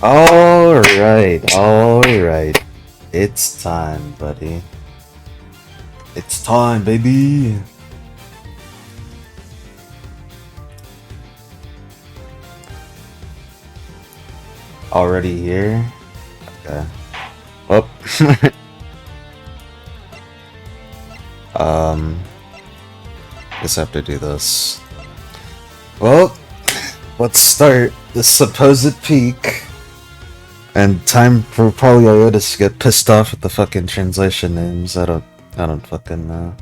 Alright. It's time, buddy. It's time, baby. Already here? Okay. Oh. Guess I have to do this. Well, let's start the supposed peak. And time for probably Iotis to get pissed off at the fucking translation names. I don't fucking know.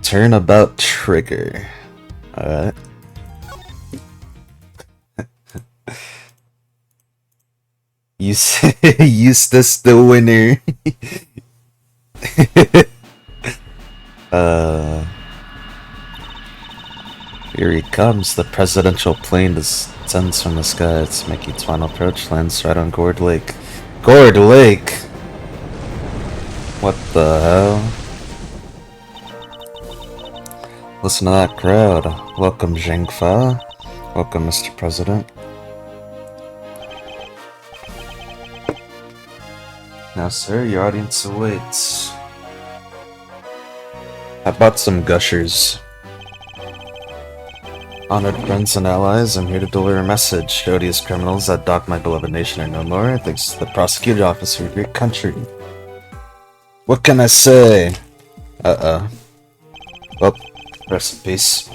Turnabout trigger. Alright. Eustace the winner. Here he comes. The presidential plane descends from the sky. It's making its final approach. Lands right on Gourd Lake. Gourd Lake! What the hell? Listen to that crowd. Welcome, Zheng Fa. Welcome, Mr. President. Now, sir, your audience awaits. I bought some gushers. Honored friends and allies, I'm here to deliver a message. Odious criminals that dock my beloved nation are no more, thanks to the prosecutor office of your great country. What can I say? Well, rest in peace.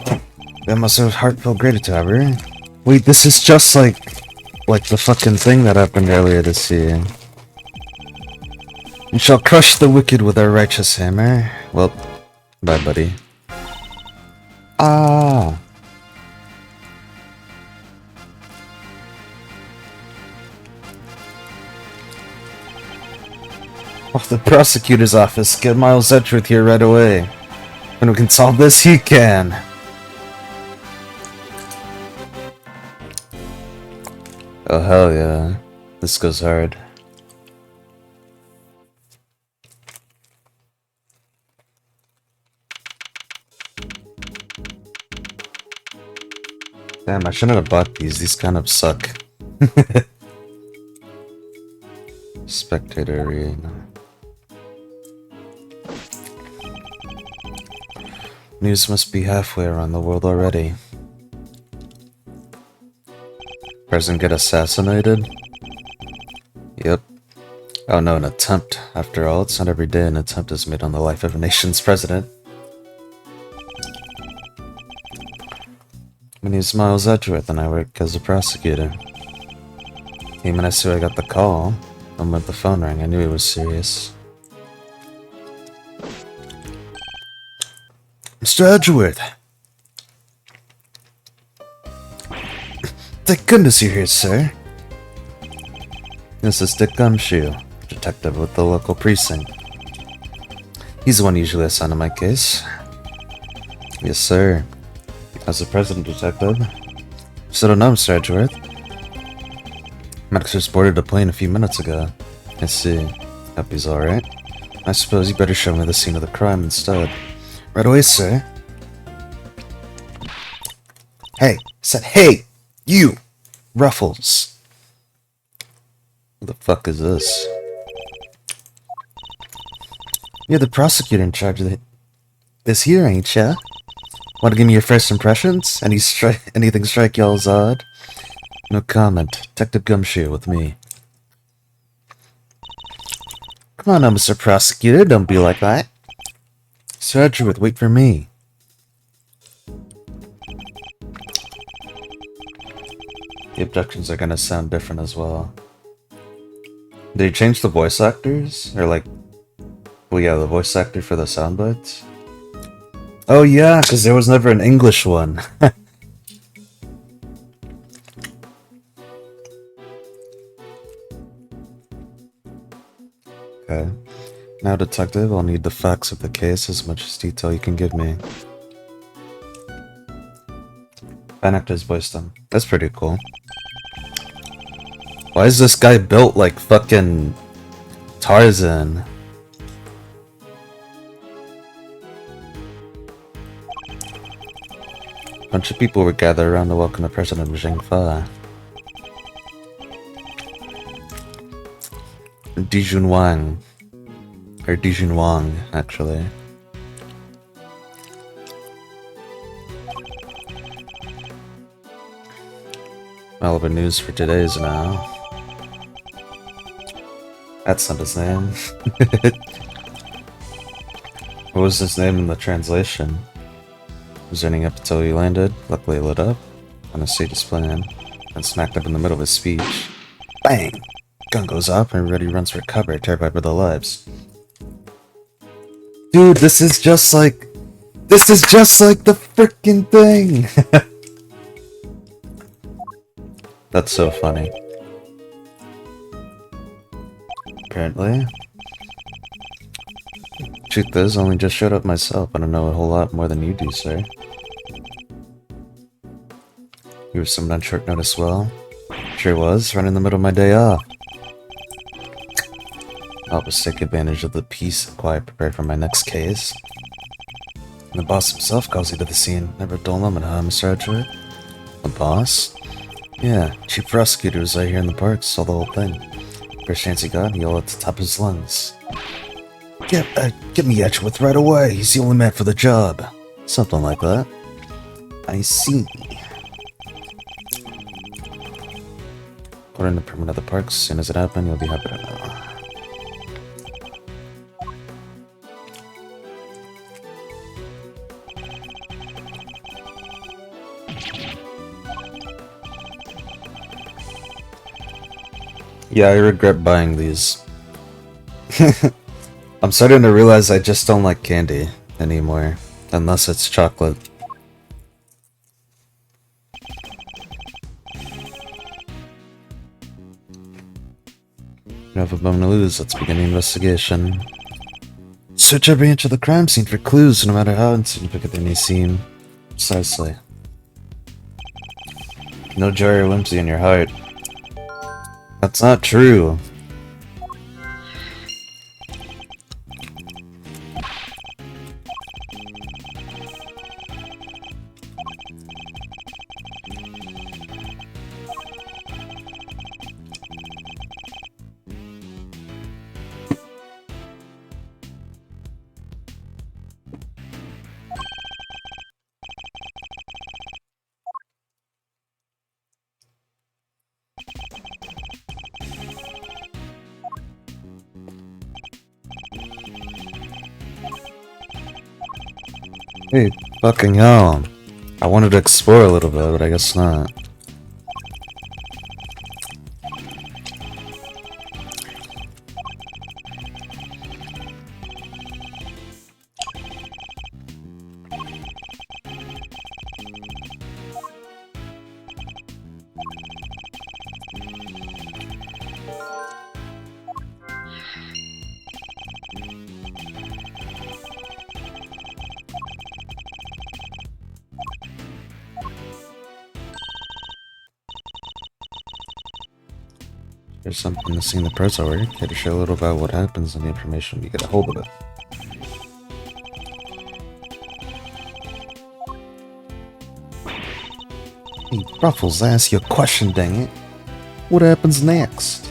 We must have heartfelt gratitude, however. Wait, this is just like the fucking thing that happened earlier this year. We shall crush the wicked with our righteous hammer. Well, bye, buddy. Ah. Oh, the prosecutor's office. Get Miles Edgeworth here right away. When we can solve this, he can. Oh, hell yeah. This goes hard. Damn, I shouldn't have bought these. These kind of suck. Spectator arena. News must be halfway around the world already. President get assassinated? Yep. Oh no, an attempt. After all, it's not every day an attempt is made on the life of a nation's president. My name's Miles Edgeworth and I work as a prosecutor. Even when I saw I got the call, and when the phone rang, I knew it was serious. Mr. Edgeworth! Thank goodness you're here, sir. This is Dick Gumshoe, detective with the local precinct. He's the one usually assigned to my case. Yes, sir. As the president, detective. So don't know, Mr. Edgeworth. Max just boarded a plane a few minutes ago. I see. Hope he's alright. I suppose you better show me the scene of the crime instead. Right away, sir. Hey! Said hey! You! Ruffles. Who the fuck is this? You're the prosecutor in charge of this here, ain't ya? Want to give me your first impressions? Anything strike y'all as odd? No comment. Detective Gumshoe with me. Come on now, Mr. Prosecutor, don't be like that. Sir Edgeworth, wait for me. The abductions are gonna sound different as well. Did you change the voice actors? Or like... Well, yeah, the voice actor for the sound bites? Oh yeah, because there was never an English one. Okay. Now, detective, I'll need the facts of the case, as much as detail you can give me. Fan actors voiced them. That's pretty cool. Why is this guy built like fucking Tarzan? A bunch of people were gathered around to welcome the president of Zheng Fa. Dijun Wang. Or Dijun Wang, actually. Relevant news for today's now. That's not his name. What was his name in the translation? He was running up until he landed, luckily lit up, on a status plan, and smacked up in the middle of his speech. Bang! Gun goes off and everybody runs for cover, terrified for their lives. Dude, this is just like the freaking thing! That's so funny. Apparently. Truth is, I only just showed up myself. I don't know a whole lot more than you do, sir. You were summoned on short notice, well? Sure was, right in the middle of my day off. I'll just take advantage of the peace and quiet prepared for my next case. And the boss himself calls you to the scene. Never a dull moment, huh, Mr. Edgeworth? The boss? Yeah, chief prosecutor was right here in the park, saw the whole thing. First chance he got, he yelled at the top of his lungs. Get me Edgeworth right away, he's the only man for the job. Something like that. I see. Put in the permit of the park, as soon as it happened, you'll be happy to know. Yeah, I regret buying these. I'm starting to realize I just don't like candy anymore, unless it's chocolate. You have a bum to lose, let's begin the investigation. Search every inch of the crime scene for clues, no matter how insignificant they may seem. Precisely. No joy or whimsy in your heart. That's not true. Hey, fucking hell. I wanted to explore a little bit, but I guess not. There's something missing in the press already. Care to share a little about what happens and the information we get a hold of it. Hey, Ruffles, I ask you a question, dang it. What happens next?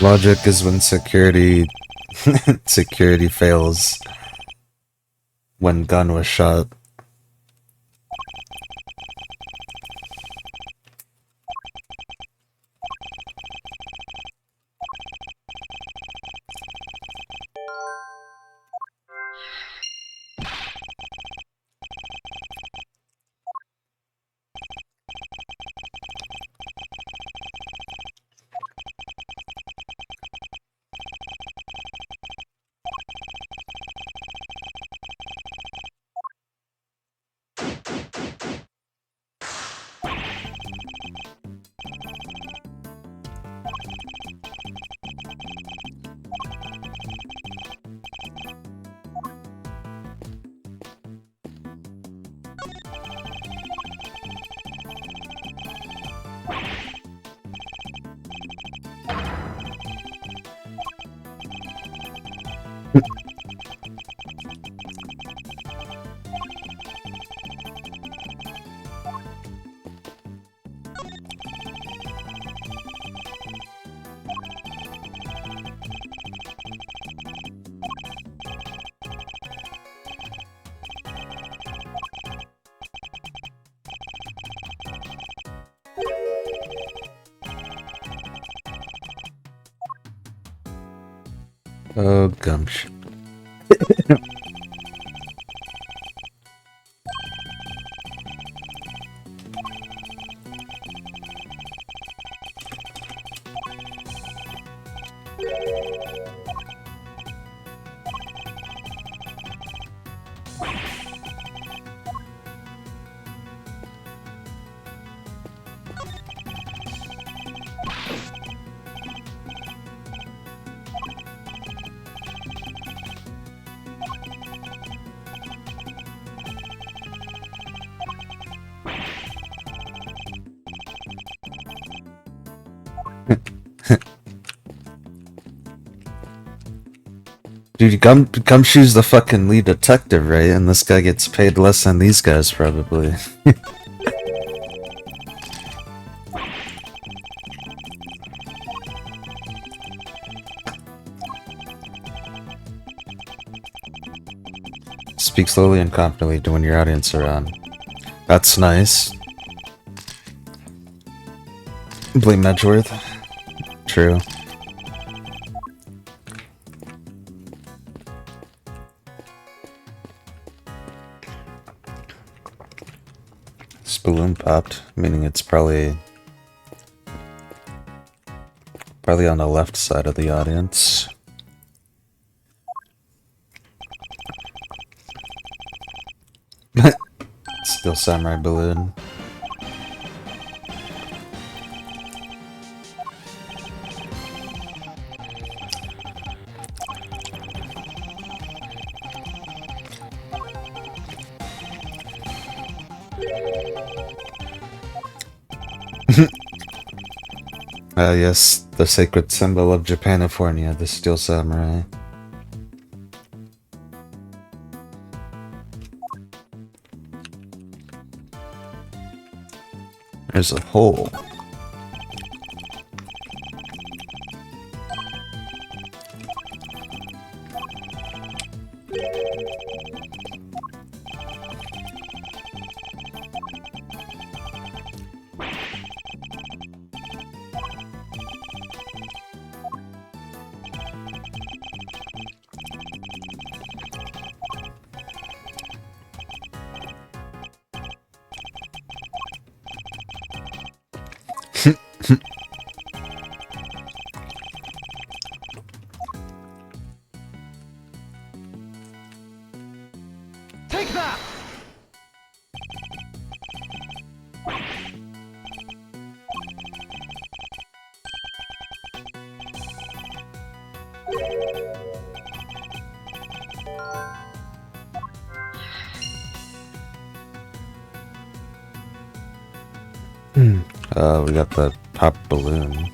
Logic is when security fails. When gun was shot. Oh, gumsh. Dude, Gumshoe's the fucking lead detective, right? And this guy gets paid less than these guys, probably. Speak slowly and confidently to win your audience around. That's nice. Blame Edgeworth. True. This balloon popped, meaning it's probably on the left side of the audience. Still Samurai Balloon. Yes, the sacred symbol of Japanifornia, the Steel Samurai. There's a hole. Take that! We got the pop balloon.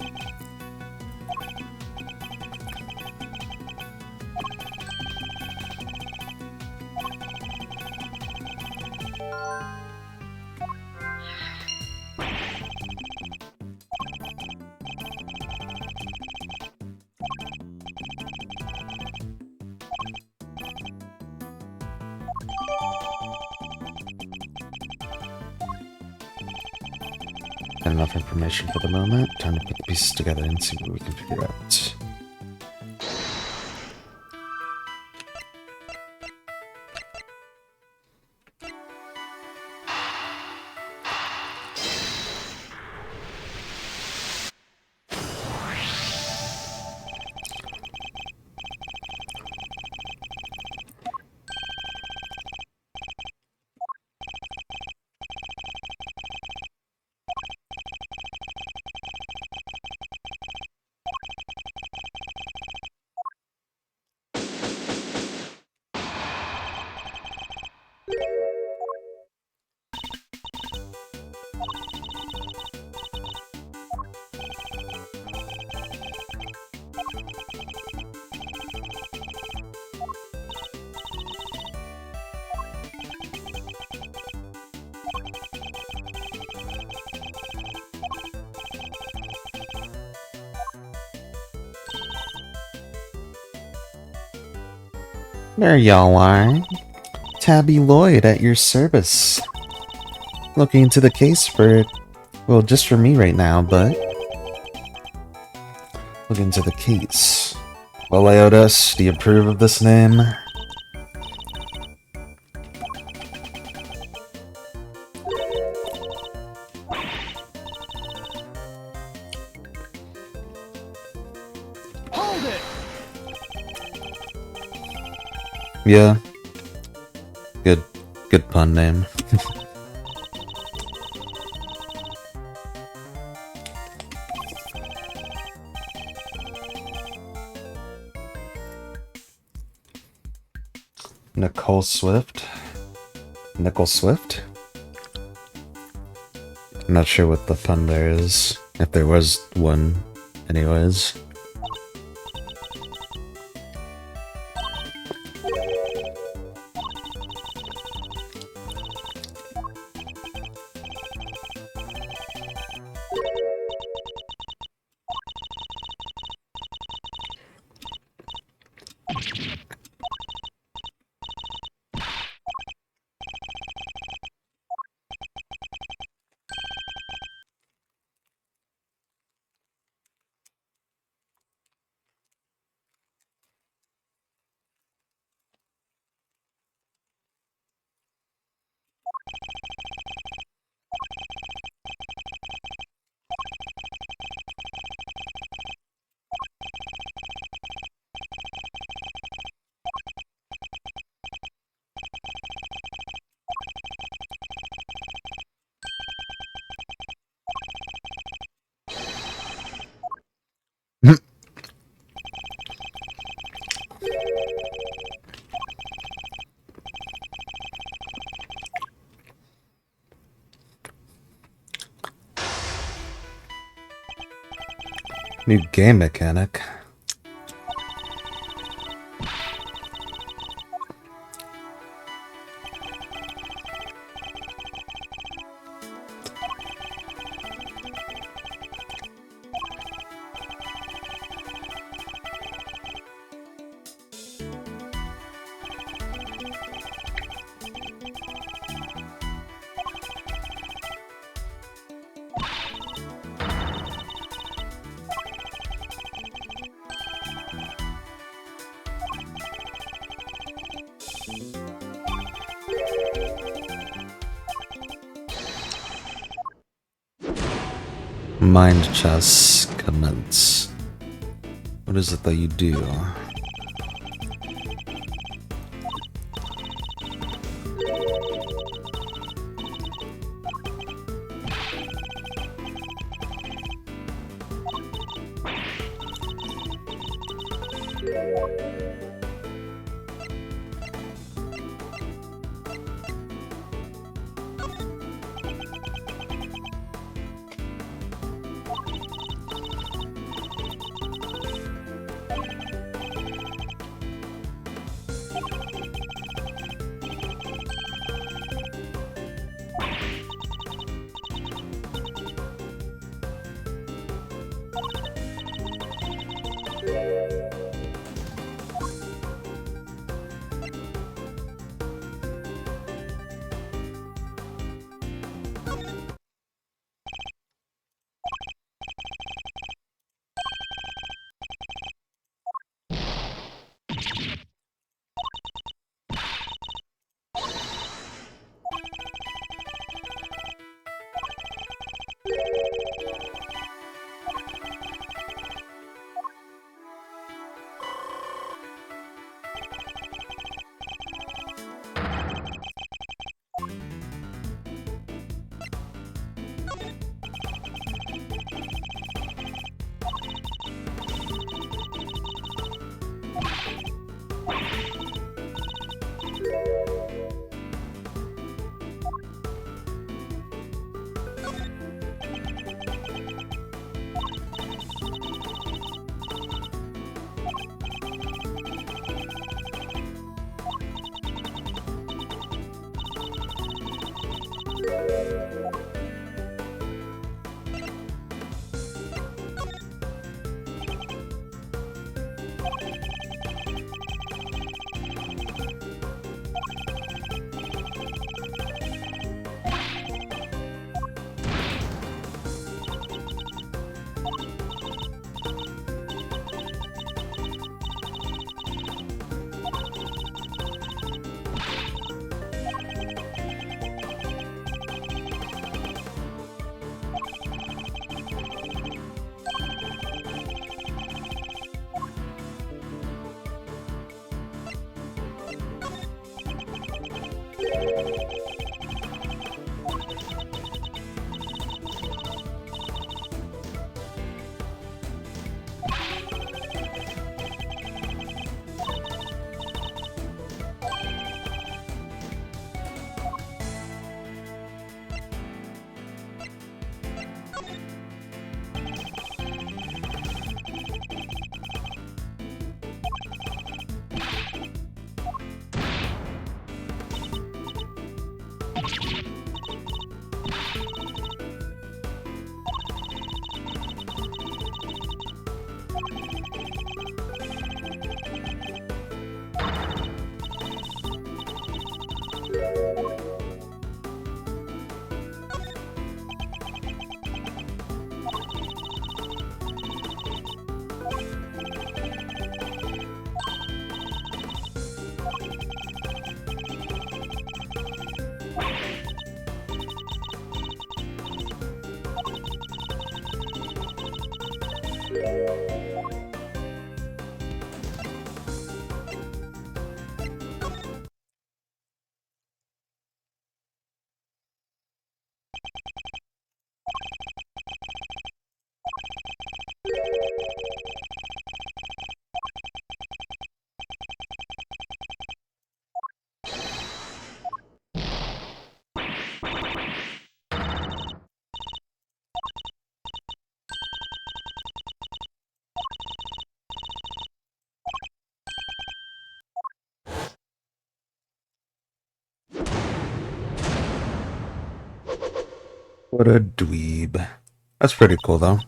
Enough information for the moment. Time to put the pieces together and see what we can figure out. There y'all are. Tabby Lloyd at your service. Looking into the case for, well, just for me right now, but looking into the case. Well, Leotis, do you approve of this name? Hold it! Yeah. Good pun name. Nicole Swift? Nicole Swift? I'm not sure what the pun there is. If there was one, anyways. New game mechanic. Mind chess commence. What is it that you do? What a dweeb. That's pretty cool, though.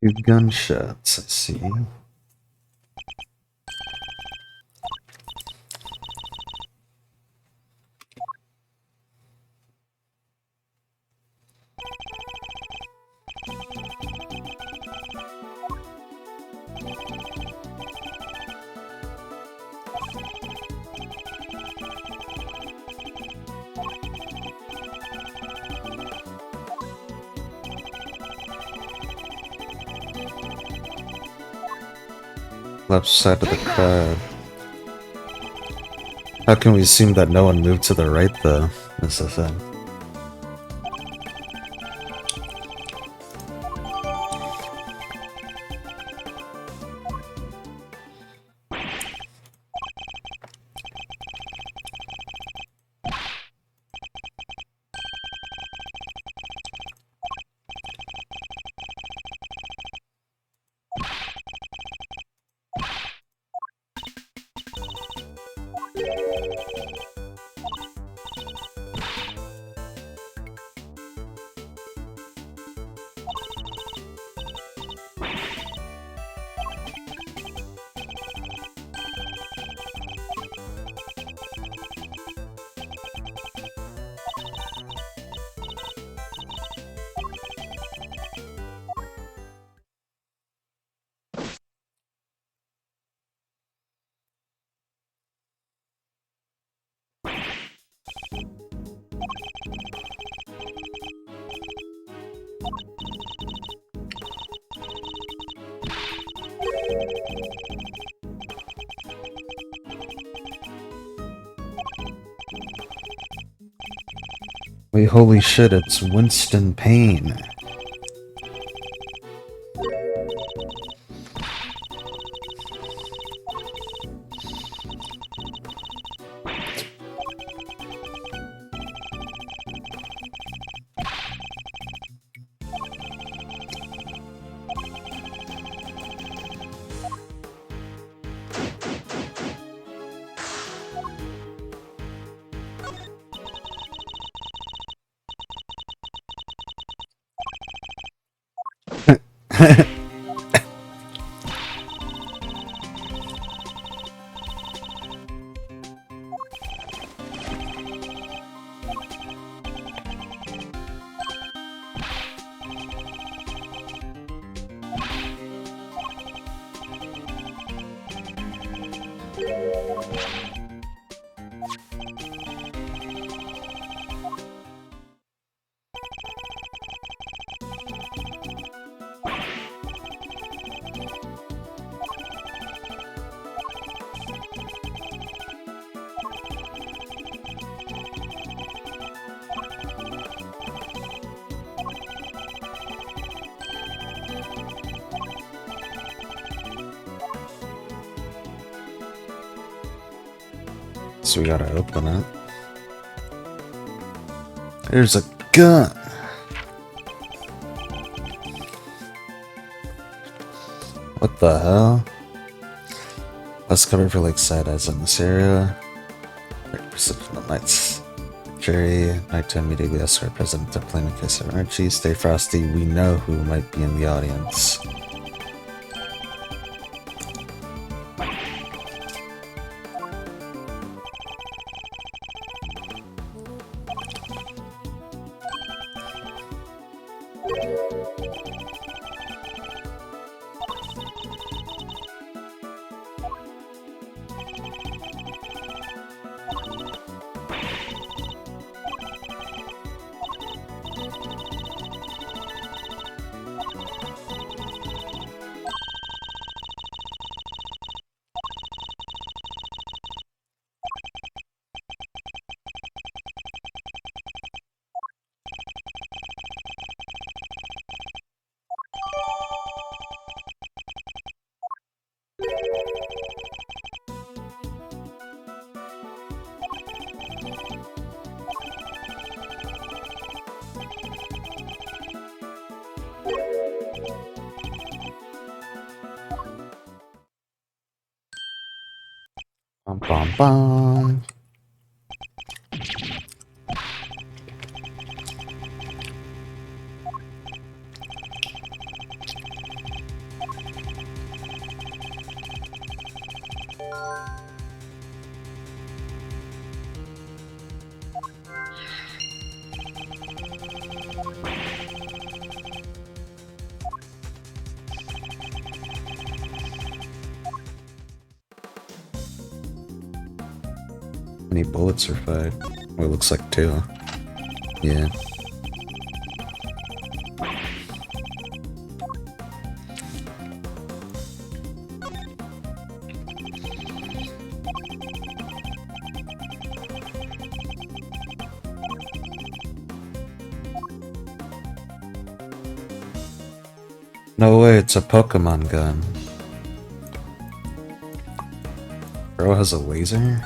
Two gunshots, I see. Left side of the crowd. How can we assume that no one moved to the right, though? That's the thing. Wait, holy shit, it's Winston Payne. So we gotta open it. There's a gun! What the hell? Let's cover for lakeside as in this area. Precipitant nights. Jerry, nighttime immediately escort President to plane in case of Archie. Stay frosty, we know who might be in the audience. Bum bum bum. Many bullets are fired. Well, it looks like 2. Yeah. No way, it's a Pokemon gun. Bro has a laser?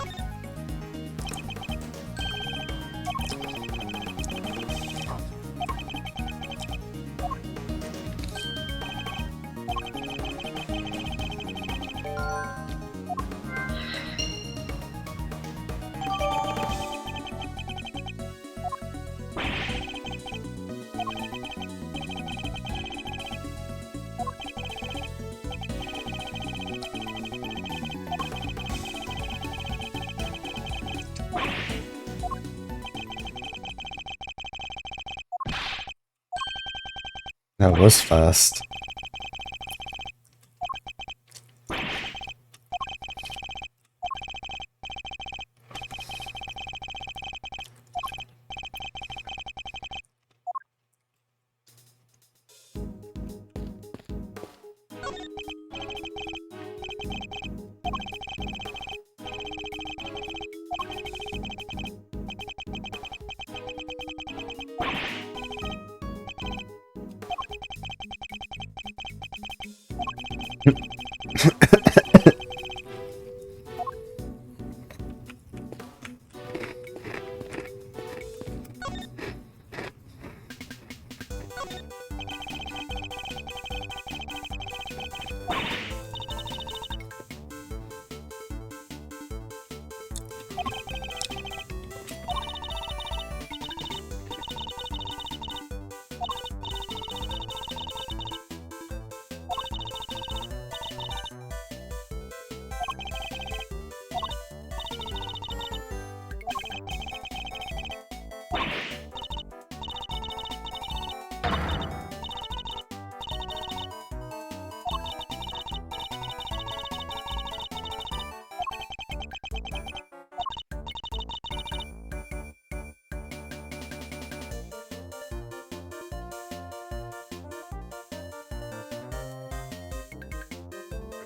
That was fast.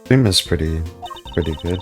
Dream is pretty good.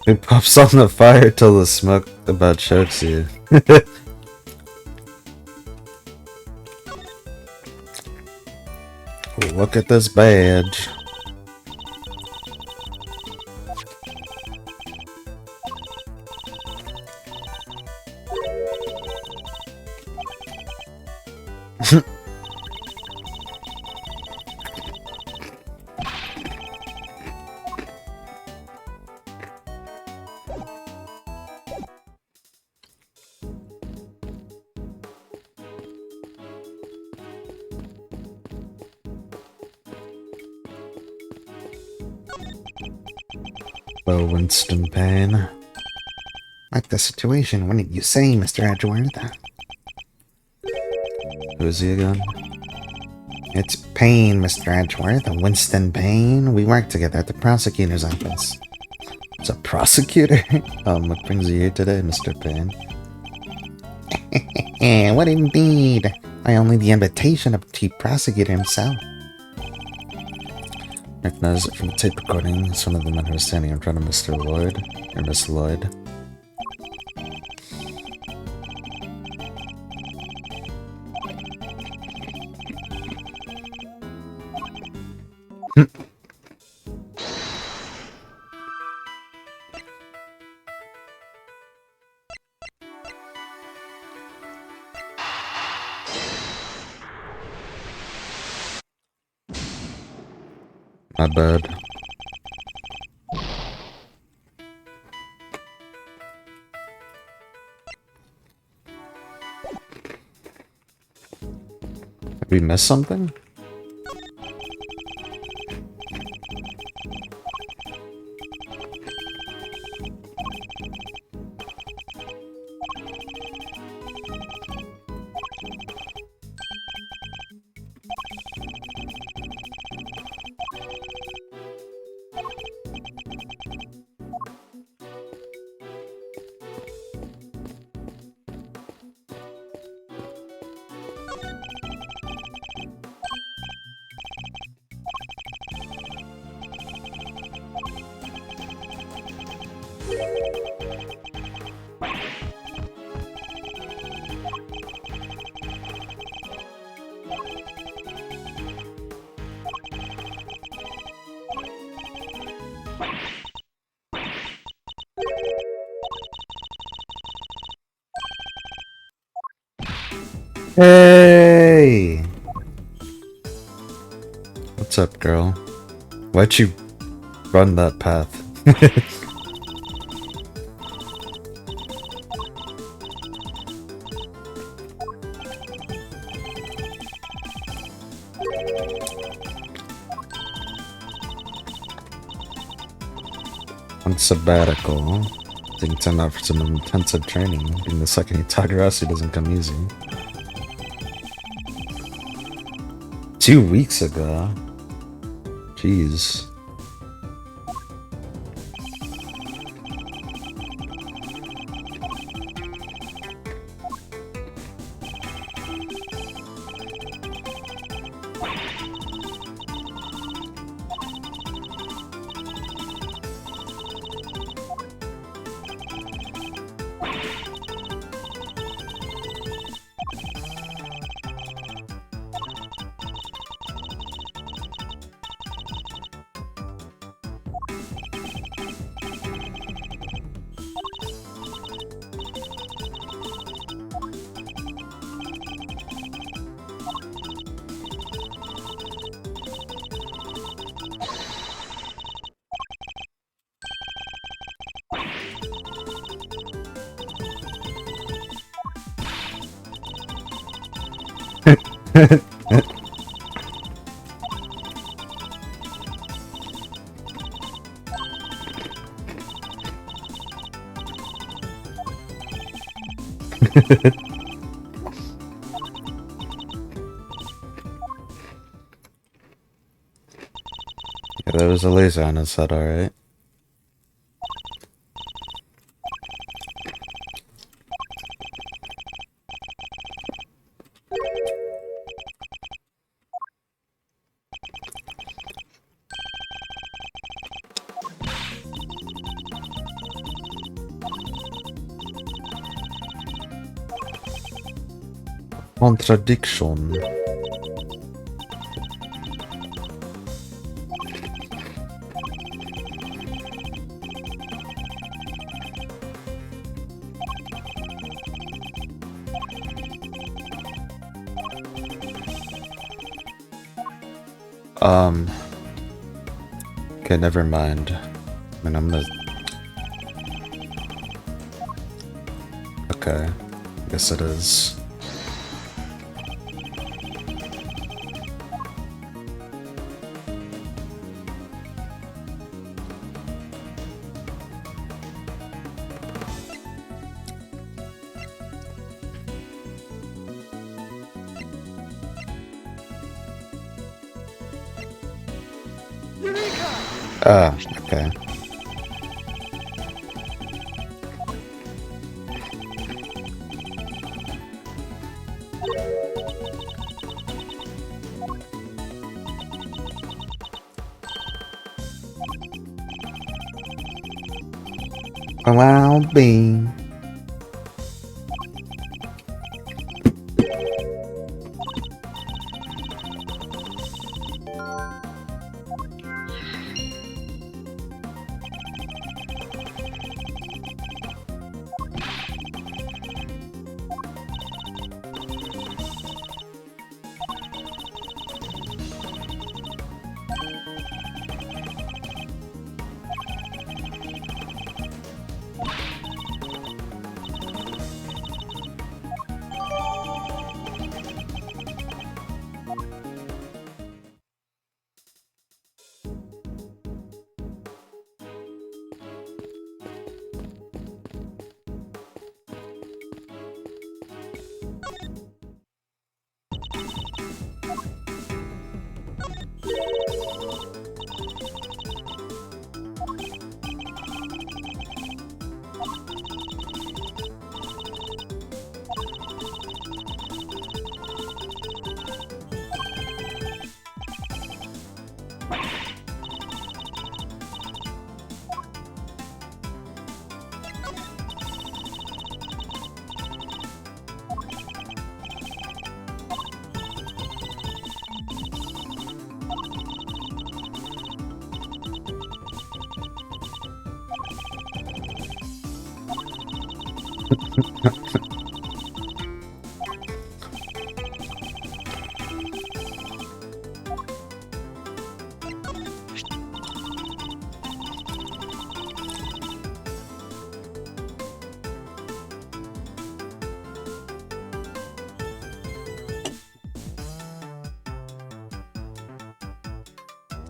It pops on the fire till the smoke about chokes you. Look at this badge. Well, Winston Payne. Like the situation, what did you say, Mr. Edgeworth? Who is he again? It's Payne, Mr. Edgeworth. Winston Payne. We work together at the prosecutor's office. It's a prosecutor? What brings you here today, Mr. Payne? What indeed? I only the invitation of the chief prosecutor himself. Recognize it from the tape recording. It's one of the men who was standing in front of Mr. Lloyd, or Miss Lloyd. My bad. Did we miss something? Hey! What's up, girl? Why'd you run that path? On sabbatical. Think time out for some intensive training. Being the second Itagarasi doesn't come easy. 2 weeks ago. Jeez. Yeah, there was a laser on his head, alright. Contradiction. Okay, never mind. I mean, I'm gonna... Okay. I guess it is. Ah, okay. Wow, bean.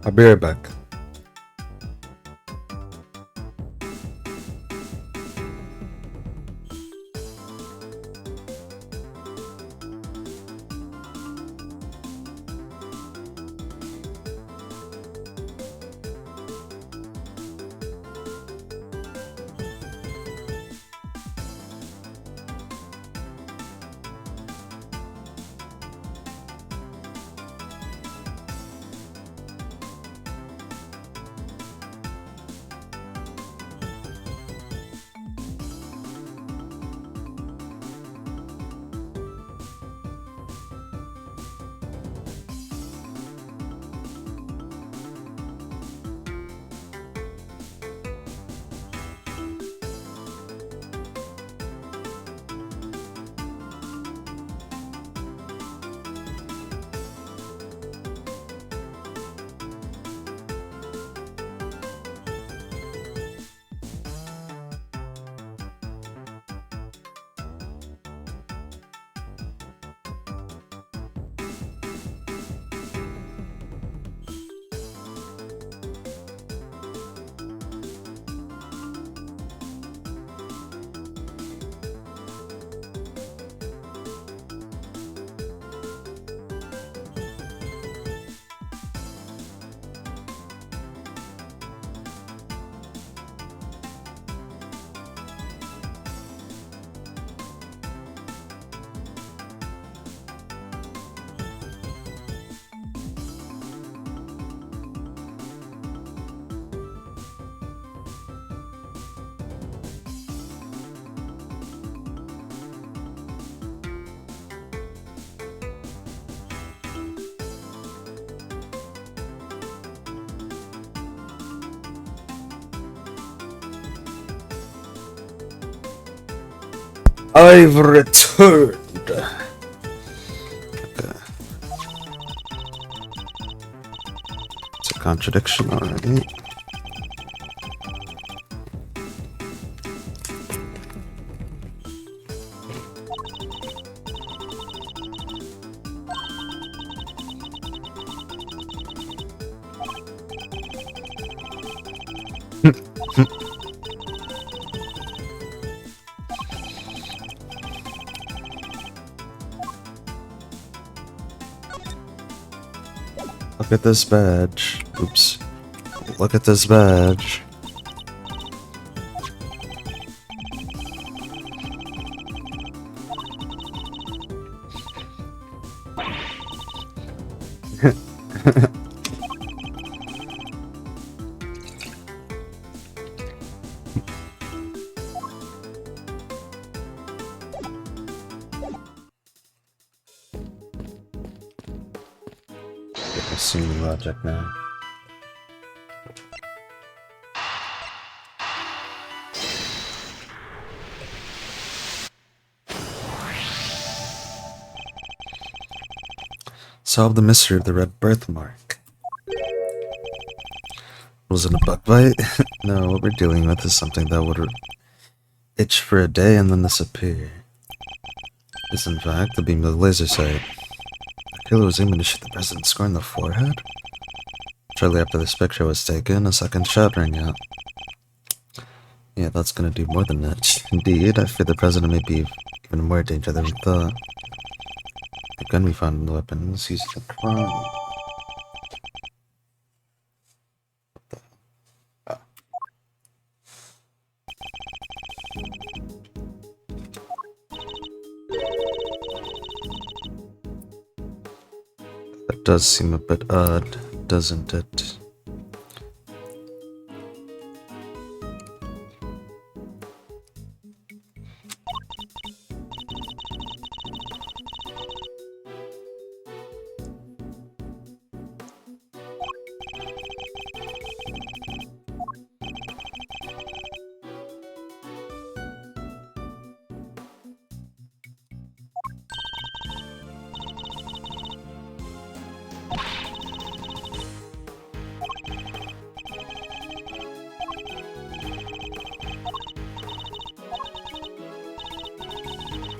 I'll be right back. I've returned. It's a contradiction already. Look at this badge. Oops. Look at this badge. Assuming logic now. Solve the mystery of the red birthmark. Was it a bug bite? No, what we're dealing with is something that would itch for a day and then disappear. This, in fact, the beam of the laser sight. The killer was aiming to shoot the president square in the forehead. Shortly after this picture was taken, a second shot rang out. Yeah, that's gonna do more than that. Indeed, I fear the president may be even more danger than we thought. The gun we found in the weapons used in the crime. That does seem a bit odd, doesn't it?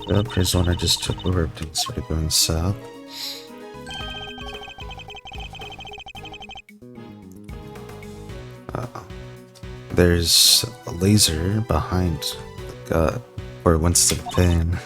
Yep, here's one I just took over. Everything's sort of going south. There's a laser behind the gut, or Winston Payne.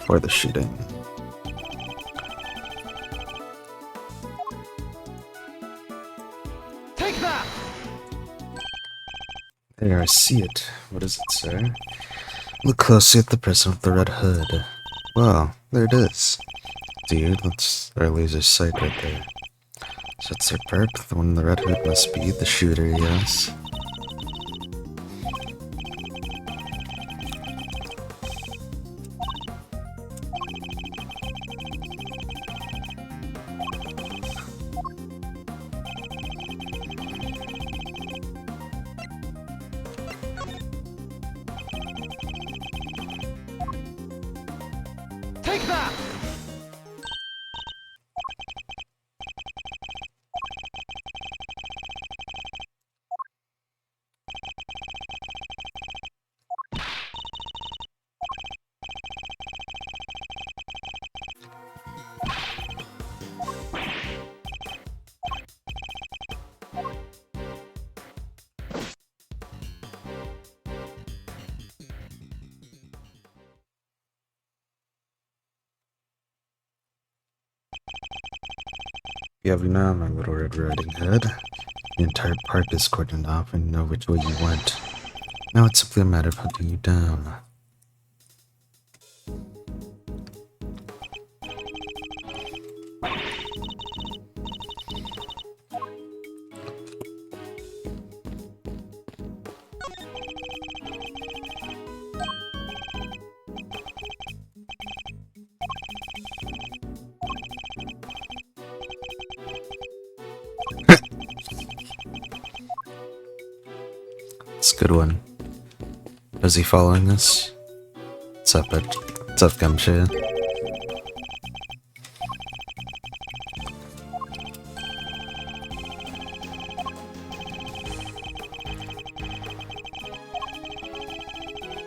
For the shooting. Take that! There, I see it. What is it, sir? Look closely at the person with the red hood. Well, there it is. Dude, that's our laser sight right there. So it's their perp. The one in the red hood must be the shooter, yes. Take that! You have now, my little Red Riding Hood. The entire park is cordoned off and you know which way you went. Now it's simply a matter of hunting you down. It's a good one. Is he following us? What's up, Ed? What's up, Gumshoe?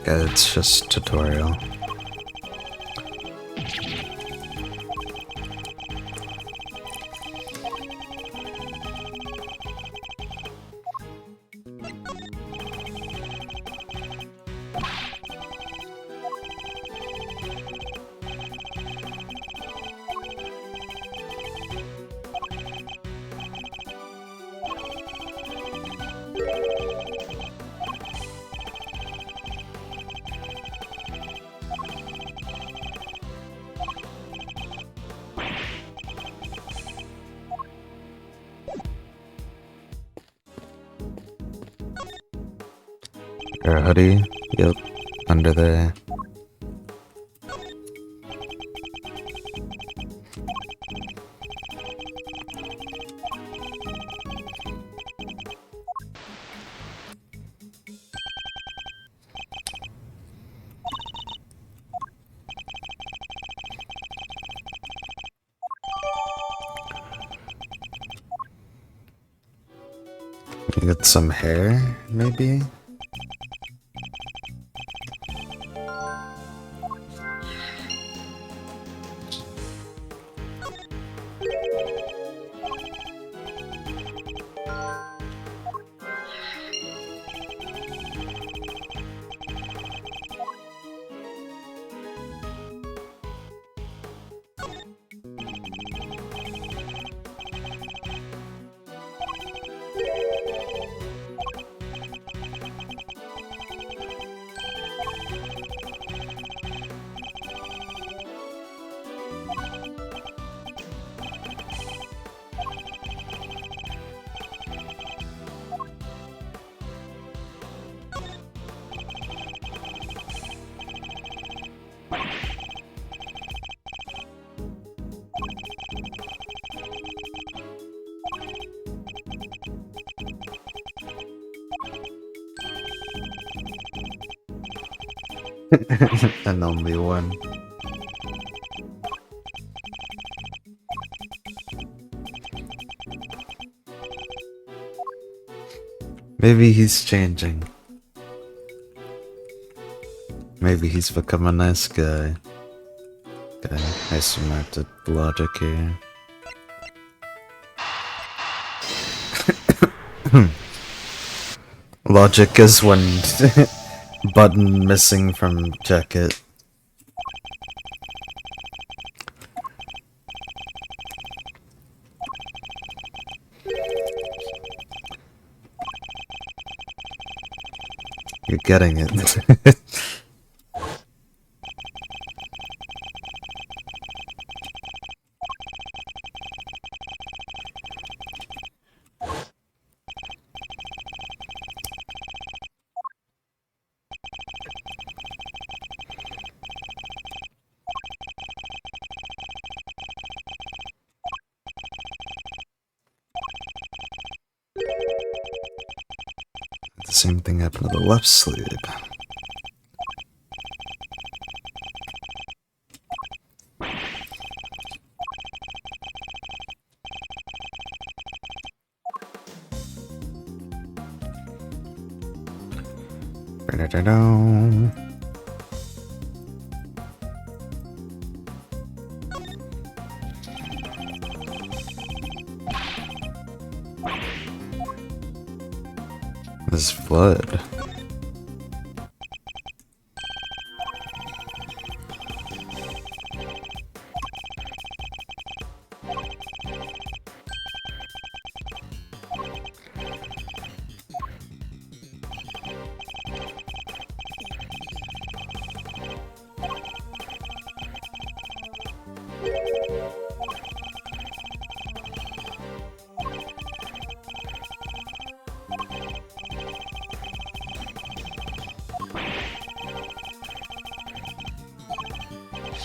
Yeah, it's just tutorial. Your hoodie? Yep, under there. You got some hair, maybe? And only one. Maybe he's changing. Maybe he's become a nice guy. Okay, I smarted logic here. Logic is one button missing from jacket. You're getting it. The same thing happened to the left sleeve. Da-da-da-da. This flood.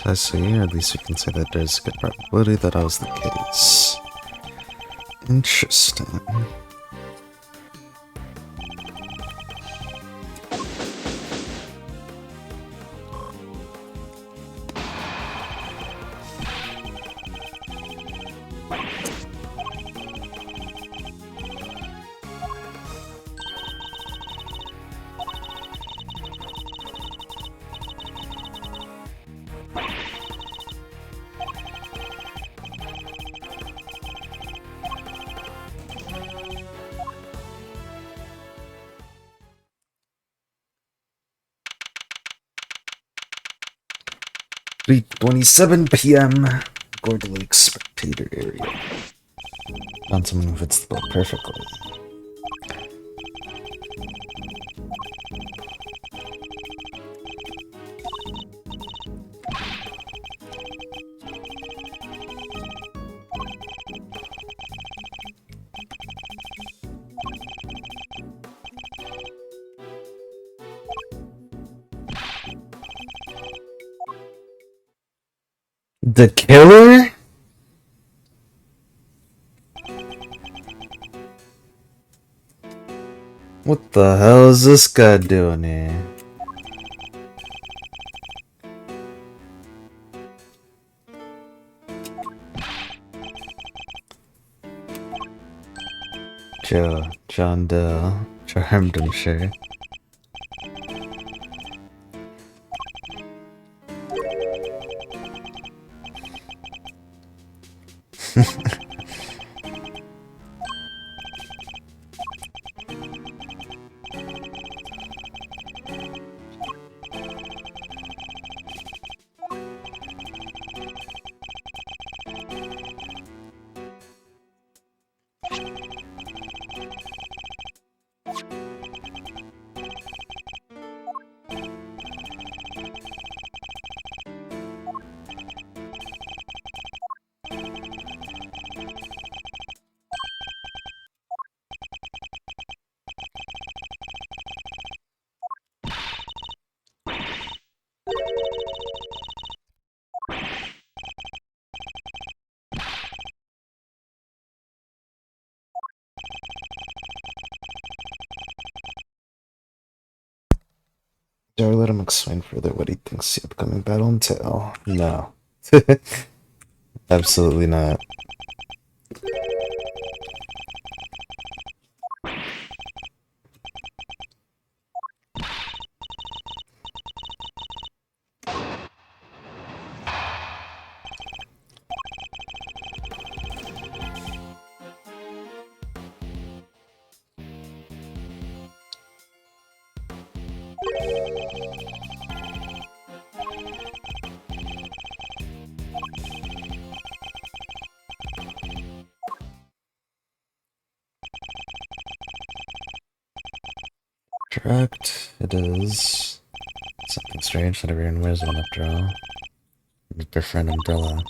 I see, or at least you can say that there's a good probability that was the case. Interesting. "3:27 p.m. Gorda Lake spectator area." Found someone who fits the bill perfectly. The killer? What the hell is this guy doing here? John Doe. Charmed, I'm sure. Shall we let him explain further what he thinks the upcoming battle entail? No. Absolutely not. Correct. It is. Something strange that everyone wears one after all. Your different umbrella.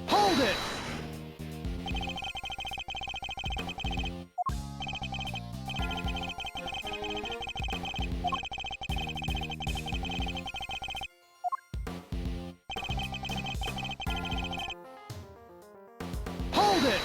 Hold it! Hold it!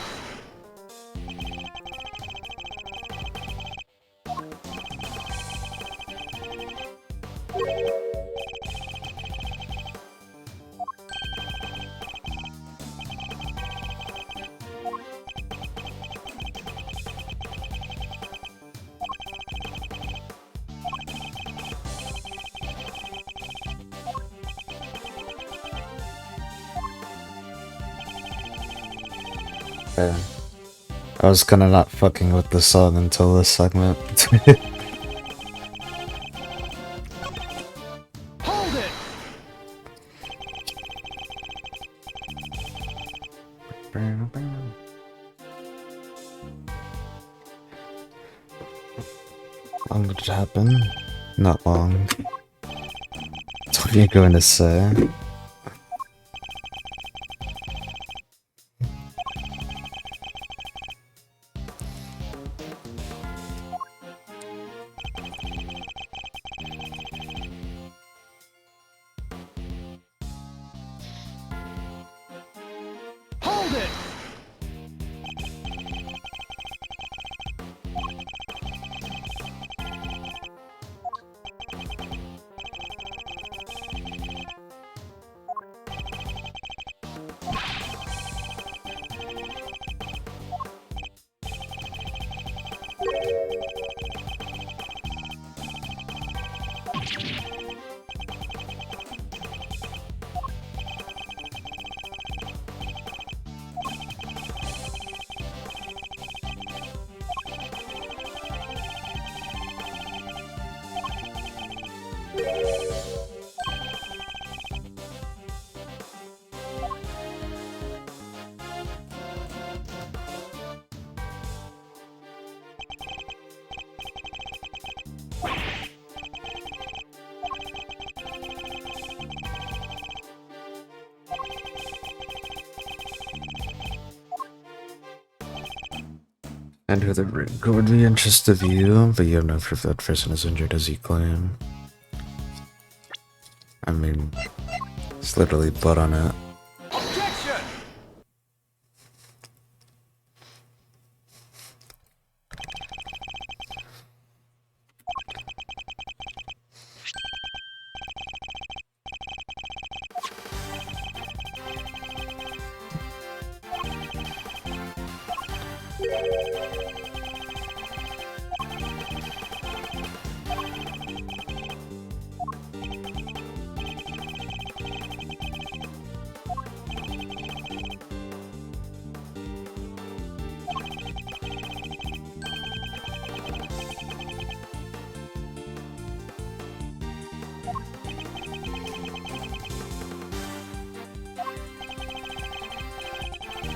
Yeah. I was kinda not fucking with the song until this segment. Hold it! Long did it happen? Not long. What are you going to say? Hold it! Enter the ring. Would the interest of you, but you have no proof that person is injured as you claim. I mean, it's literally blood on it. Objection!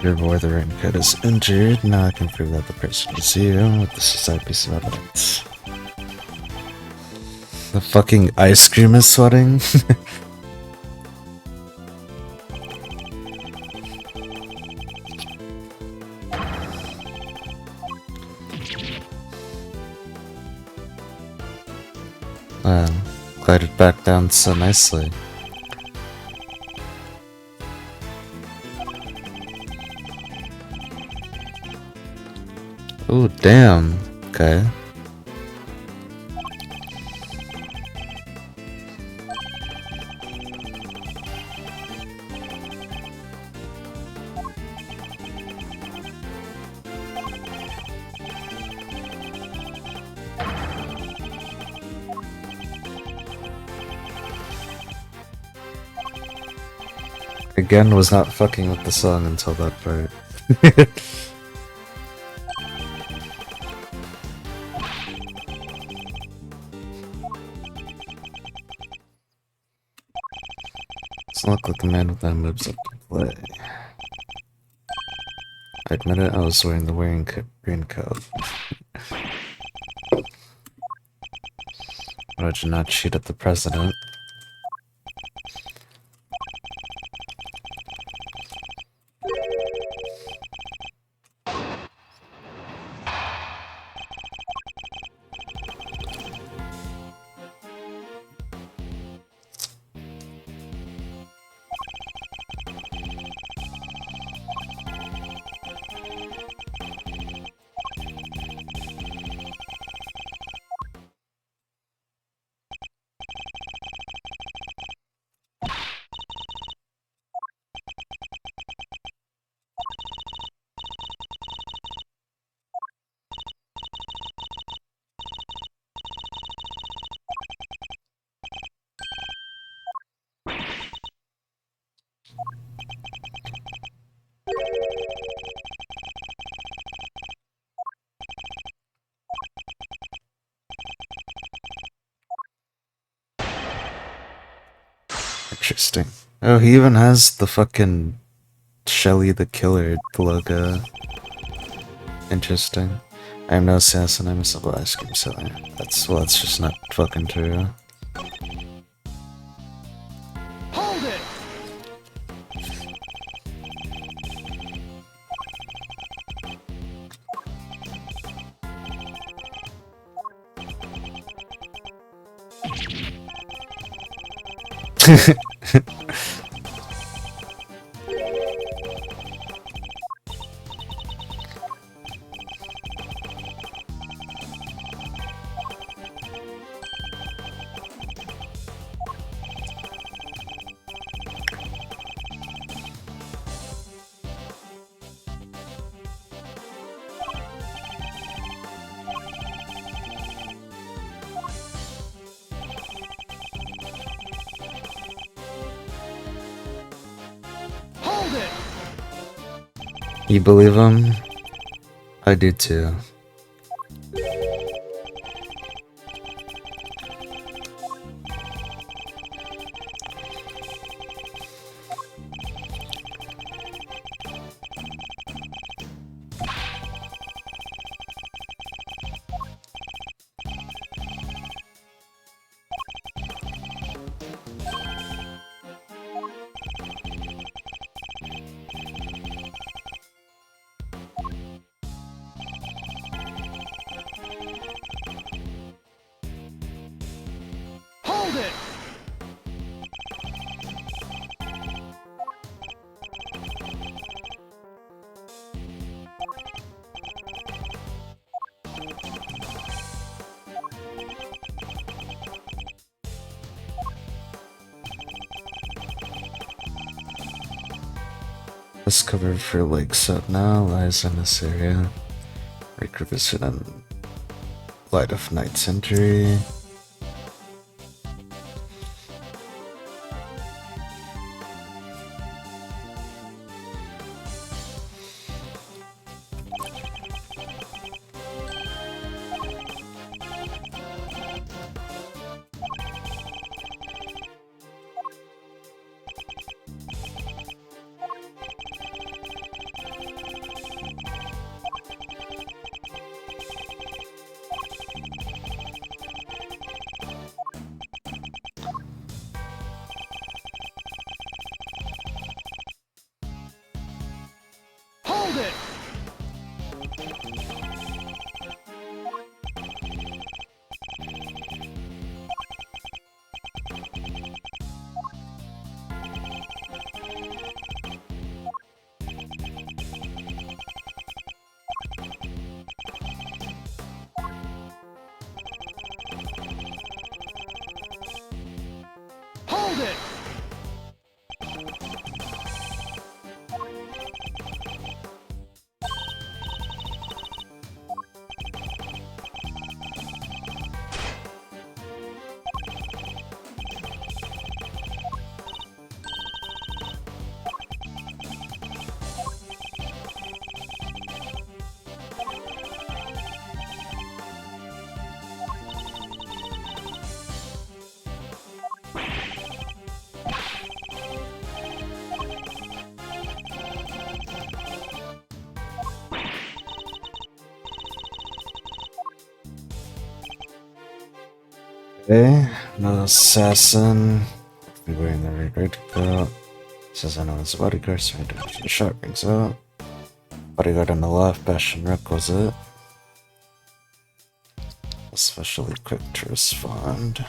Your boy, the raincoat is injured. Now I can prove that the person is you with the side piece of evidence. The fucking ice cream is sweating. Wow, glided back down so nicely. Oh, damn. Okay. Again, was not fucking with the song until that part. Doesn't look like a man with that moves up to play. I admit it, I was wearing the green coat. But I did not cheat at the president. Interesting. Oh, he even has the fucking Shelly the Killer logo. Interesting. I am no assassin, I'm a simple ice cream seller. That's just not fucking true. Hold it! Hold it! You believe him? I do too. Hold it! Discovered for Lakeside now lies in this area. Revisit in light of night sentry. Okay, no assassin. Be wearing the red coat. Says I know his bodyguard, so I do the shot rings out. Bodyguard on the left, Bastion requisite. Especially quick to respond.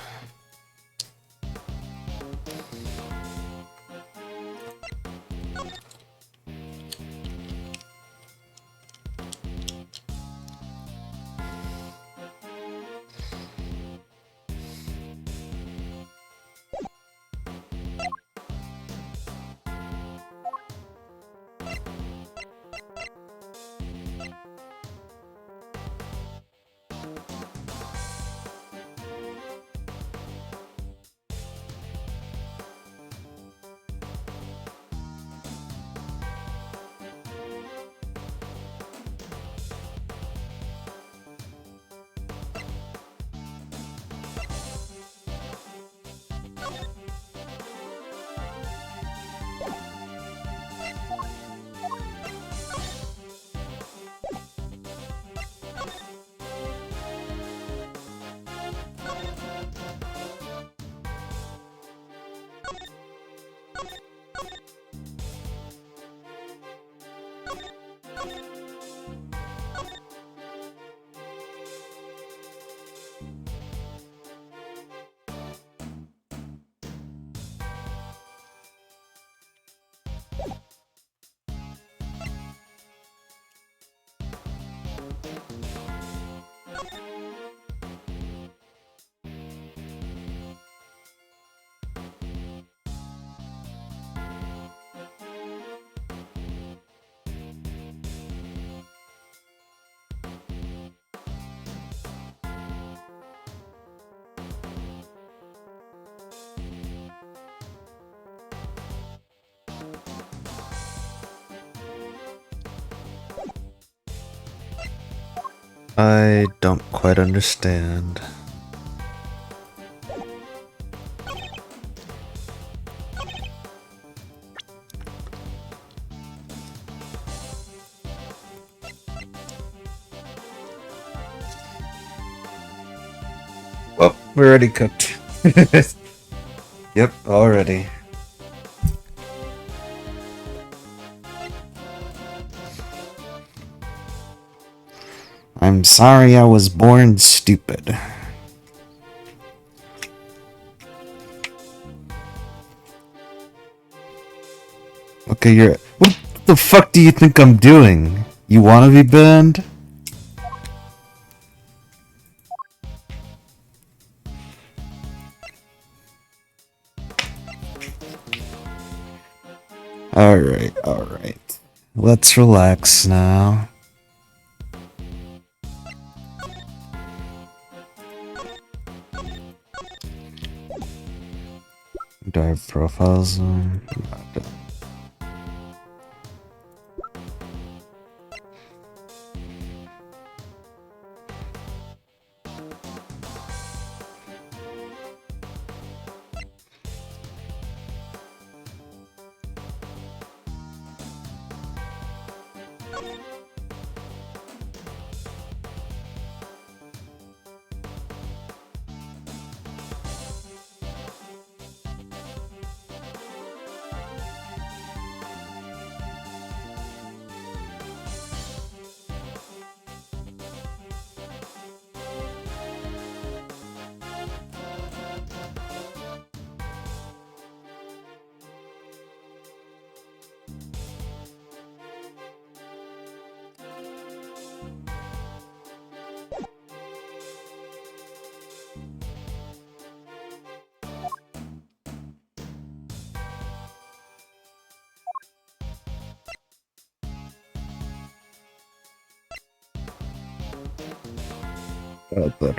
I don't quite understand. Well, we're already cooked. Yep, already. I'm sorry I was born stupid. Okay, you're... What the fuck do you think I'm doing? You wanna be banned? Alright, alright. Let's relax now. Do I have profiles on? No, I don't. But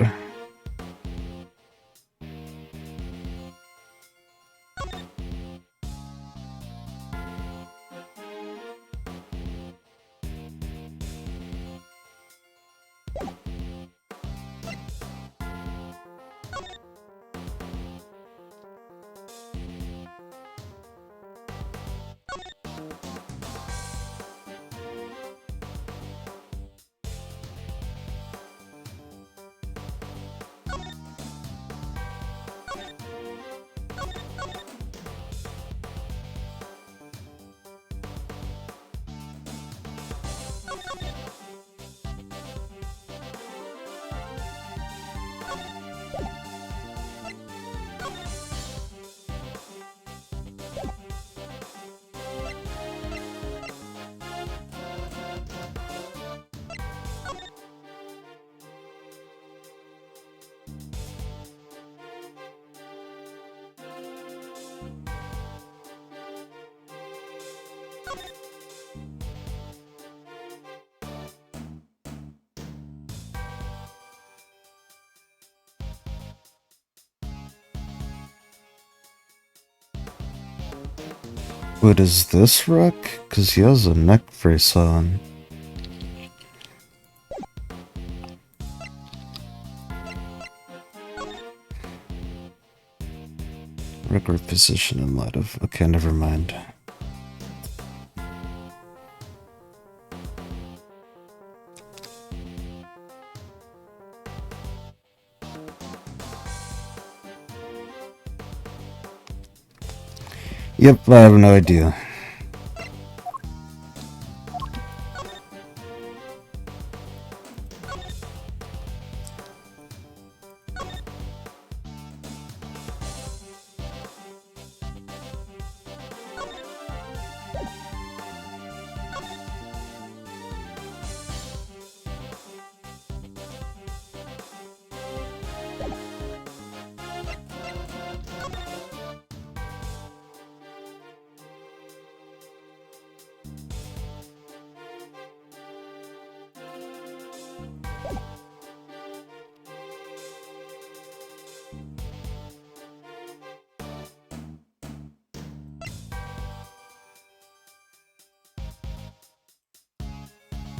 What is this Rock? Cause he has a neck brace on. Record position in light of. Okay, never mind. Yep, I have no idea.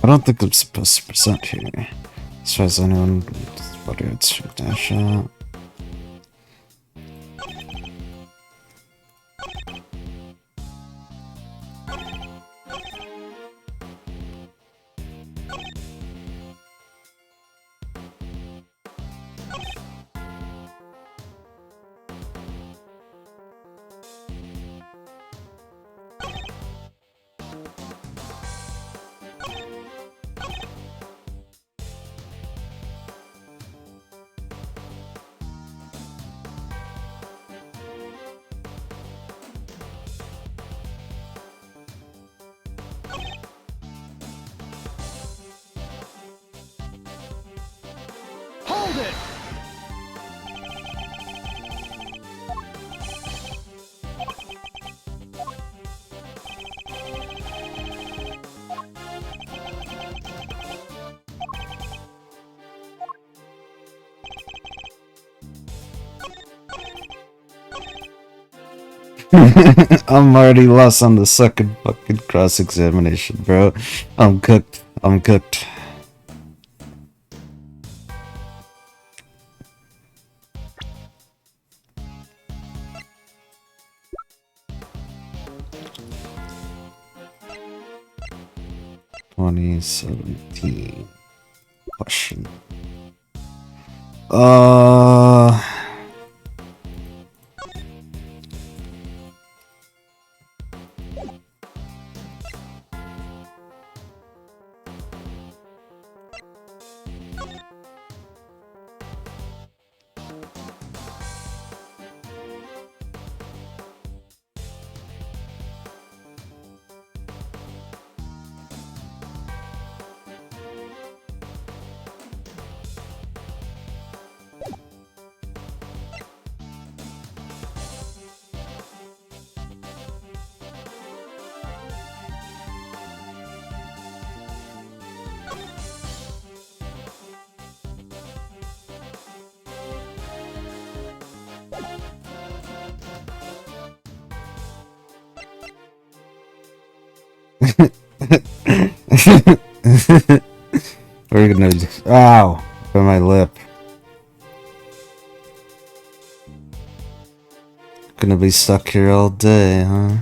I don't think I'm supposed to present here. As far as anyone, whether it's dash out. Hold it! I'm already lost on the second fucking cross-examination, bro. I'm cooked. I'm cooked. (2017) question. We're gonna. Ow! By my lip. Gonna be stuck here all day, huh?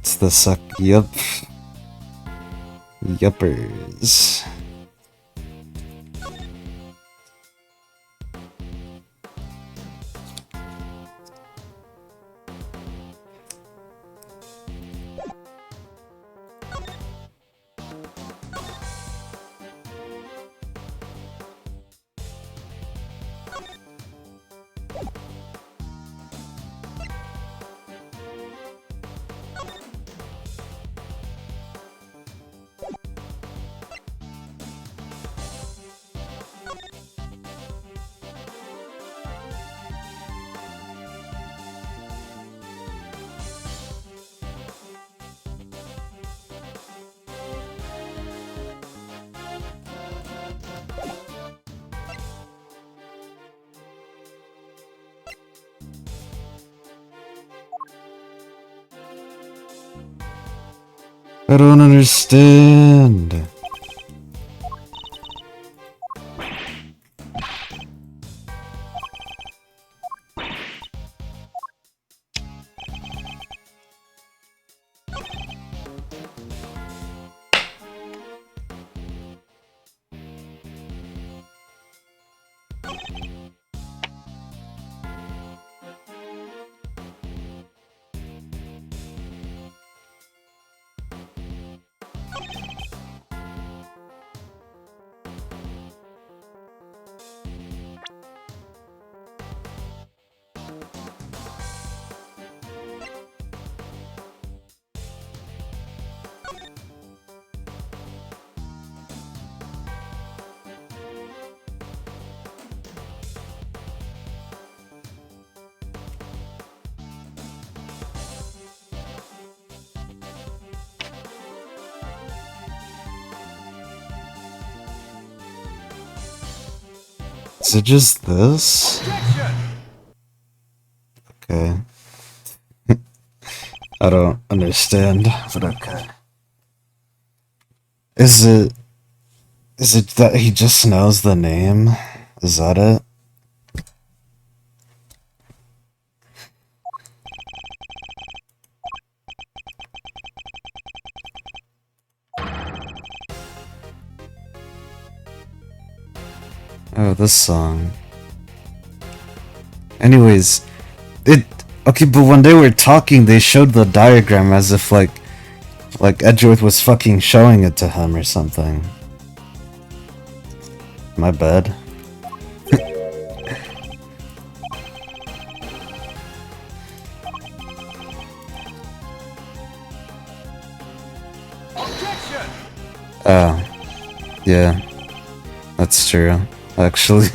It's the suck. Yup. Yuppers. I don't understand. Is it just this? Okay. I don't understand, but okay. Is it that he just knows the name? Is that it? Oh, this song. Anyways, okay, but when they were talking, they showed the diagram as if like Edgeworth was fucking showing it to him or something. My bad. Oh, yeah, that's true, actually.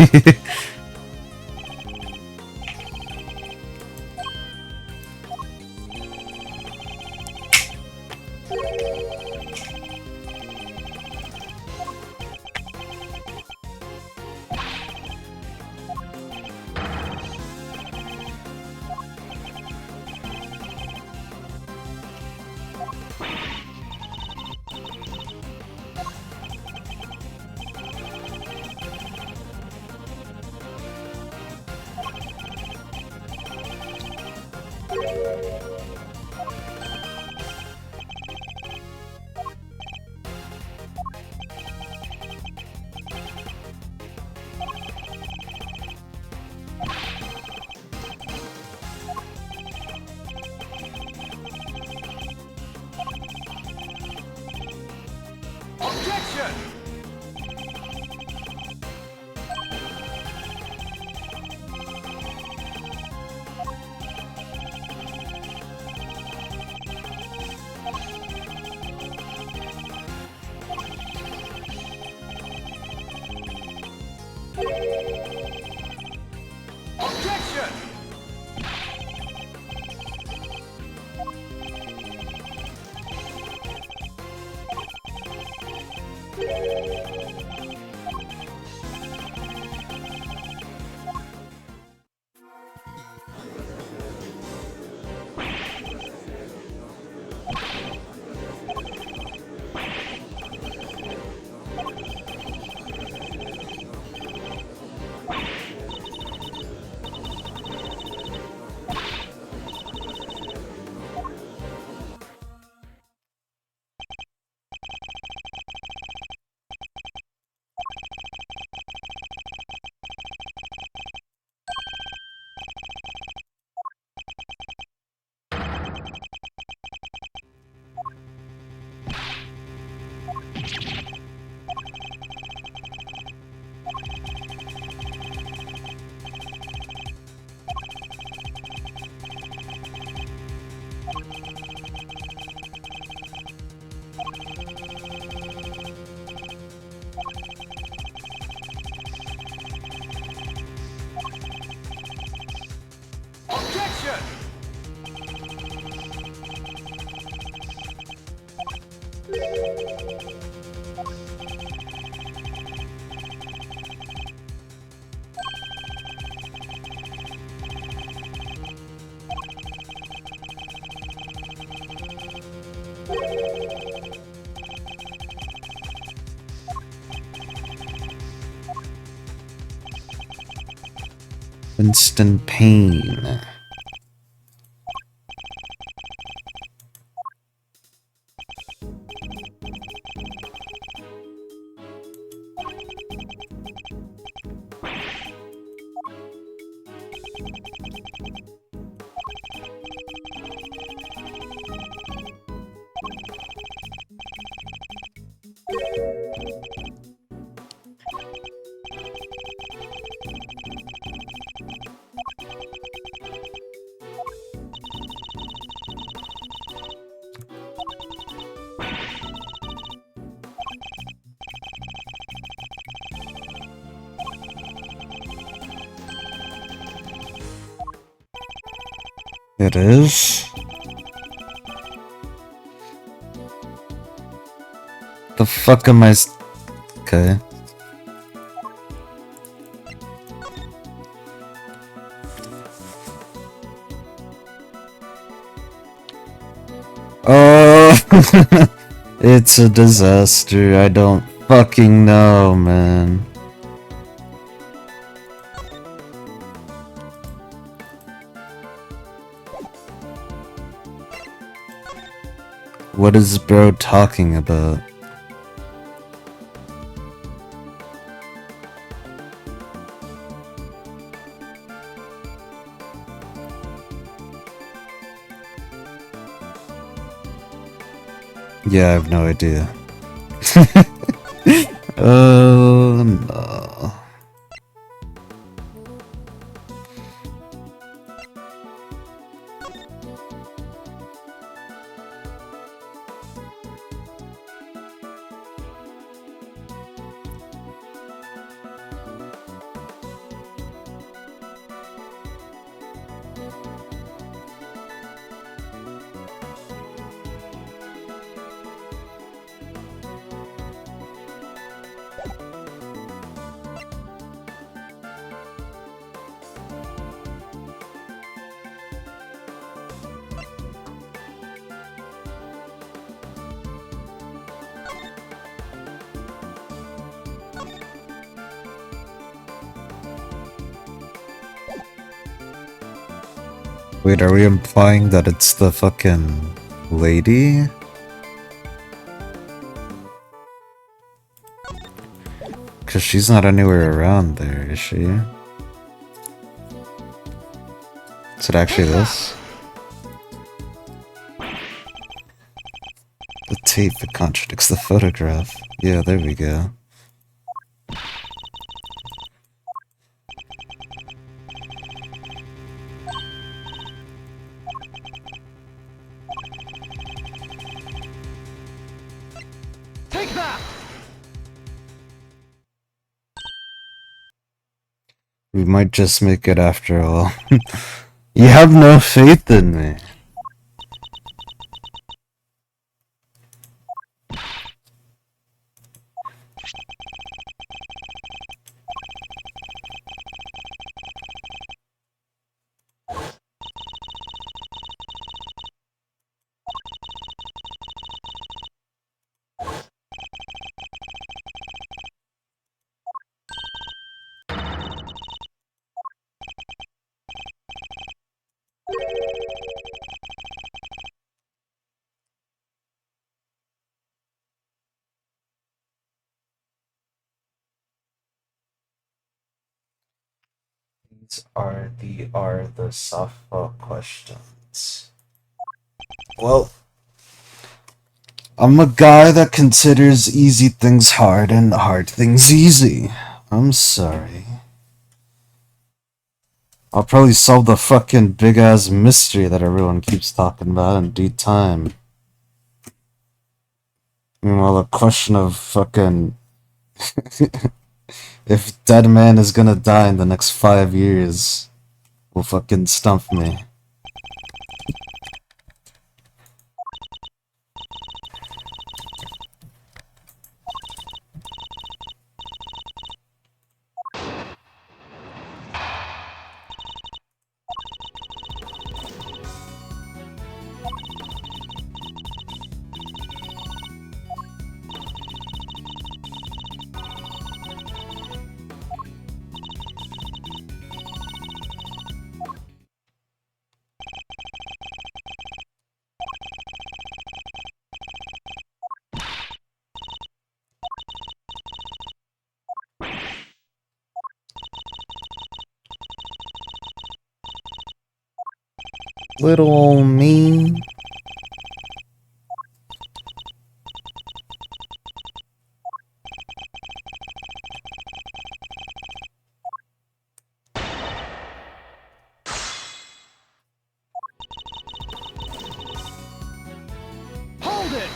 Winston Payne. It is? The fuck am I okay. Oh, it's a disaster. I don't fucking know, man. What is bro talking about? Yeah, I have no idea. Oh no. Wait, are we implying that it's the fucking lady? Cause she's not anywhere around there, is she? Is it actually this? The tape that contradicts the photograph. Yeah, there we go. Take that! We might just make it after all. You have no faith in me. These are the softball questions. Well, I'm a guy that considers easy things hard and hard things easy. I'm sorry. I'll probably solve the fucking big ass mystery that everyone keeps talking about in due time. Meanwhile, the question of fucking if Dead Man is gonna die in the next 5 years will fucking stump me. Little old me. Hold it!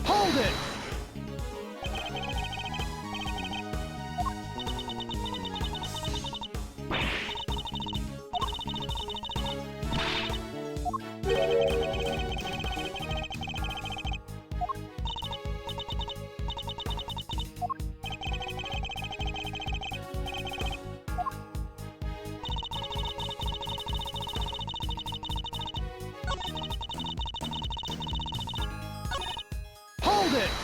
Hold it! Hold it!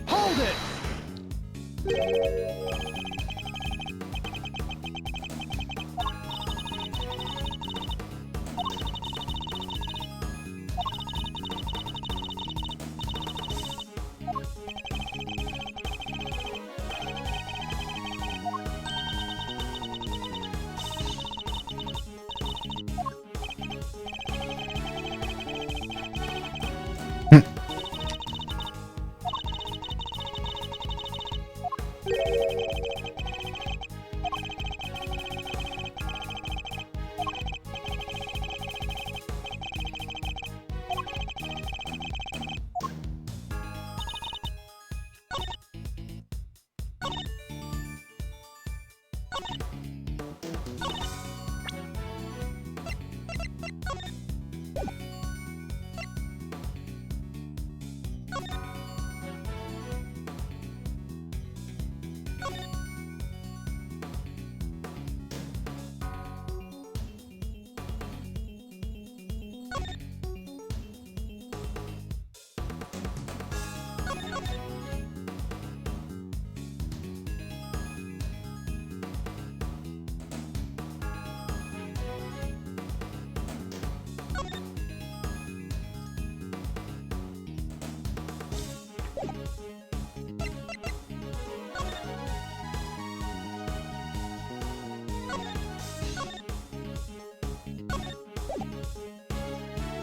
Hold it!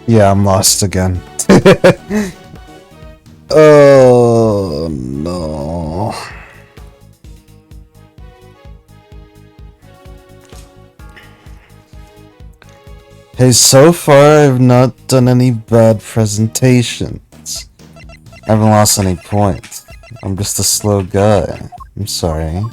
Yeah, I'm lost again. Oh no. Hey, so far I've not done any bad presentations. I haven't lost any points. I'm just a slow guy. I'm sorry.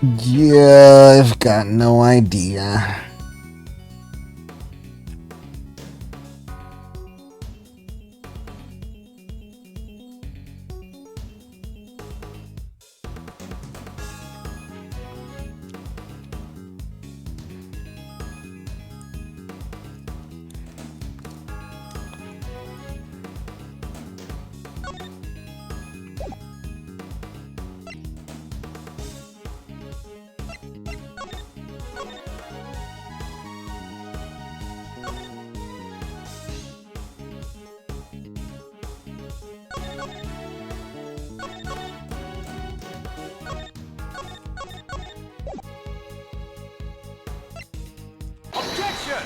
Yeah, I've got no idea. Objection!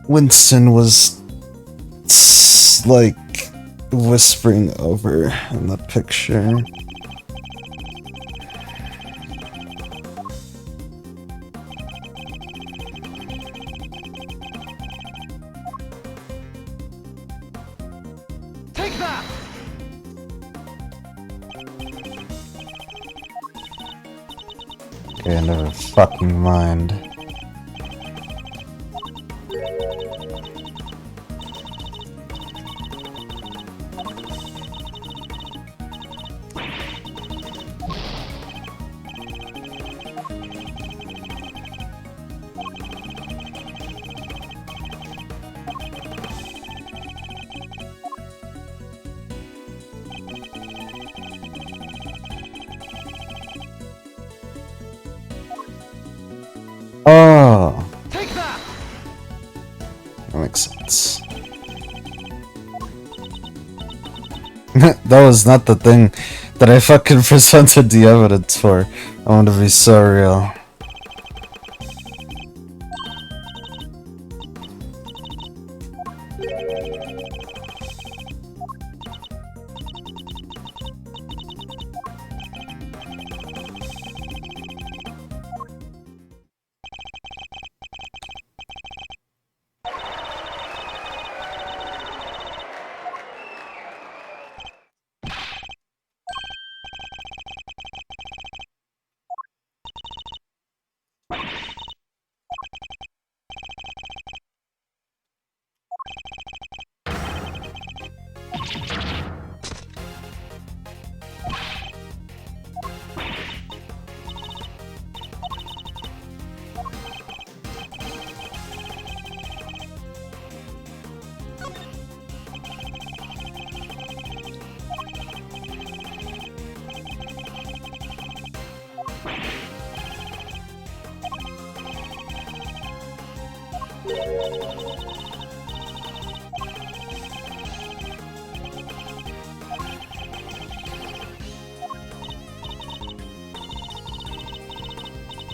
Winston was like whispering over in the picture. Take that! Okay, never fucking mind. Oh, Take that! that makes sense. That was not the thing that I fucking presented the evidence for. I want to be so real.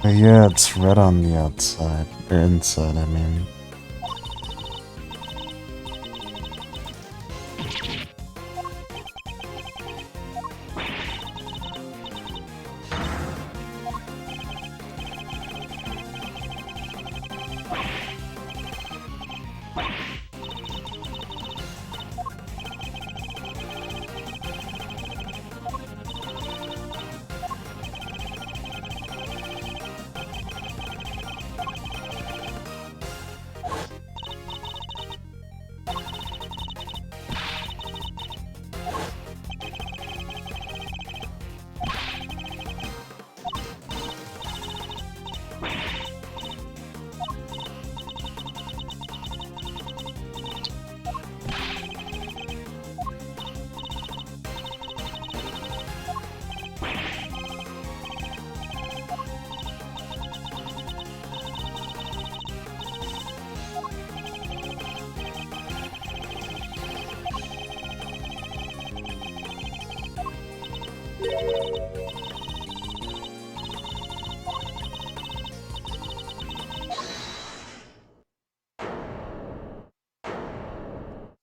Yeah, it's red on the outside. Or inside, I mean.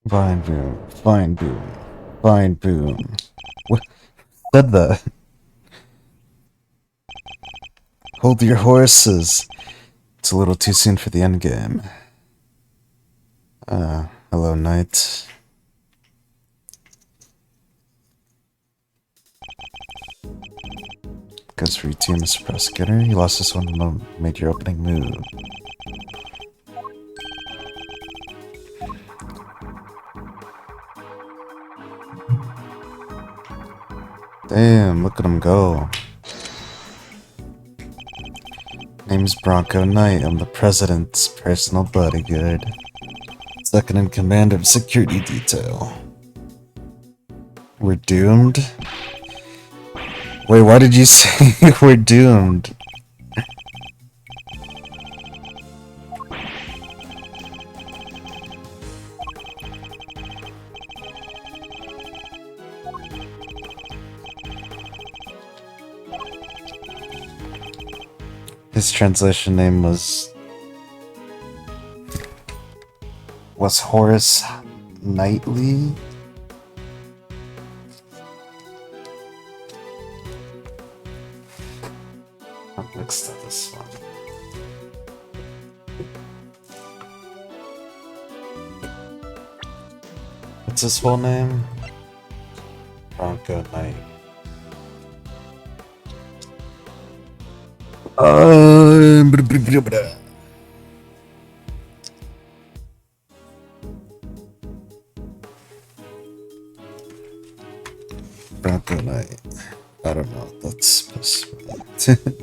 Fine boom, fine boom, fine boom. What? said that. Hold your horses. It's a little too soon for the endgame. Hello, knight. Goes for you too, Mr. Prosecutor. You lost this one and made your opening move. Damn, look at him go. Name's Bronco Knight. I'm the president's personal bodyguard. Second in command of security detail. We're doomed? Wait, why did you say we're doomed? His translation name was Horace Knightley. I'm mixed up this one. What's his full name? Bronco Knight. Bronco Knight. I don't know what that's supposed to be.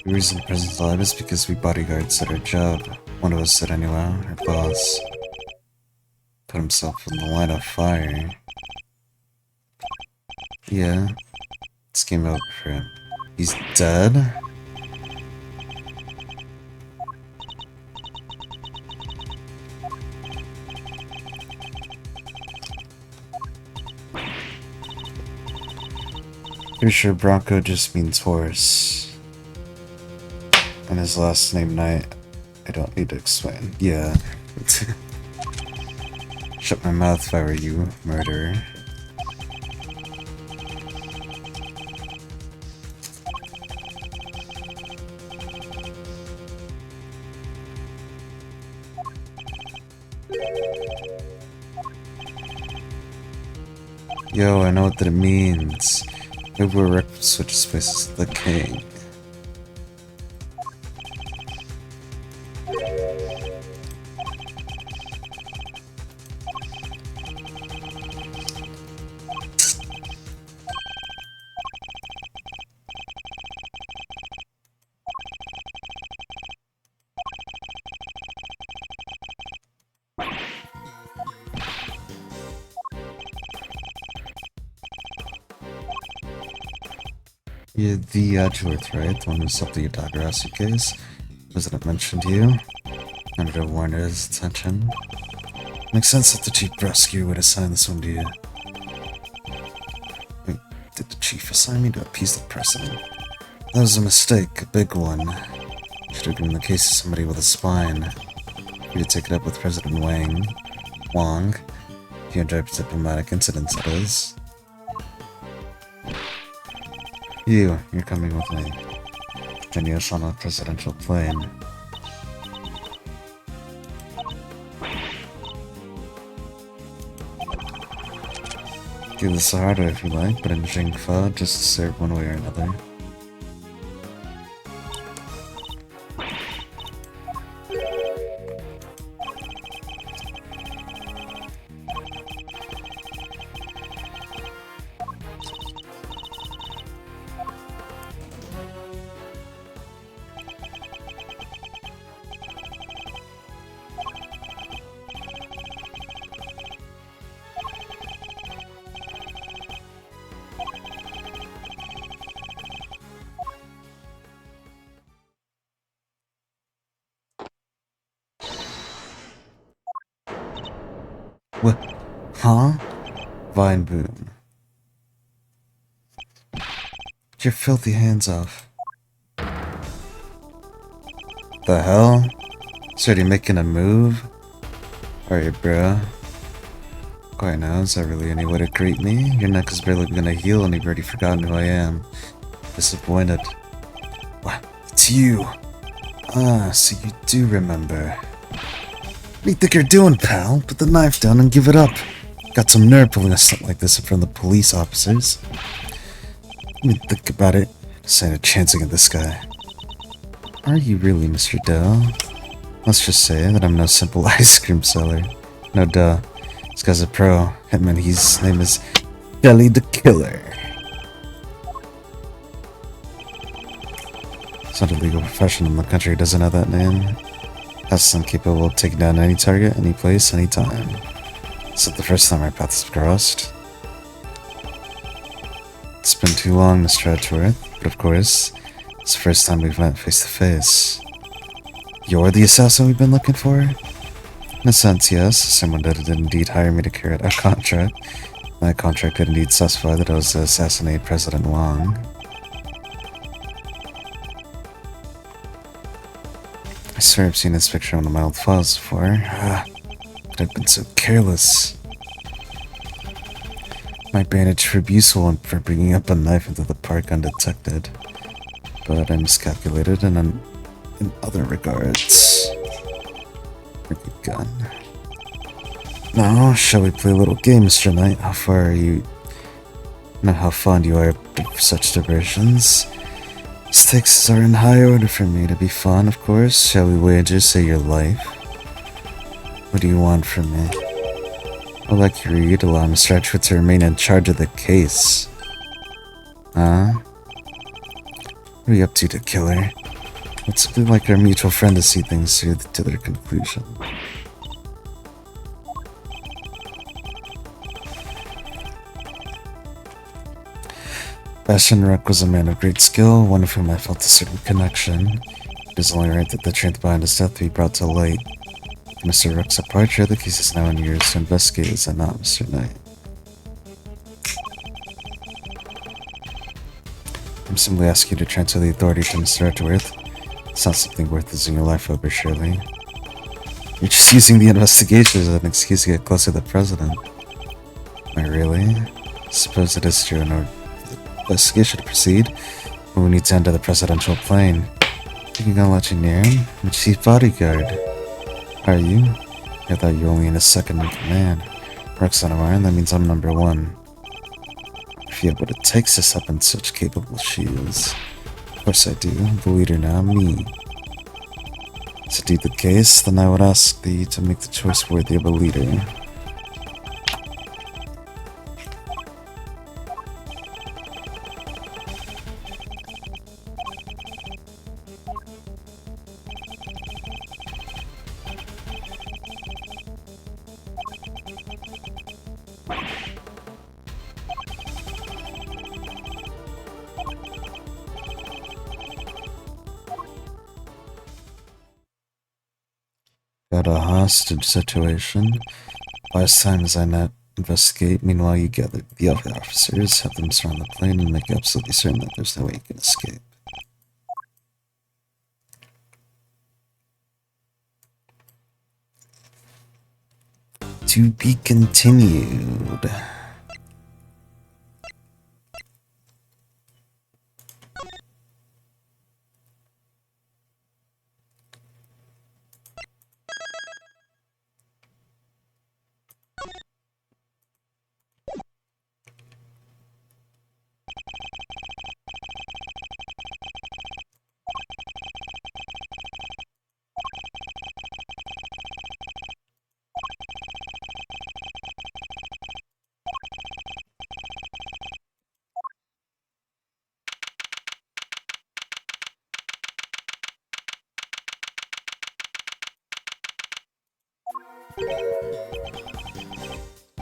The reason the prison's alive is because we bodyguards did our job. One of us did anyway, our boss. Put himself in the line of fire. Yeah, it's game over for him. He's dead? Pretty sure Bronco just means horse. And his last name Knight, I don't need to explain. Yeah. Shut my mouth if I were you, murderer. Yo, I know what that means. Maybe we're switches places with the king. Yeah, the Edgeworth, right? The one who solved the Yatagarasu case? Wasn't it mentioned to you? I would have warned his attention. Makes sense that the chief prosecutor would assign this one to you. Wait, did the chief assign me to appease the president? That was a mistake, a big one. Should have given the case to somebody with a spine. You could take it up with President Wang. If you enjoy diplomatic incidents, that is. You're coming with me. Join us on a presidential plane. Do this harder if you like, but in Jingfa, just serve one way or another. What? Huh? Vine Boom. Get your filthy hands off. The hell? So are you making a move? Alright, bro. Quite now, is that really any way to greet me? Your neck is barely gonna heal and you've already forgotten who I am. Disappointed. What? It's you! Ah, so you do remember. What do you think you're doing, pal? Put the knife down and give it up. Got some nerve pulling a stunt like this in front of the police officers. Let me think about it. Stand a chance against this guy. Are you really, Mr. Doe? Let's just say that I'm no simple ice cream seller. No duh. This guy's a pro. Hitman, his name is Shelly the Killer. It's not a legal profession in the country, doesn't have that name. That's capable of taking down any target, any place, any time. It's not the first time our paths have crossed. It's been too long, Mr. Edgeworth, but of course, it's the first time we've met face to face. You're the assassin we've been looking for? In a sense, yes. Someone did indeed hire me to carry out a contract. That contract did indeed specify that I was to assassinate President Wang. I swear I've seen this picture on one of my old files before. But I've been so careless. My bandage for abuseful for bringing up a knife into the park undetected. But I miscalculated in other regards. Pretty good gun. Now, shall we play a little game, Mr. Knight? How far are you... Not how fond you are of such diversions. Stakes are in high order for me to be fun, of course. Shall we wager, say, your life? What do you want from me? I'd like you to allow Mr. Edgeworth to remain in charge of the case. Huh? What are you up to, the killer? I'd simply like our mutual friend to see things through to their conclusion. Bastion Rook was a man of great skill, one of whom I felt a certain connection. It is only right that the truth behind his death be brought to light. Mr. Rook's departure, the case is now in yours to investigate, is it not, Mr. Knight? I'm simply asking you to transfer the authority to Mr. Edgeworth. It's not something worth losing your life over, surely. You're just using the investigation as an excuse to get closer to the president. Am I really? I suppose it is true. In order for the investigation to proceed, we need to enter the presidential plane. Think you're gonna let you near him? I'm chief bodyguard. Are you? I thought you were only in a second in command. Rook's on mine, that means I'm number one. If you have what it takes to step in such capable shoes. Of course I do. The leader now, me. Is indeed the case, then I would ask thee to make the choice worthy of a leader. Got a hostage situation. Last time as I not investigate, meanwhile you gather the other officers, have them surround the plane, and make absolutely certain that there's no way you can escape. To be continued.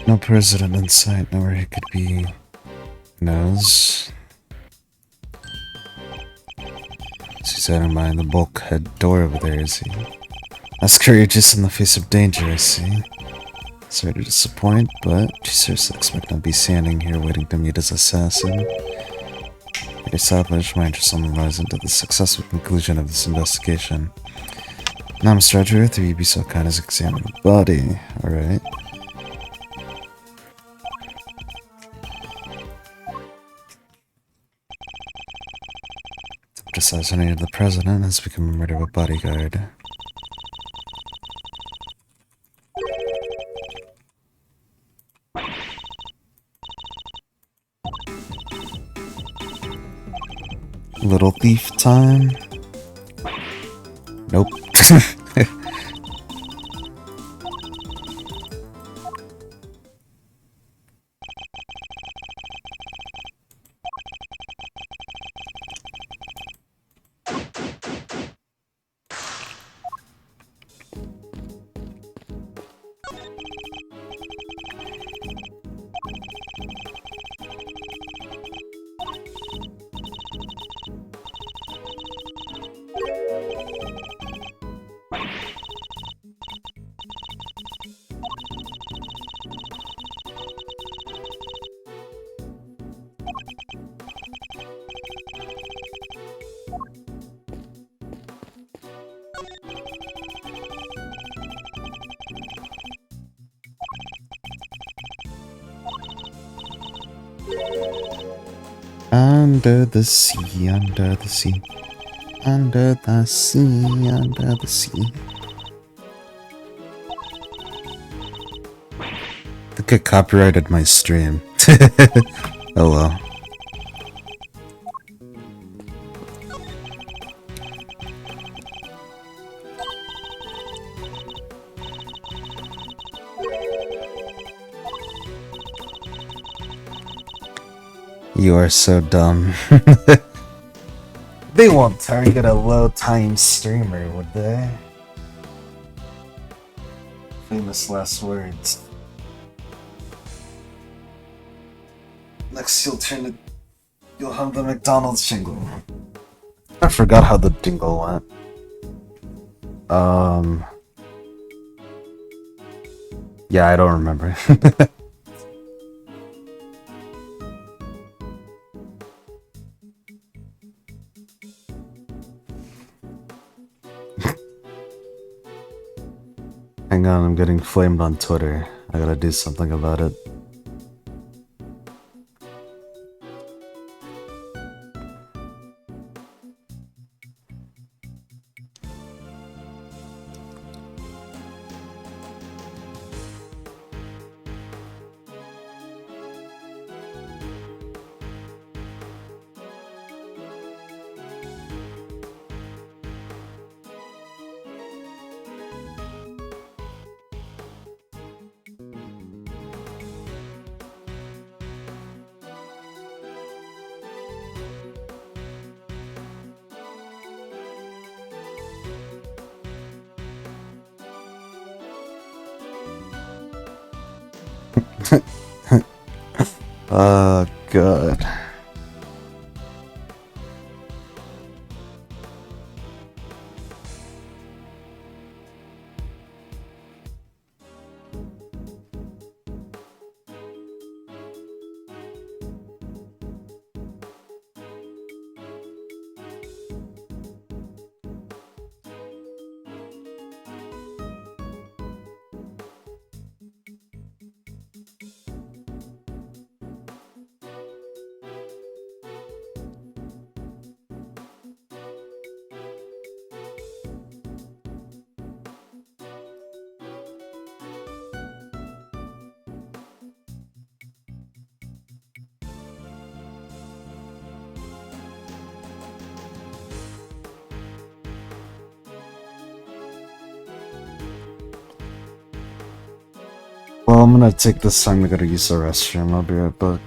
No president in sight, nowhere he could be. Knows. He's hiding behind the bulkhead door over there, is he? That's courageous in the face of danger, I see. Sorry to disappoint, but you seriously expect me to be standing here waiting to meet his assassin? It established my interest only lies into the successful conclusion of this investigation. Now, Mr. Edgeworth, will you be so kind as to examine the body? Alright. Assassinated the president has become a murder of a bodyguard. Little thief time? Nope. Under the sea, under the sea, under the sea, under the sea. I think I copyrighted my stream. Oh well. You are so dumb. They won't target a low-time streamer, would they? Famous last words. Next you'll have the McDonald's jingle. I forgot how the jingle went. Yeah, I don't remember. Hang on, I'm getting flamed on Twitter. I gotta do something about it. Oh, God. Well, I'm gonna take this time to go to use the restroom. I'll be right back.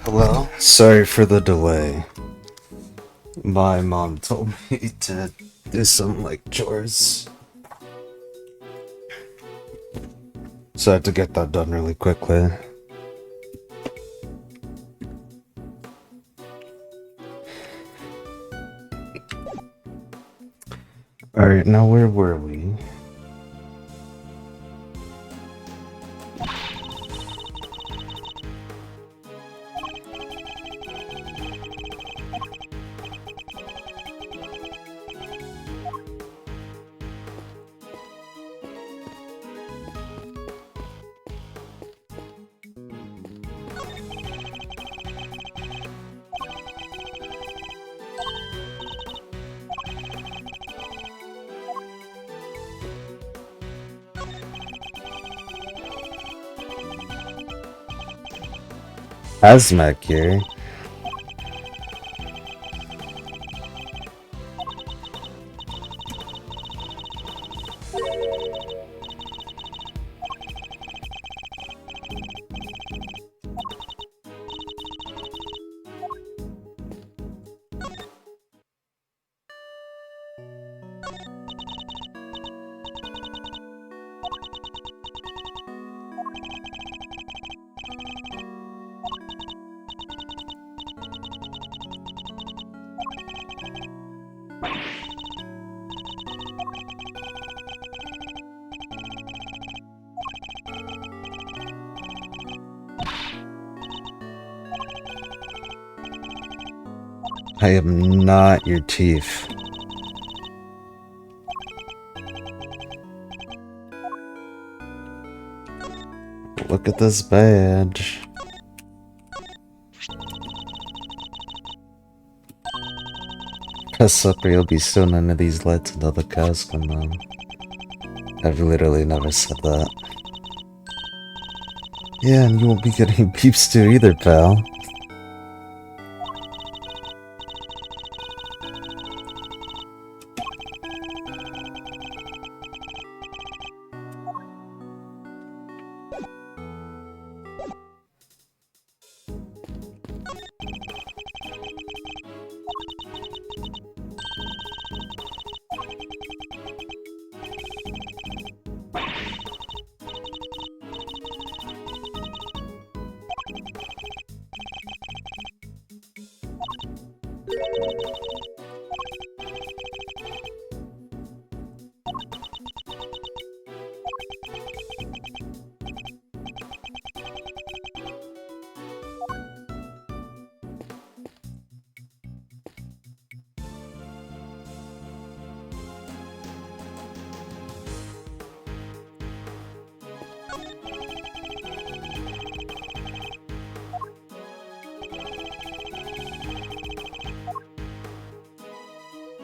Hello? Sorry for the delay. My mom told me to do some like chores. So I had to get that done really quickly. Alright, now where were we? Hazmat gear? I am not your chief. Look at this badge. Press up or you'll be so none of these lights until the cows come on. I've literally never said that. Yeah, and you won't be getting peeps too either, pal.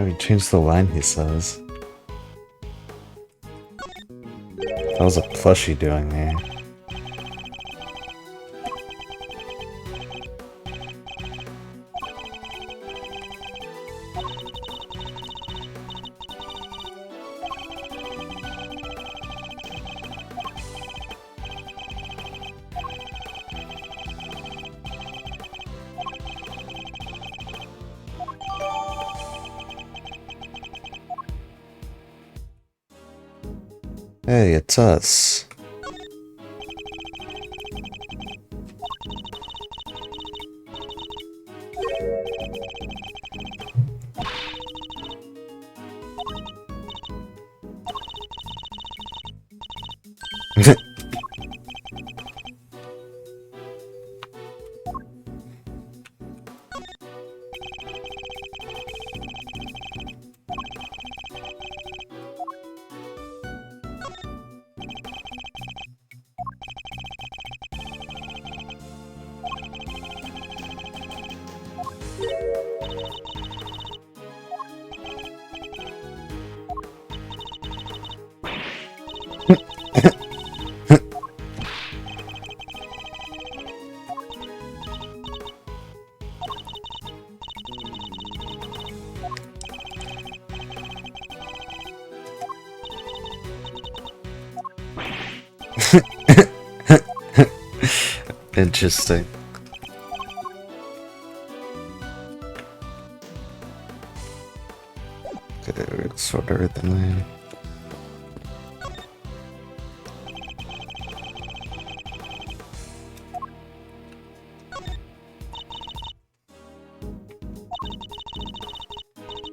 Oh, he changed the line, he says. That was a plushie doing here. Hey, it's us. Interesting. Okay, we'll sort everything then.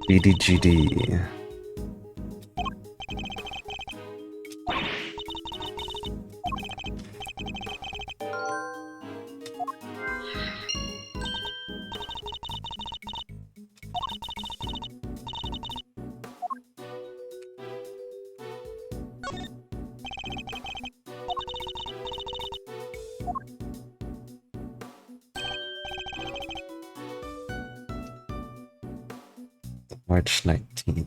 BDGD. March 19th.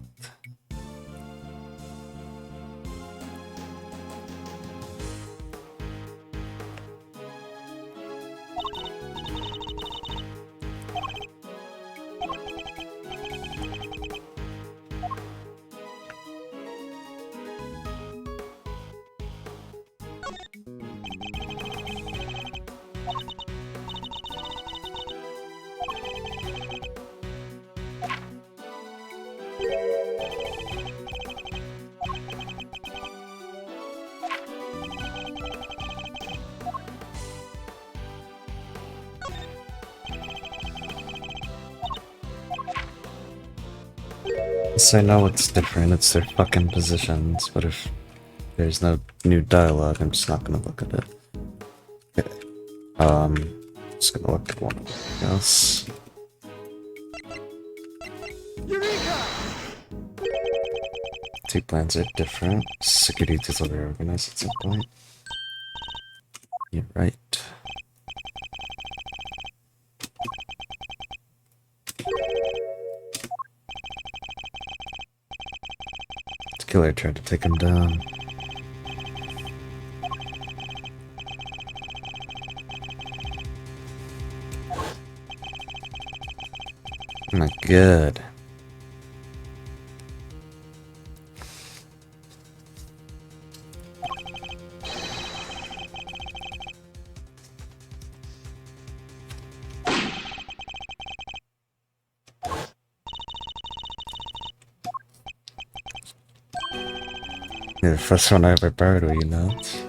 So I know it's different, it's their fucking positions, but if there's no new dialogue, I'm just not gonna look at it. Okay. Just gonna look at one else. Eureka! Two plans are different. Securities will reorganize at some point. You're right. The killer tried to take him down. Oh my god. You're the first one I ever borrowed, were you not?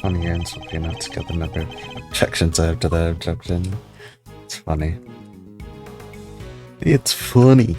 Funny ends will be enough to get the number of objections after the objection. It's funny. It's funny.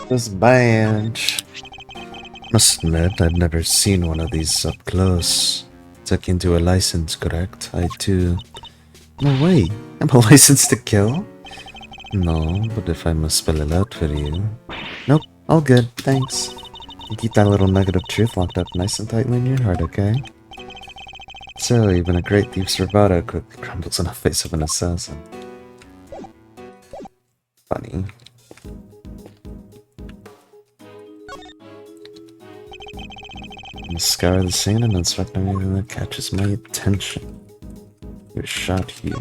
This badge. Must admit, I'd never seen one of these up close. It's akin to a license, correct? I too. No way. I'm a license to kill? No, but if I must spell it out for you. Nope, all good, thanks. You keep that little nugget of truth locked up nice and tightly in your heart, okay? So, even a great thief's bravado quickly crumbles in the face of an assassin. Funny. Scour the scene and inspect anything that catches my attention. You're shot here.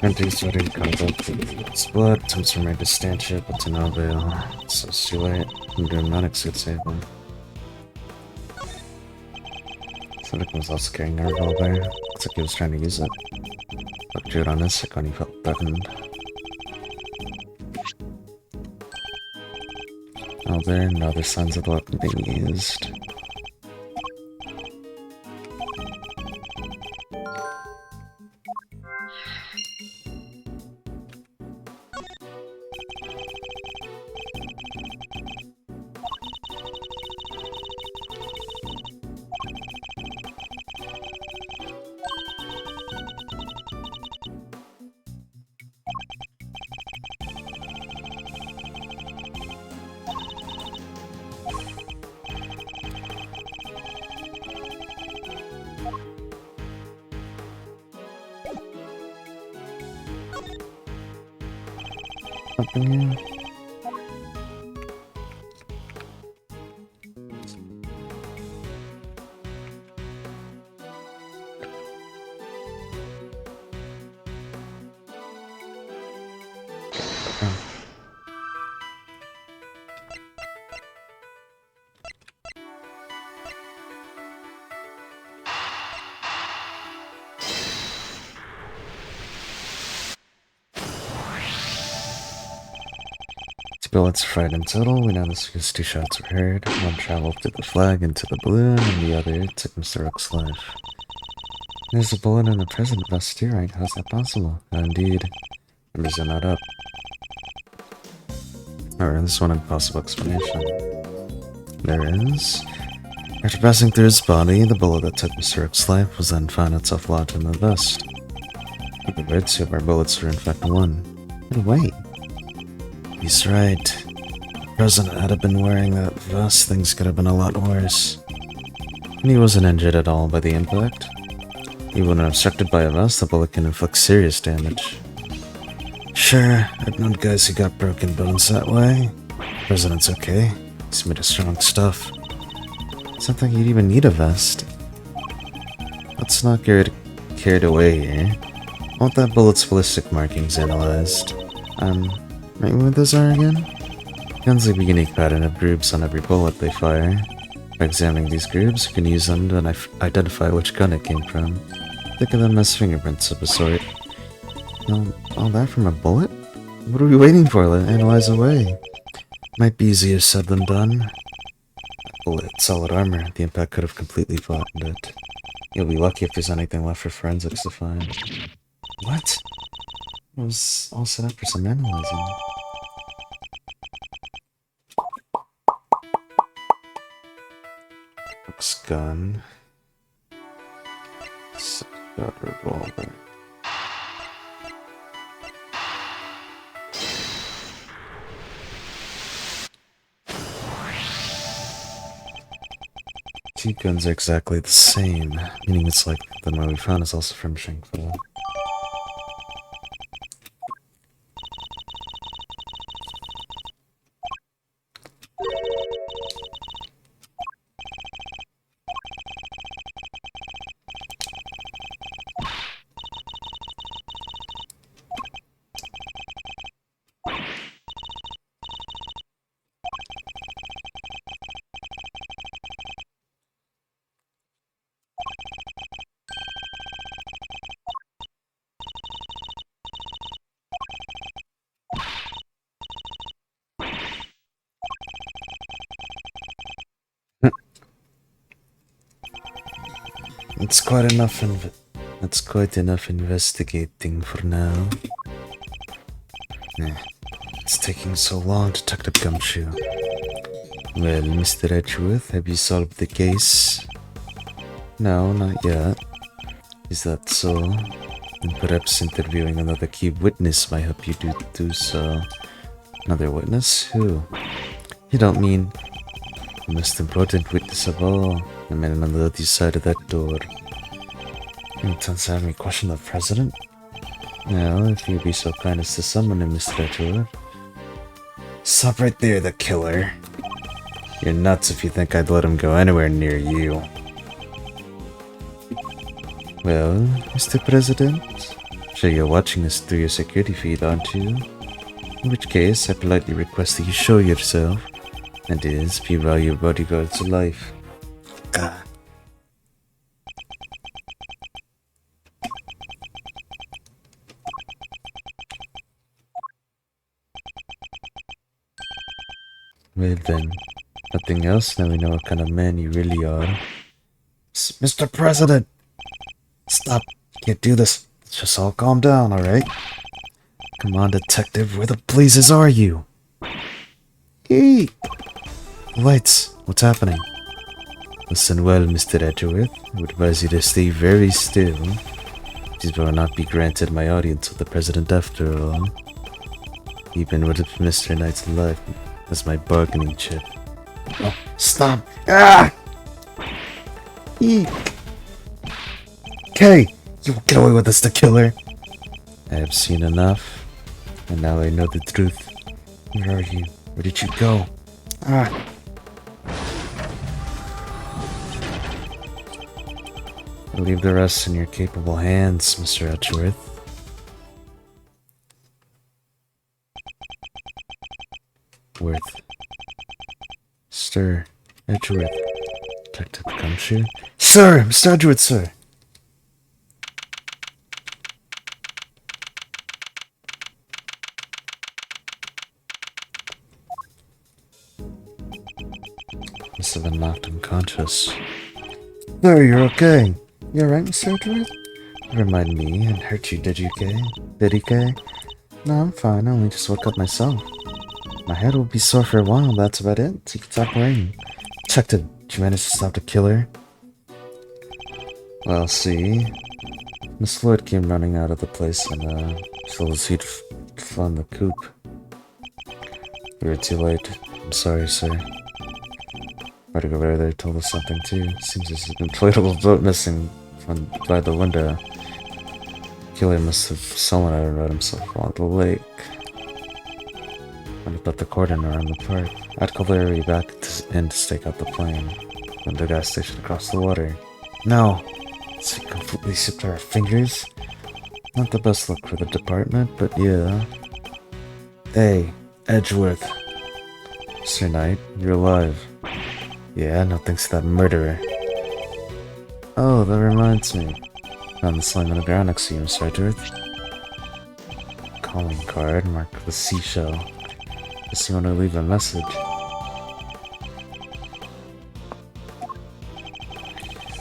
Hunting's already comes up to its blood, attempts to remain to stanch it, but to no avail. So it's too late. I'm doing Monix could save him. Sonic was also carrying a revolver. Looks like he was trying to use it. But drew it on his sick when he felt threatened. Oh, there are no other signs of the weapon being used. Nothing here. Bullets fired in total. We know this because 2 shots were heard. One traveled through the flag into the balloon, and the other took Mr. Rook's life. There's a bullet in the president vest too, right? How's that possible? Indeed. Let me zoom that up. Alright, this one impossible explanation. There is. After passing through his body, the bullet that took Mr. Rook's life was then found itself lodged in the vest. The red two of our bullets were in fact one. No way. He's right. If the president had been wearing that vest, things could have been a lot worse. And he wasn't injured at all by the impact. Even when obstructed by a vest, the bullet can inflict serious damage. Sure, I've known guys who got broken bones that way. The president's okay. He's made of strong stuff. It's not like he'd even need a vest. Let's not get carried away here. I want that bullet's ballistic markings analyzed. Right what those are again? Guns leave a unique pattern of grooves on every bullet they fire. By examining these grooves, you can use them to identify which gun it came from. Think of them as fingerprints of a sort. All that from a bullet? What are we waiting for? Let analyze away. Might be easier said than done. bullet, solid armor. The impact could have completely flattened it. You'll be lucky if there's anything left for forensics to find. What? It was all set up for some analyzing. Brooks gun. Got revolver. Two guns are exactly the same, meaning it's like the one we found is also from Shangfu. It's quite enough investigating for now. It's taking so long, Detective Gumshoe. Well, Mr. Edgeworth, have you solved the case? No, not yet. Is that so? Then perhaps interviewing another key witness might help you do so. Another witness? Who? You don't mean the most important witness of all, the man on the other side of that door. You intend to have me question the president? Well, if you'd be so kind as to summon him, Mr. Edgeworth. Stop right there, the killer. You're nuts if you think I'd let him go anywhere near you. Well, Mr. President, sure you're watching us through your security feed, aren't you? In which case, I politely request that you show yourself, and is, be your bodyguard to life. Ah. Well then, nothing else, now we know what kind of man you really are. Mr. President! Stop, you can't do this. Let's just all calm down, alright? Come on, detective, where the blazes are you? Eek! Lights, what's happening? Listen well, Mr. Edgeworth. I would advise you to stay very still. These will not be granted my audience with the president after all. Even with Mr. Knight's life as my bargaining chip. Oh, stop! Ah! Eek! Okay, you won't get away with this, the killer. I have seen enough, and now I know the truth. Where are you? Where did you go? Ah! I'll leave the rest in your capable hands, Mr. Edgeworth. Worth. Sir, Edgeworth. Detective Gumshoe? Sir! Mr. Edgeworth, sir! Must have been knocked unconscious. Sir, you're okay. You alright, Mr. Edgeworth? Never mind me, and hurt you, did you, Kay? Did he, Kay? No, I'm fine. I only just woke up myself. My head will be sore for a while, that's about it. So you can stop worrying. Detective, did you manage to stop the killer? Well, see. Miss Floyd came running out of the place and, told us he'd flown the coop. We were too late. I'm sorry, sir. Right over there told us something too. Seems there's an inflatable boat missing from by the window. Killer must have stolen it and rode himself along the lake. When he put the cordon around the park, I'd call the area back in to stake out the plane. From the gas station across the water. No! It's completely slipped our fingers. Not the best look for the department, but yeah. Hey, Edgeworth. Mr. Knight, you're alive. Yeah, no thanks to that murderer. Oh, that reminds me. Found the slime on the ground next to you, Mr. Edgeworth. Calling card marked with a seashell. Just you want to leave a message.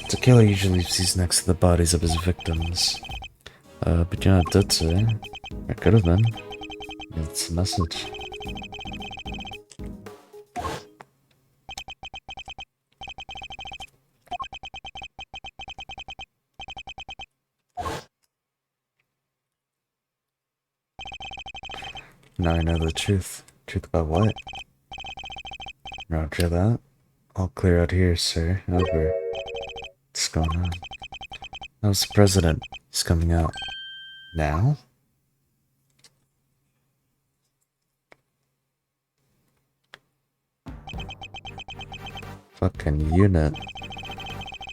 The killer usually leaves these next to the bodies of his victims. But you're not dead, sir. It could have been. It's a message. Now I know the truth. Truth about what? Roger that. All clear out here, sir. Over. What's going on? How's the president? He's coming out. Now? Fucking unit.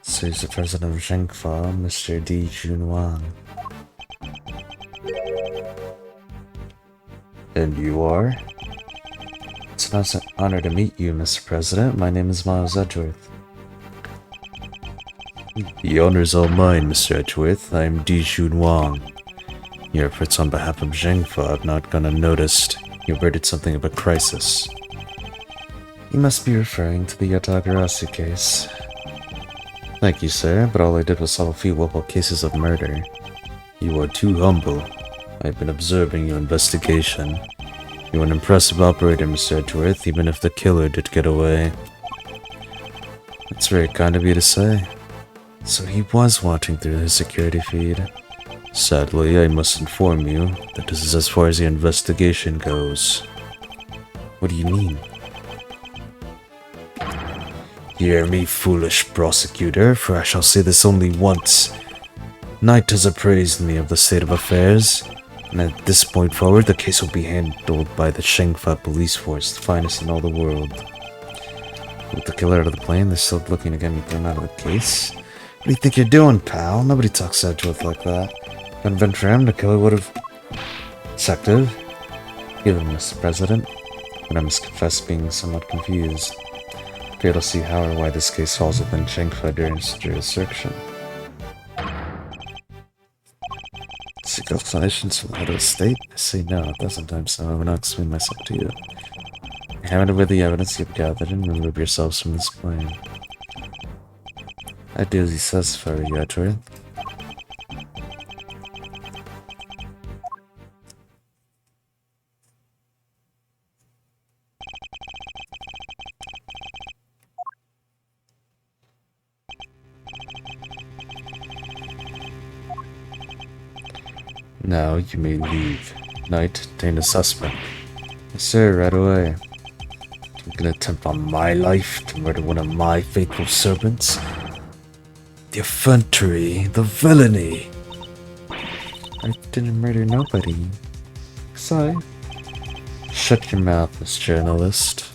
So he's the president of Zhengfa, Mr. Di Junwang. And you are? It's an honor to meet you, Mr. President. My name is Miles Edgeworth. The honor's all mine, Mr. Edgeworth. I'm Di Junwang. Your efforts on behalf of Zhengfa have not gone unnoticed. You averted something of a crisis. You must be referring to the Yatagarasu case. Thank you, sir, but all I did was solve a few local cases of murder. You are too humble. I've been observing your investigation. You're an impressive operator, Mr. Edgeworth, even if the killer did get away. It's very kind of you to say. So he was watching through his security feed. Sadly, I must inform you that this is as far as the investigation goes. What do you mean? Hear me, foolish prosecutor, for I shall say this only once. Knight has appraised me of the state of affairs, and at this point forward, the case will be handled by the Zhengfa police force, the finest in all the world. With the killer out of the plane, they're still looking to get me thrown out of the case. What do you think you're doing, pal? Nobody talks Edgeworth like that. If it hadn't been for him, the killer would have... Detective? Give him, Mr. President. But I must confess being somewhat confused. Fail to see how or why this case falls within Zhengfa jurisdiction. Seek explanations from the head of the state? I say no, a dozen times so I will not explain myself to you. Hand over the evidence you've gathered and remove yourselves from this plane. I do as he says, for you, Edgeworth. Now you may leave. Knight, detain the suspect. Yes, sir, right away. You're gonna attempt on my life to murder one of my faithful servants? The effrontery, the villainy. I didn't murder nobody. Sorry. Shut your mouth, Miss Journalist.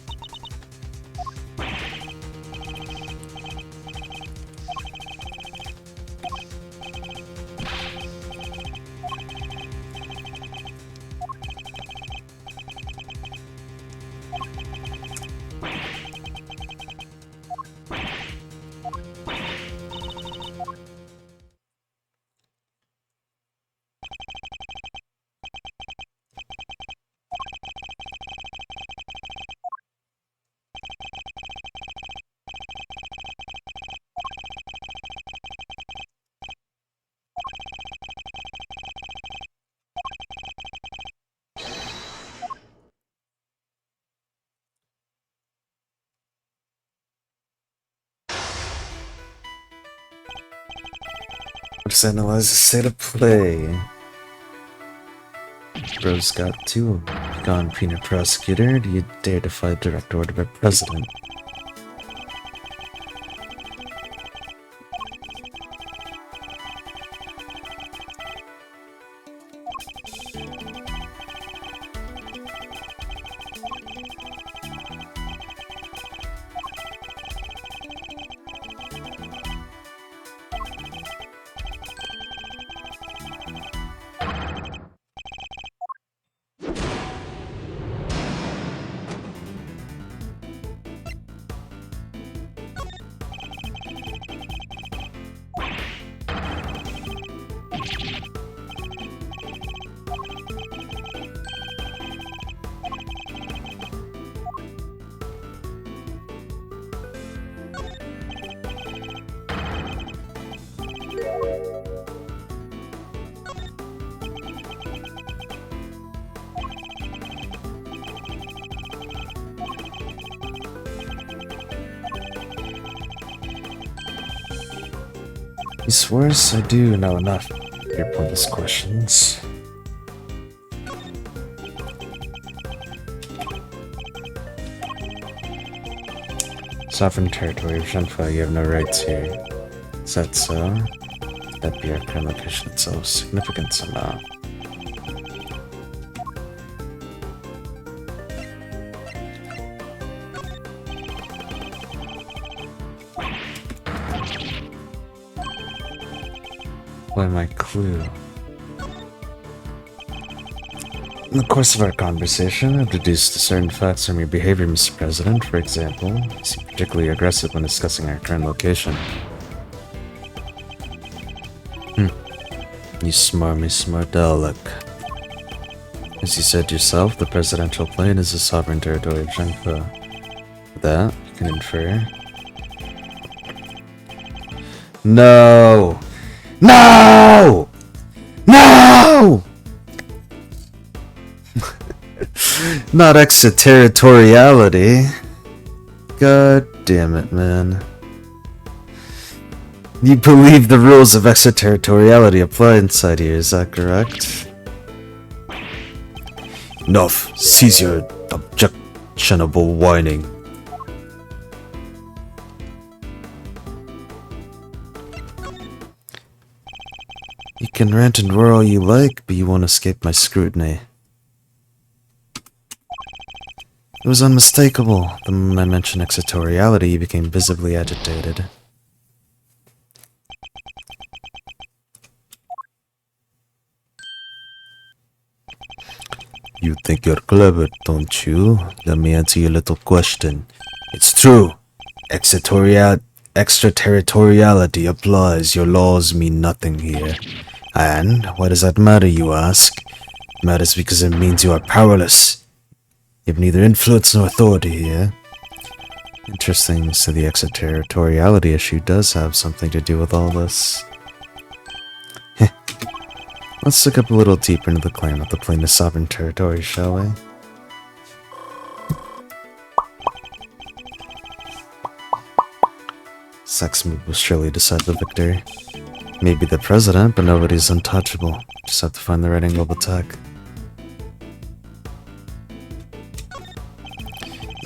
Let's analyze the state of play. Bro's got two of them. Gone, peanut prosecutor. Do you dare defy direct order by president? He swears I do know enough for your pointless questions. Sovereign territory of Shenfa, you have no rights here. Is that so? That be our current location itself significant or not? Why my clue? In the course of our conversation, I've deduced certain facts from your behavior, Mr. President. For example, you seem particularly aggressive when discussing our current location. You smarmy smart aleck. As you said yourself, the presidential plane is the sovereign territory of Shenfa. With that, you can infer. No! No! No! Not extraterritoriality. God damn it, man. You believe the rules of extraterritoriality apply inside here, is that correct? Enough. Cease your objectionable whining. You can rant and roar all you like, but you won't escape my scrutiny. It was unmistakable. The moment I mentioned extraterritoriality, you became visibly agitated. You think you're clever, don't you? Let me answer your little question. It's true. Extraterritoriality applies. Your laws mean nothing here. And why does that matter, you ask? It matters because it means you are powerless. You have neither influence nor authority here. Interesting, so the extraterritoriality issue does have something to do with all this. Let's look up a little deeper into the claim of the plane of sovereign territory, shall we? Sex move will surely decide the victor. Maybe the president, but nobody's untouchable. Just have to find the right angle of attack.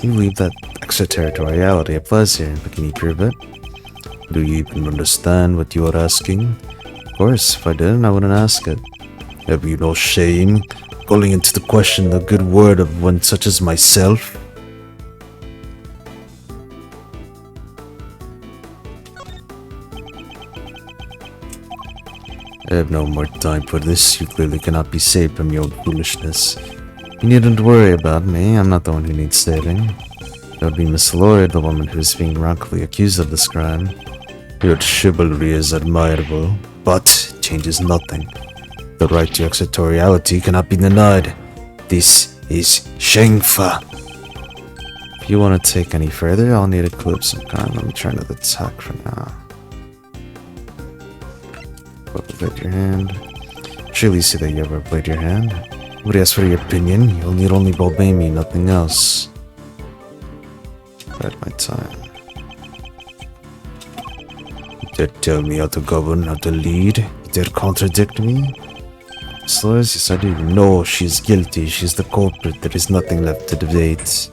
You believe that extraterritoriality applies here, but can you prove it? Do you even understand what you are asking? Of course, if I didn't, I wouldn't ask it. Have you no shame calling into the question the good word of one such as myself? I have no more time for this. You clearly cannot be saved from your own foolishness. You needn't worry about me. I'm not the one who needs saving. That would be Miss Lloyd, the woman who is being wrongfully accused of this crime. Your chivalry is admirable, but it changes nothing. The right to extraterritoriality cannot be denied. This is Shenfa. If you want to take any further, I'll need a clue of some kind. Let me try another attack for now. Overplayed your hand. Surely you see that you overplayed your hand. Nobody asks for your opinion. You'll need only obey me, nothing else. Right, my time. You dare tell me how to govern, how to lead? You dare contradict me? Slurs, yes I do. No, she's guilty. She's the culprit. There is nothing left to debate.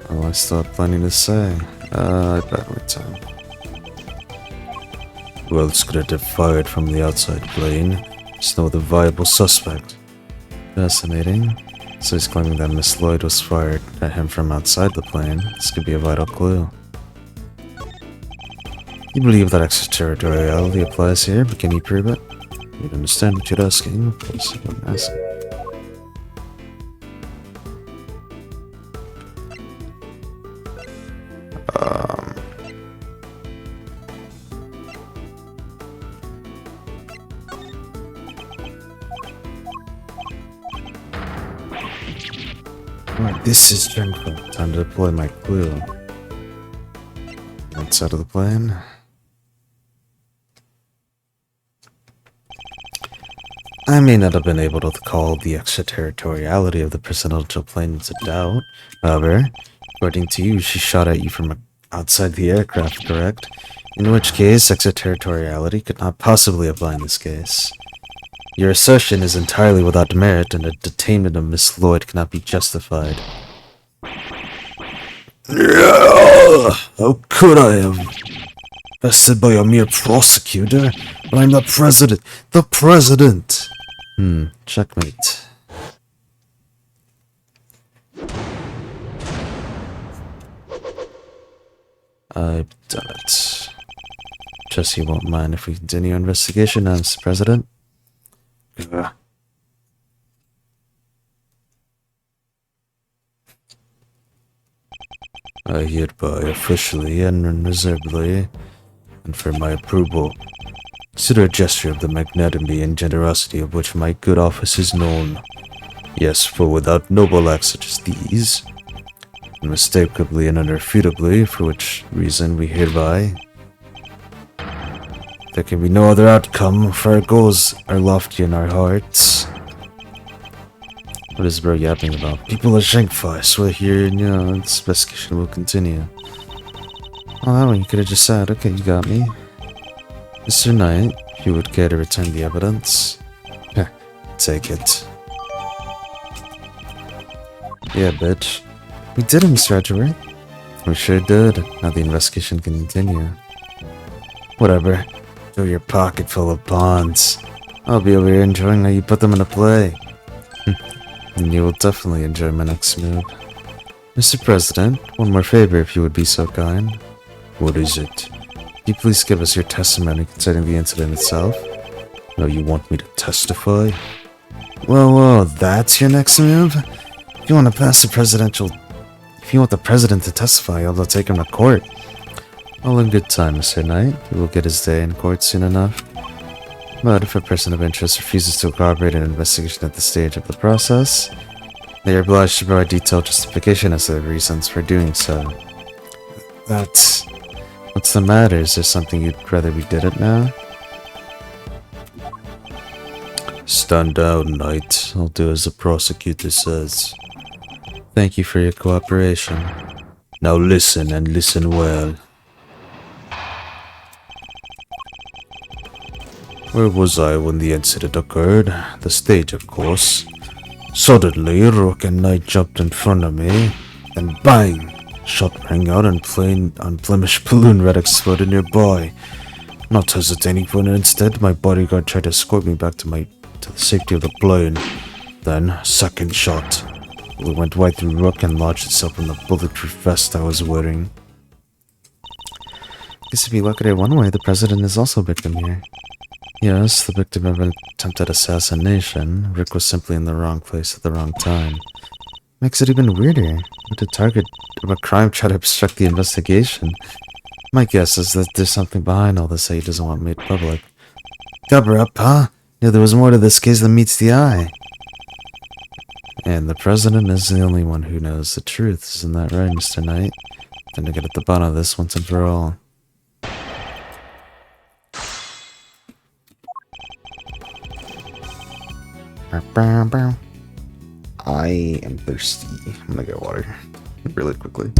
Oh, I still have plenty to say. I bet my time. Who else could have fired from the outside plane? There's no other viable suspect. Fascinating. So he's claiming that Miss Lloyd was fired at him from outside the plane. This could be a vital clue. You believe that extraterritoriality applies here, but can you prove it? You don't understand what you're asking. Of course, I wouldn't ask. Alright, this is Shenfa. Time to deploy my clue. Right side of the plane. I may not have been able to call the extraterritoriality of the presidential plane into doubt. However, according to you, she shot at you from outside the aircraft, correct? In which case, extraterritoriality could not possibly apply in this case. Your assertion is entirely without merit, and a detainment of Miss Lloyd cannot be justified. How could I have? Arrested by a mere prosecutor? But I'm the president! The president! Checkmate. I've done it. Trust you won't mind if we continue our investigation, Mr. President. I hereby officially and unreservedly, and for my approval, consider a gesture of the magnanimity and generosity of which my good office is known. Yes, for without noble acts such as these, unmistakably and unrefutably, for which reason we hereby, there can be no other outcome, for our goals are lofty in our hearts. What is bro yapping about? People at Shangfai, so here, this investigation will continue. Oh, that one you could have just said. Okay, you got me. Mr. Knight, if you would care to return the evidence. Take it. Yeah, bitch. We did it, Mr. Edgeworth. We sure did. Now the investigation can continue. Whatever. Fill your pocket full of bonds. I'll be over here enjoying how you put them into play. And you will definitely enjoy my next move. Mr. President, one more favor if you would be so kind. What is it? Could you please give us your testimony concerning the incident itself? No, you want me to testify? Whoa, that's your next move? If you want to pass the presidential... If you want the president to testify, I'll take him to court. All in good time, Mr. Knight. He will get his day in court soon enough. But if a person of interest refuses to cooperate in an investigation at this stage of the process, they are obliged to provide detailed justification as to their reasons for doing so. That's... What's the matter? Is there something you'd rather we did it now? Stand down, Knight. I'll do as the prosecutor says. Thank you for your cooperation. Now listen, and listen well. Where was I when the incident occurred? The stage, of course. Suddenly, Rook and Knight jumped in front of me, and bang! Shot rang out and plain unblemished balloon red exploded nearby. Not hesitating for an instant, my bodyguard tried to escort me back to the safety of the plane. Then, second shot. It went right through Rook and lodged itself in the bulletproof vest I was wearing. Guess if you look at it one way, the president is also a victim here. Yes, the victim of an attempted assassination. Rick was simply in the wrong place at the wrong time. Makes it even weirder. Would the target of a crime try to obstruct the investigation? My guess is that there's something behind all this that he doesn't want made public. Cover up, huh? Yeah, there was more to this case than meets the eye. And the president is the only one who knows the truth. Isn't that right, Mr. Knight? Time to get at the bottom of this once and for all. I am thirsty. I'm gonna get water really quickly.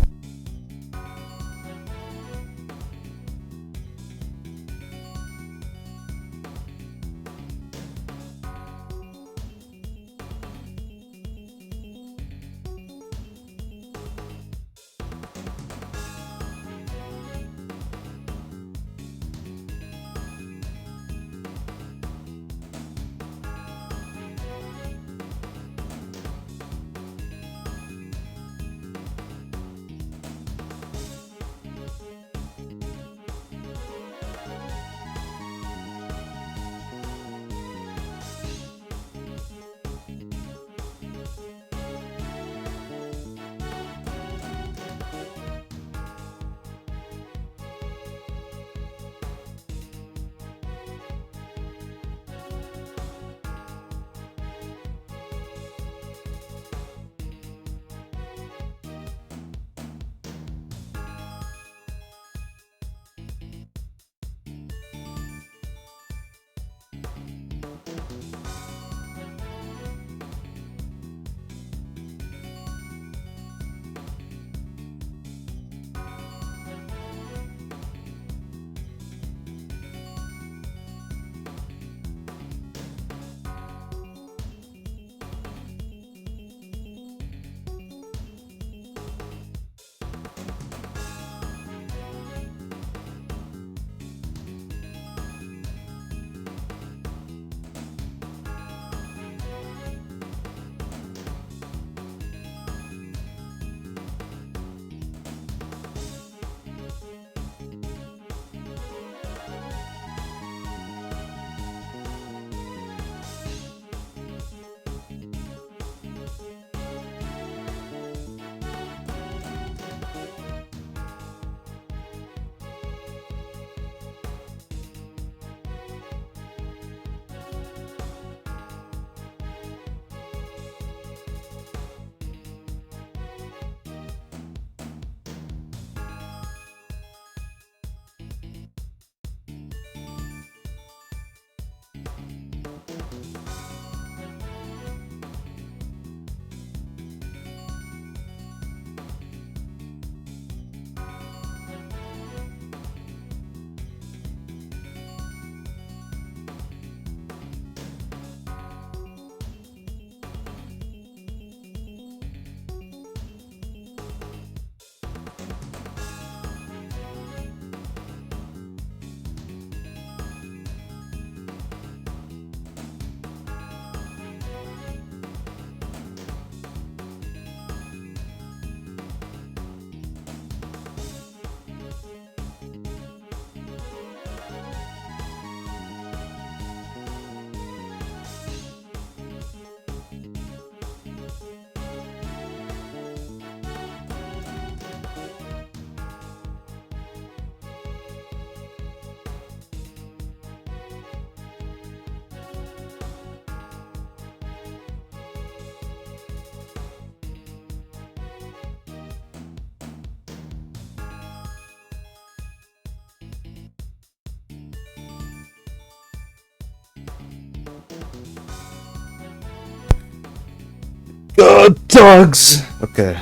Dogs! Okay,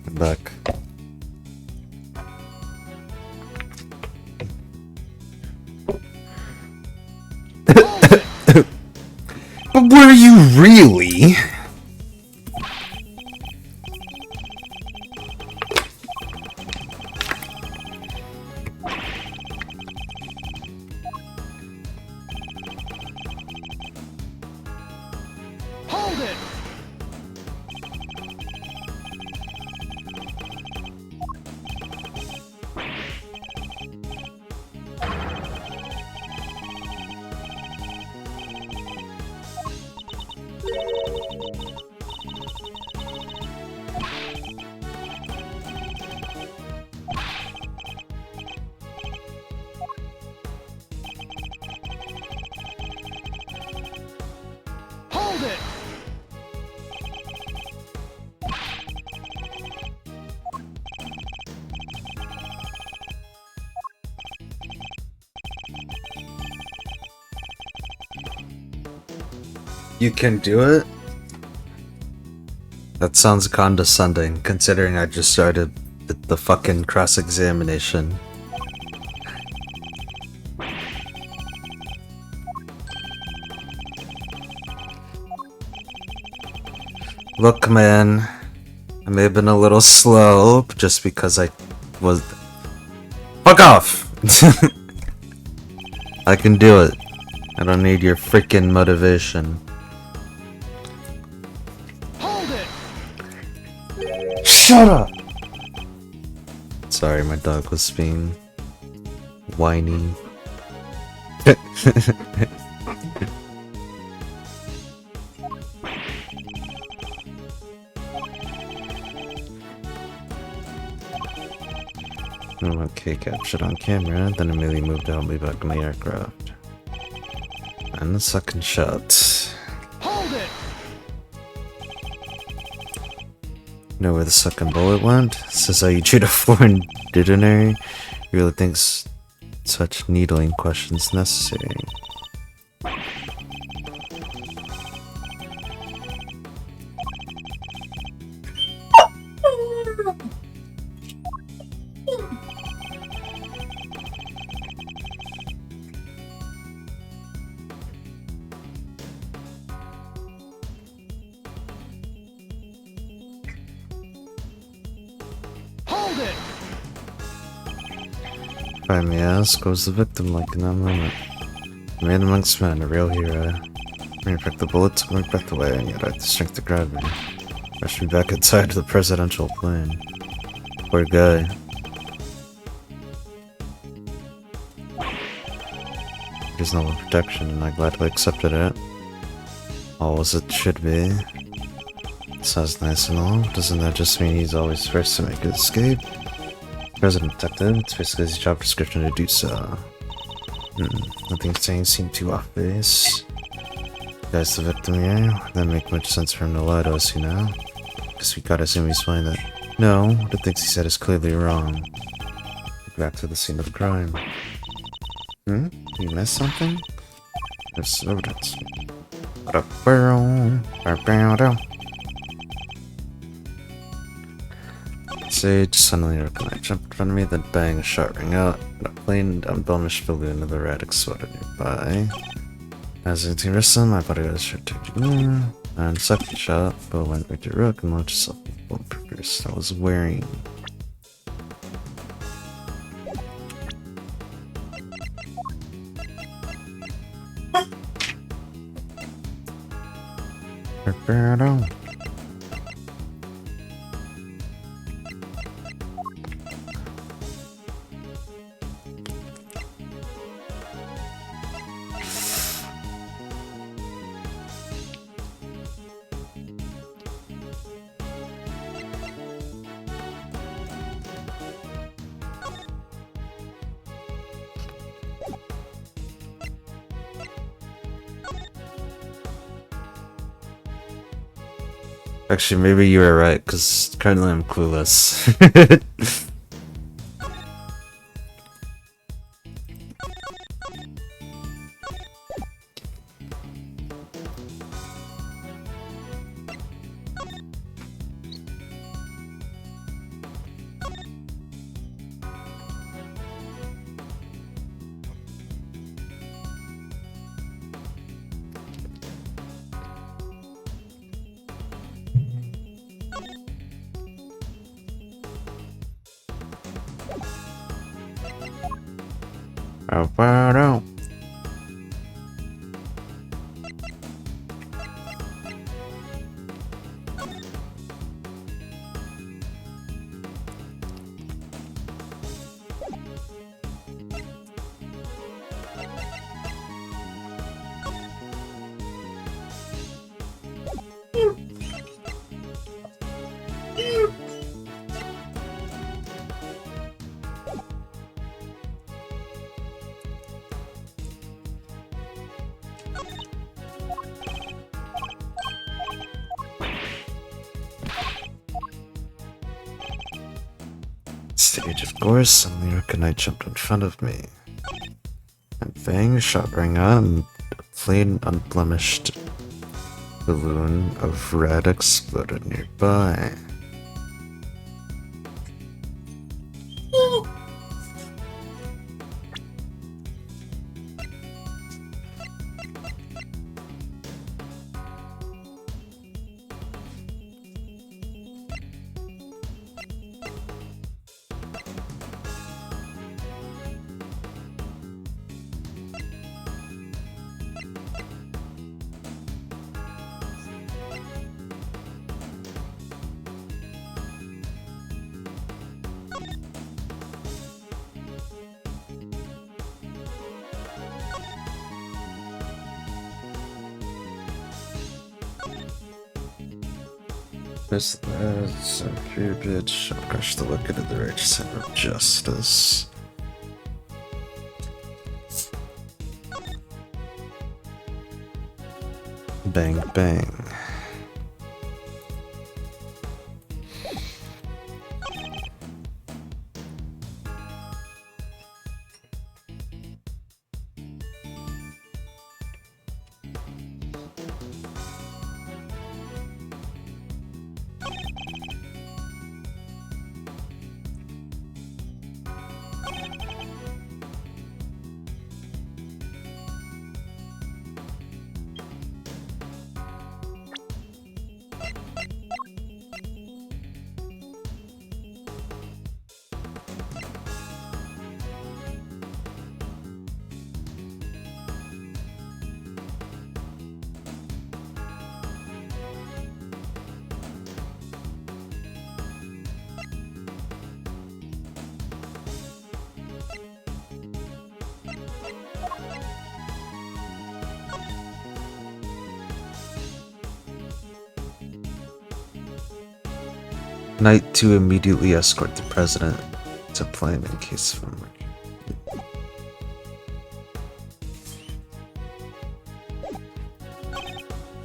I'm back. But were you really? Hold it! Hold it! You can do it? That sounds condescending, considering I just started the fucking cross-examination. Look, man, I may have been a little slow, just because I was... Fuck off! I can do it. I don't need your freaking motivation. Hold it! Shut up! Sorry, my dog was being whiny. Okay, captured on camera, then immediately moved to help me back in the aircraft. And the second shot. Hold it! Know where the second bullet went? Says how you treat a foreign dignitary. Really thinks such needling questions necessary. Hold it! If I may ask, what was the victim like in that moment? A man amongst men, a real hero. In fact, the bullet took my breath away, and yet I had the strength to grab me. Rushed me back inside the presidential plane. Poor guy. There's no protection, and I gladly accepted it. All as it should be. Sounds nice and all. Doesn't that just mean he's always first to make his escape? President Detective, it's basically his job description to do so. Nothing saying seemed too off base. Guy's the victim here. Doesn't make much sense for him to lie to us, you know? Guess we gotta assume he's playing that. No, the things he said is clearly wrong. Back to the scene of the crime. You missed something? There's evidence. Sage suddenly recognized, jumped in front of me, then bang, a shot rang out, and a plain unblemished balloon of the rat exploded nearby. As I can wrist him, my body was short to and second shot, but went right to Rook and launched itself with the bulletproof vest I was wearing. Actually, maybe you were right, because currently I'm clueless. Alvaro. Stage, of course, and Lyrica Knight jumped in front of me. And Fang shot rang out, and a plain, unblemished balloon of red exploded nearby. That's a pure bitch. I'll crush the wicked of the righteous hand of justice. Bang bang. Knight to immediately escort the president to plane in case of emergency.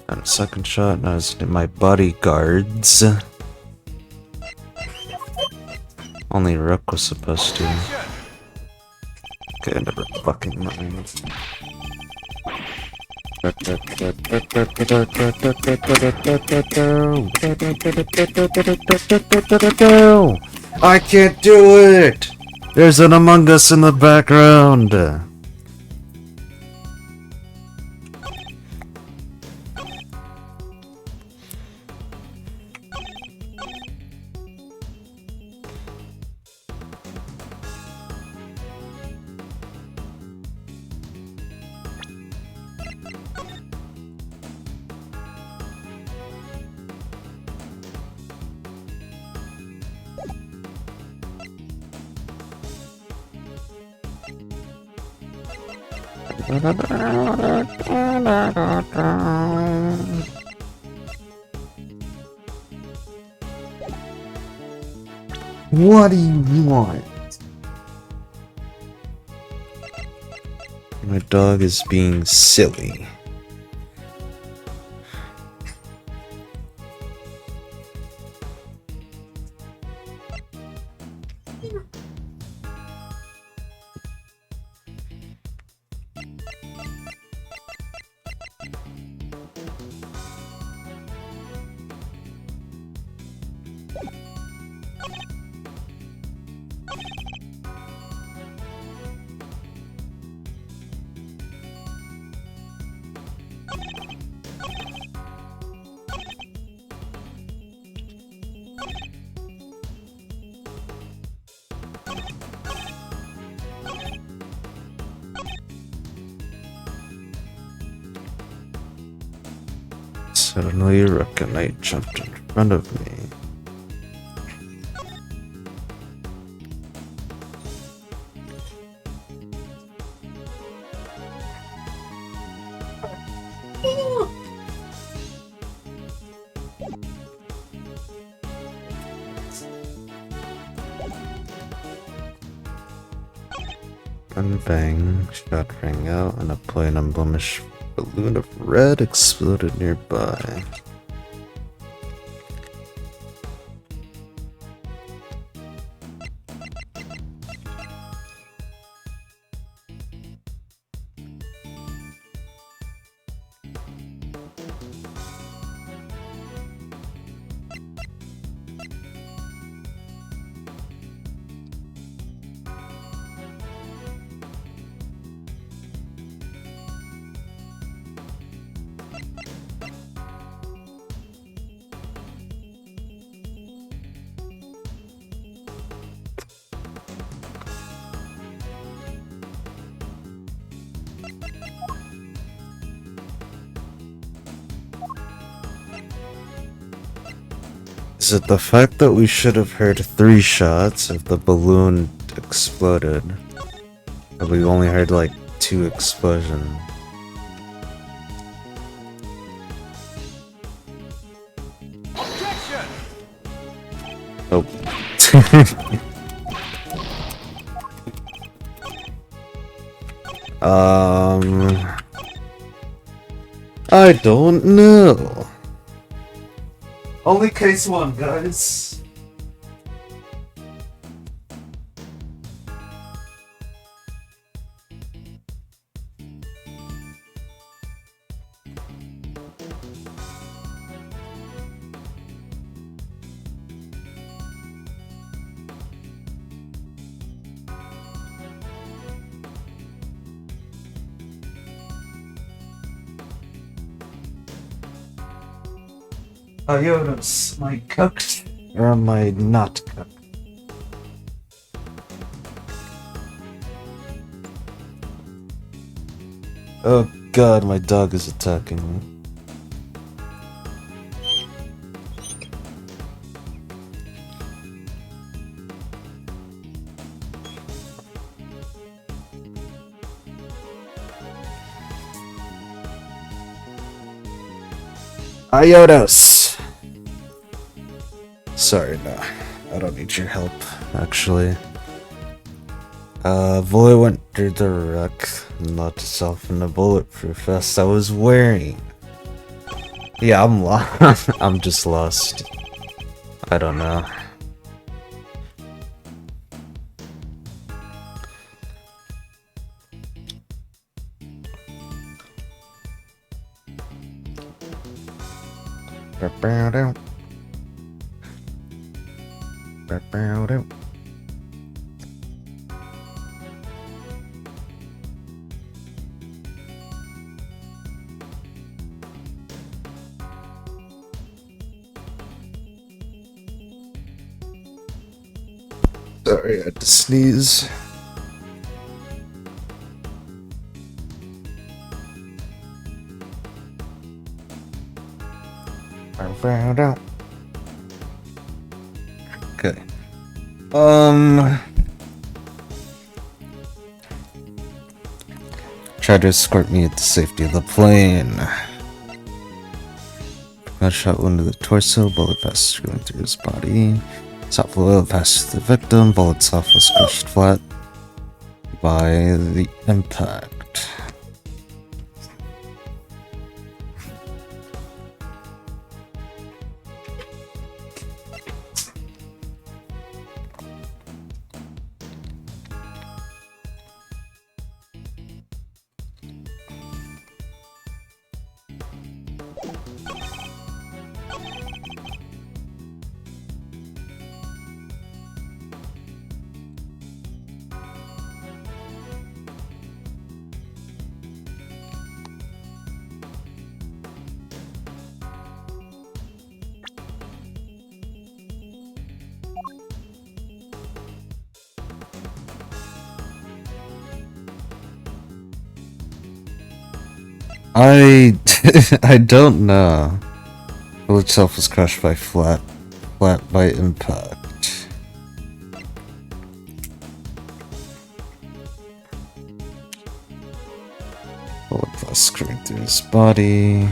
And a second shot, now it's my bodyguards. Only Rook was supposed to. Okay, never fucking mind. I can't do it! There's an Among Us in the background! What do you want? My dog is being silly. Suddenly, Reckonite jumped in front of me. And bang, shot rang out, and a plain unblemished balloon of red exploded nearby. Is it the fact that we should have heard 3 shots if the balloon exploded? But we only heard like 2 explosions. Objection! Oh. I don't know. Only case 1, guys. Ionos, am I cooked or am I not cooked? Oh god, my dog is attacking me. Ionos! Sorry, no. I don't need your help, actually. Void went through the wreck, knocked itself in the bulletproof vest I was wearing. Yeah, I'm lost. I'm just lost. I don't know. Sorry, I had to sneeze. Okay. Tried to escort me at the safety of the plane. Got shot wound to the torso, bullet passed going through his body. Top bullet passed the victim, bullet itself was crushed flat by the impact. I don't know. Hull itself was crushed by flat by impact. Bullet blast screaming through his body.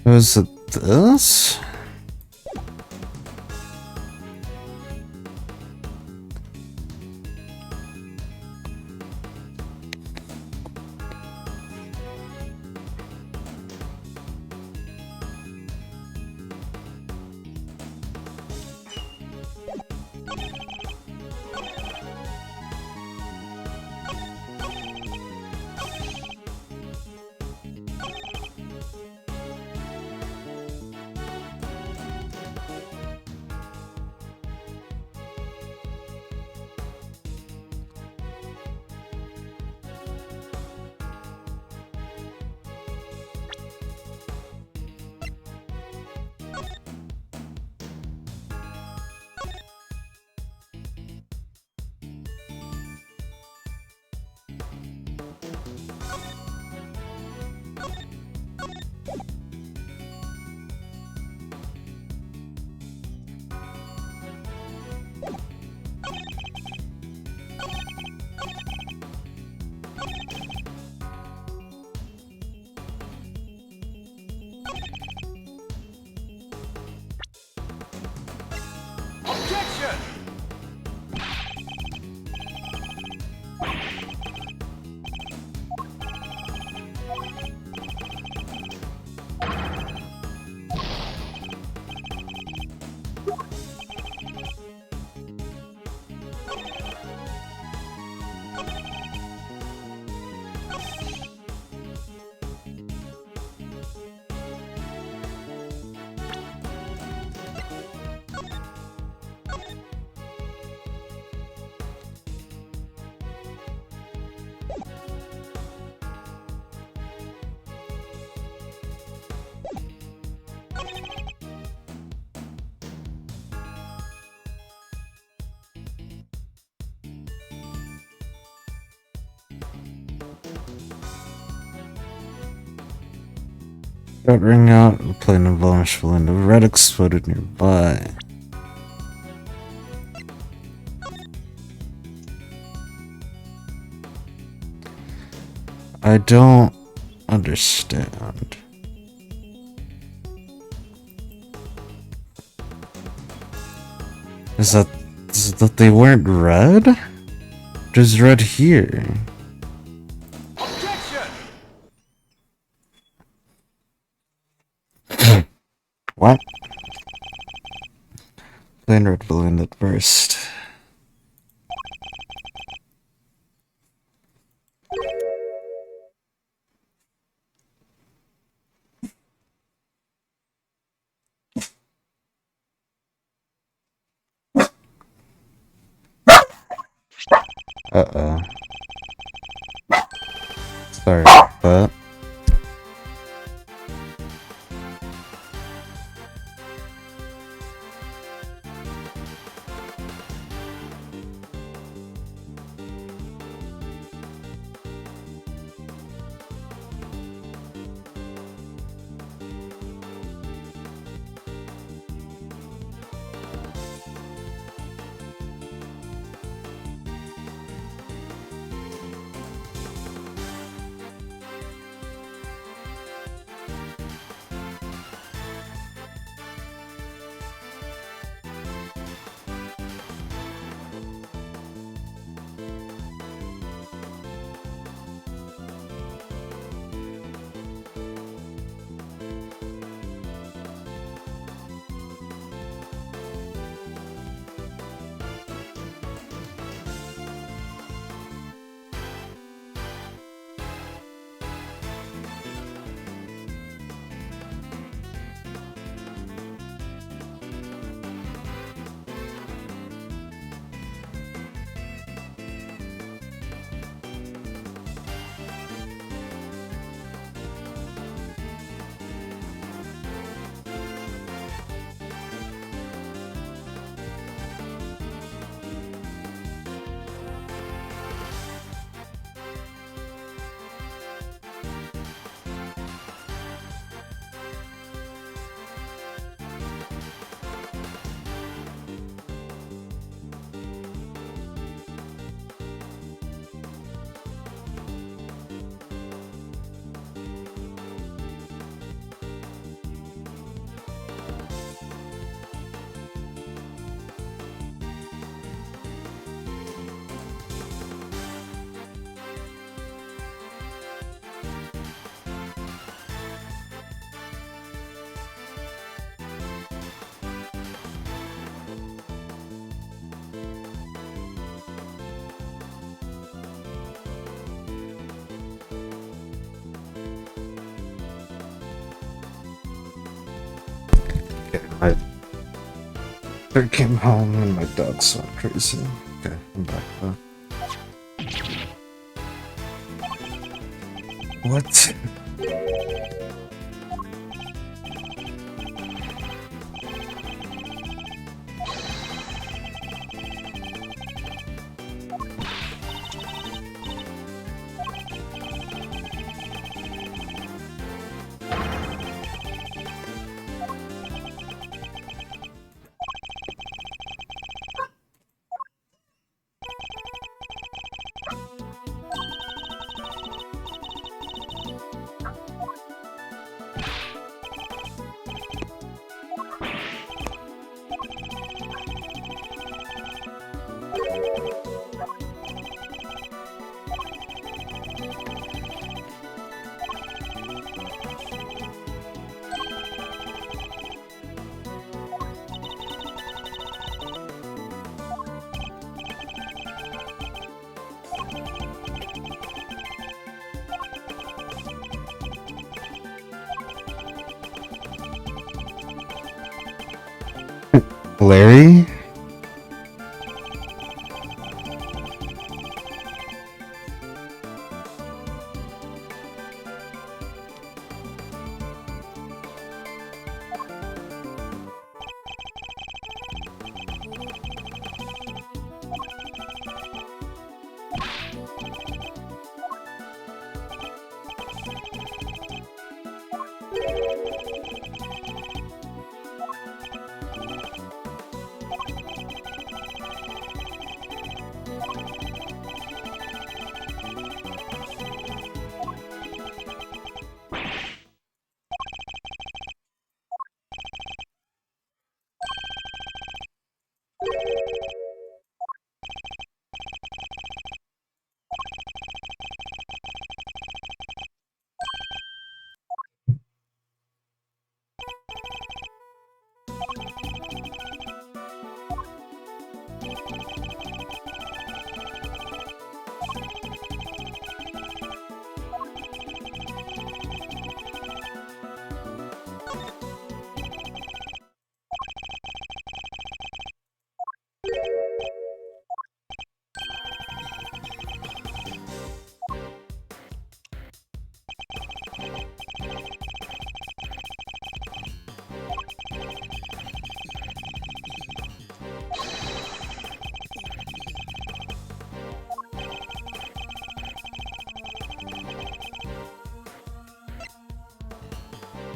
Was it this? Objection! Got ring out, a plane of varnish fell into red exploded nearby. I don't understand. Is that they weren't red? There's red here. Objection! What? Plain red balloon that burst. Uh-oh. Sorry about that. I came home and my dogs went crazy. Okay, I'm back though. What? Larry?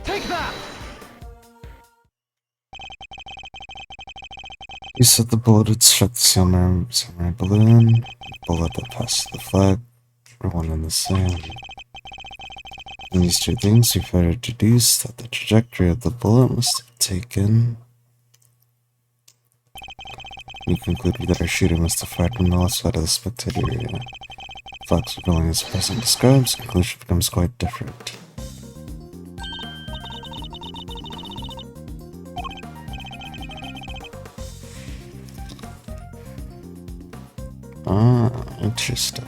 Take that! You said the bullet had struck the samurai balloon. Bullet that passed the flag were one and the same. From these two things, you further deduce that the trajectory of the bullet must have taken. You concluded that our shooter must have fired from the left side of the spectator area. Fox going as the present describes, conclusion becomes quite different. Ah, interesting.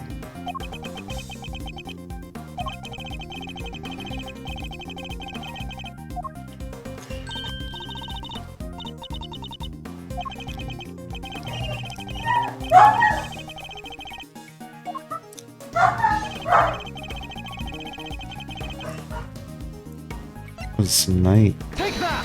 It's night. Take that!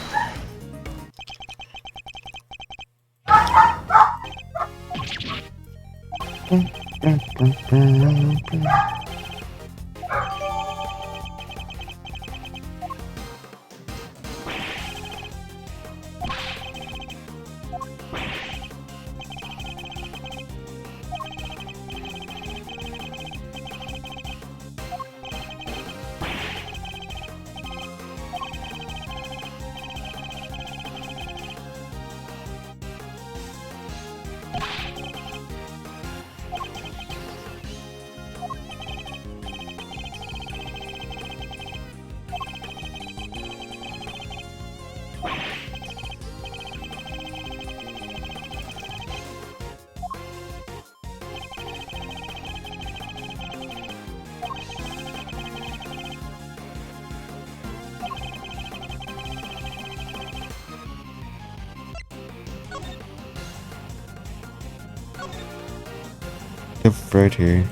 Yep, right here.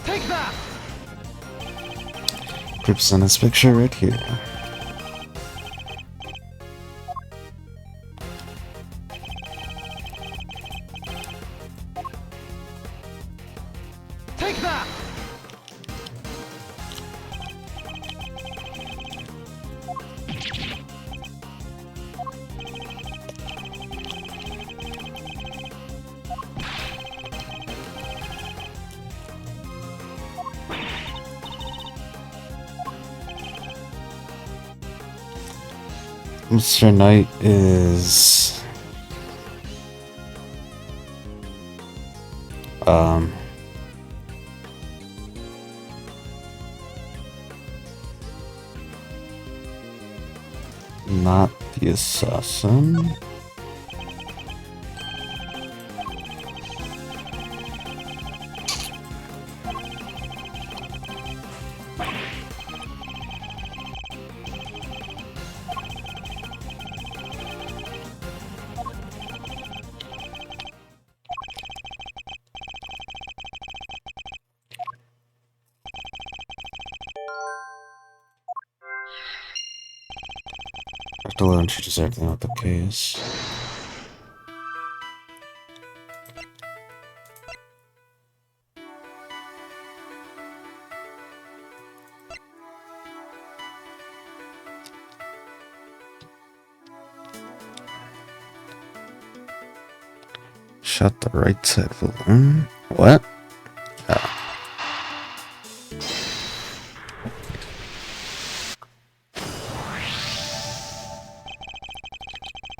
Take that! Grips on his picture right here. Take that! Mr. Knight is not the assassin. Dr. Lone, she does everything with the case. Shot the right side balloon. What? Oh.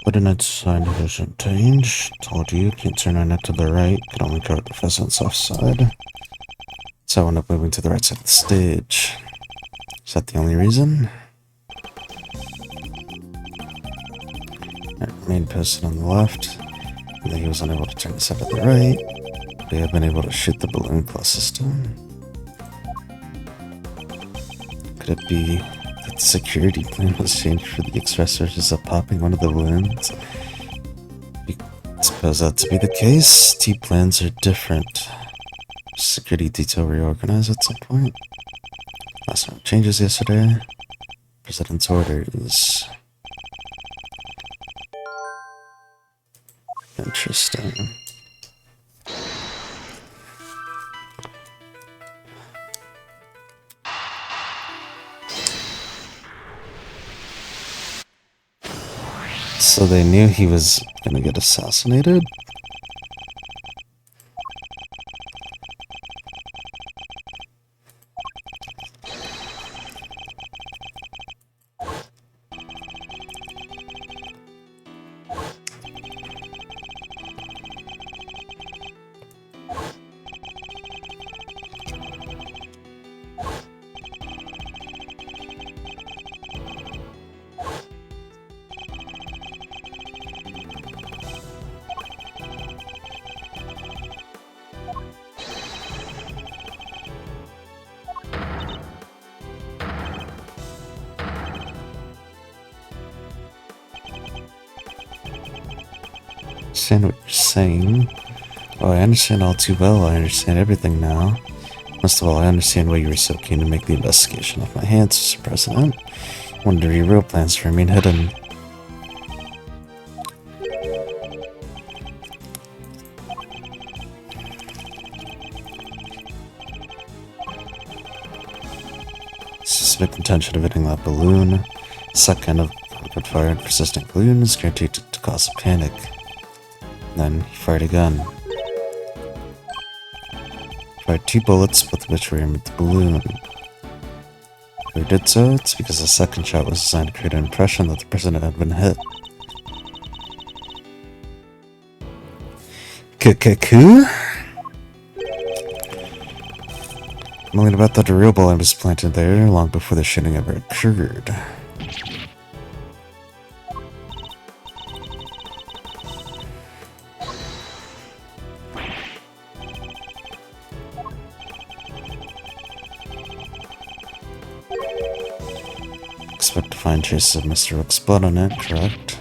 What did I decide to change? Told you, can't turn on it to the right, can only go to the pheasant's offside. So I wound up moving to the right side of the stage. Is that the only reason? Main posted on the left, and then he was unable to turn his head to the right. We have been able to shoot the balloon closest to him. Could it be that the security plan was changed for the express purpose of popping one of the balloons? I suppose that to be the case. T plans are different. Security detail reorganized at some point. Last round changes yesterday. President's orders. Interesting. So they knew he was gonna get assassinated? I understand what you're saying. Oh, I understand all too well. I understand everything now. Most of all, I understand why you were so keen to make the investigation off my hands, Mr. President. What are your real plans for me hidden? Specific intention of hitting that balloon. Second of rapid fire and persistent balloon is guaranteed to cause a panic. Then he fired a gun. Fired 2 bullets, both of which were aimed at the balloon. If he did so, it's because the second shot was designed to create an impression that the president had been hit. Cuckoo? I'm only about that the real bullet was planted there long before the shooting ever occurred. Expect to find traces of Mr. Rook's blood on it, correct?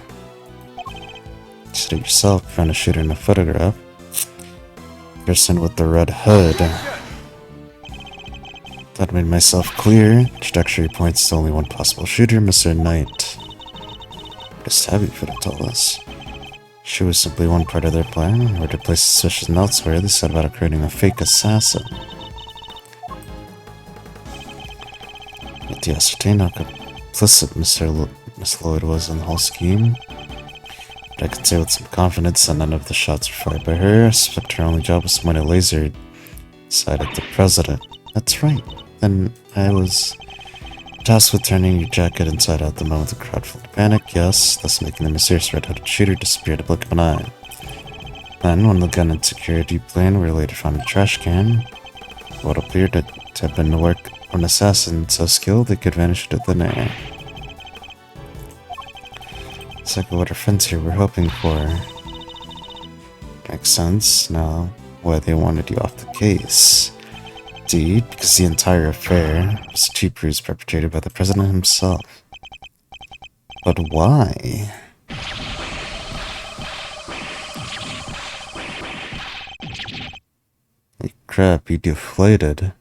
You said it yourself, trying to shoot in a photograph. person with the red hood. That made myself clear. Trajectory points to only one possible shooter, Mr. Knight. Just heavy for to tell us. She was simply one part of their plan, or to place suspicion elsewhere, they set about creating a fake assassin. Yet to ascertain how complicit Miss Lloyd was in the whole scheme, but I could say with some confidence that none of the shots were fired by her. I suspect her only job was to point a laser sight at the president. That's right. Then I was tasked with turning your jacket inside out the moment the crowd fell into panic, yes, thus making the mysterious red-hooded shooter disappear at a blink of an eye. Then, when the gun and security plane were later found in a trash can, what appeared to have been the work of an assassin so skilled they could vanish into thin air. Exactly what our friends here were hoping for. Makes sense now why they wanted you off the case. Indeed, because the entire affair was a cheap ruse perpetrated by the president himself. But why? Hey crap, you deflated.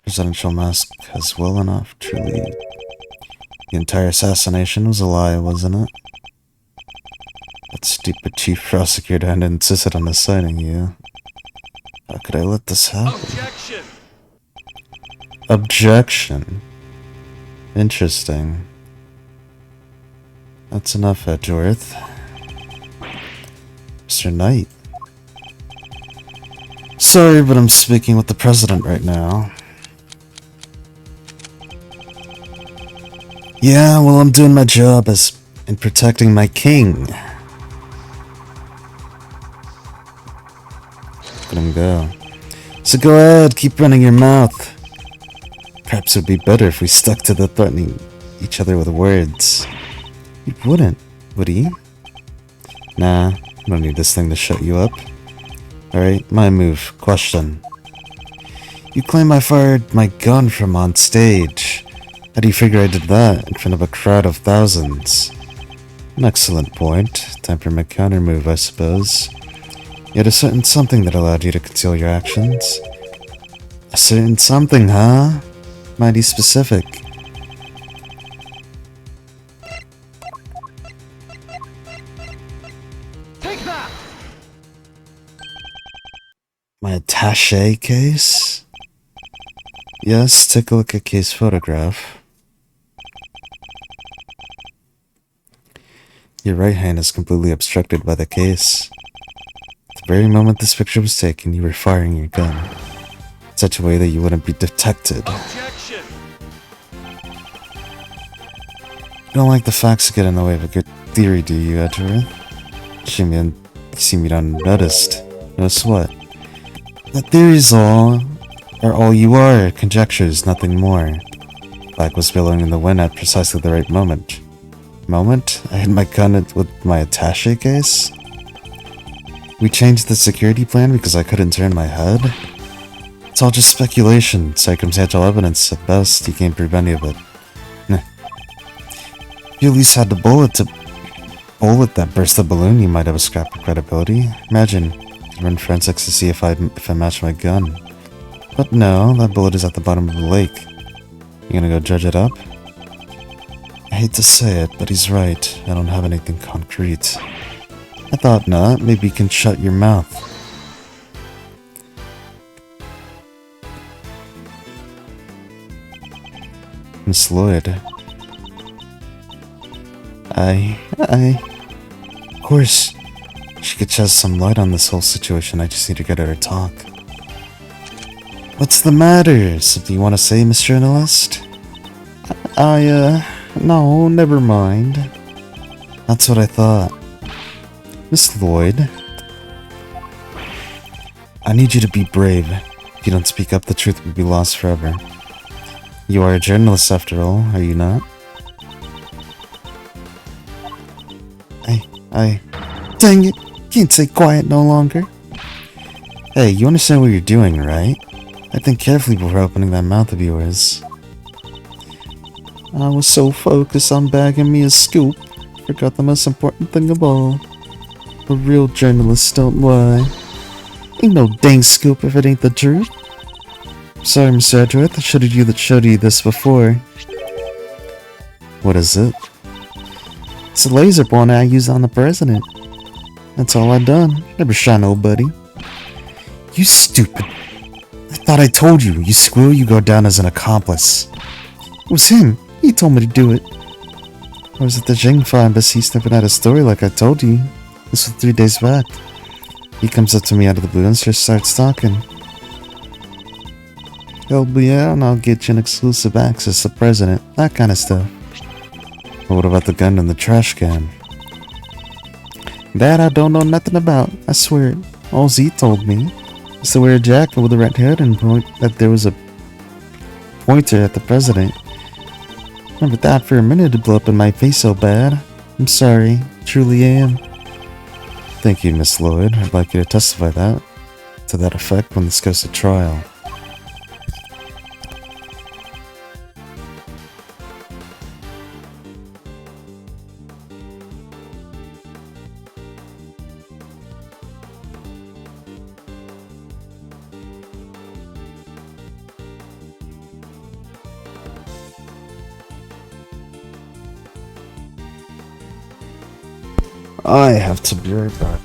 Presidential mask has well enough, truly. The entire assassination was a lie, wasn't it? That stupid chief prosecutor had insisted on assigning you. How could I let this happen? Objection! Objection. Interesting. That's enough, Edgeworth. Mr. Knight. Sorry, but I'm speaking with the president right now. Yeah, well, I'm doing my job as in protecting my king. Let him go. So go ahead, keep running your mouth. Perhaps it would be better if we stuck to the threatening each other with words. He wouldn't, would he? Nah, I don't need this thing to shut you up. Alright, my move. Question. You claim I fired my gun from on stage. How do you figure I did that in front of a crowd of thousands? An excellent point. Time for my counter move, I suppose. You had a certain something that allowed you to conceal your actions. A certain something, huh? Mighty specific. Take that! My attaché case? Yes, take a look at case photograph. Your right hand is completely obstructed by the case. At the very moment this picture was taken, you were firing your gun. In such a way that you wouldn't be detected. Objection! You don't like the facts that get in the way of a good theory, do you, Edgeworth? You seem unnoticed. Notice what? The theories are all you are, conjectures, nothing more. Black was billowing in the wind at precisely the right moment. I hit my gun with my attaché case? We changed the security plan because I couldn't turn my head? It's all just speculation, circumstantial evidence at best. You can't prove any of it. If you at least had the bullet that burst the balloon, you might have a scrap of credibility. Imagine, you run forensics to see if I match my gun. But no, that bullet is at the bottom of the lake. You gonna go dredge it up? I hate to say it, but he's right. I don't have anything concrete. I thought not. Maybe you can shut your mouth. Miss Lloyd. Of course. She could shed some light on this whole situation. I just need to get her to talk. What's the matter? Something you want to say, Miss Journalist? No, never mind. That's what I thought. Miss Lloyd, I need you to be brave. If you don't speak up, the truth will be lost forever. You are a journalist after all, are you not? Dang it, can't stay quiet no longer. Hey, you understand what you're doing, right? I think carefully before opening that mouth of yours. I was so focused on bagging me a scoop, forgot the most important thing of all. The real journalists don't lie. Ain't no dang scoop if it ain't the truth. Sorry, Mr. Edgeworth, I showed you this before. What is it? It's a laser pointer I used on the president. That's all I done. Never shot nobody. You stupid. I thought I told you. You squeal, you go down as an accomplice. It was him. He told me to do it. I was at the Jingfa embassy sniffing out a story like I told you. This was 3 days back. He comes up to me out of the blue and just starts talking. Help me out and I'll get you an exclusive access to the president. That kind of stuff. But what about the gun in the trash can? That I don't know nothing about. I swear. All Z told me is to wear a jacket with a red hood and point that there was a pointer at the president. Remember that for a minute it blew up in my face so bad. I'm sorry. Truly am. Thank you, Miss Lloyd. I'd like you to testify to that effect when this goes to trial. I have to be right back.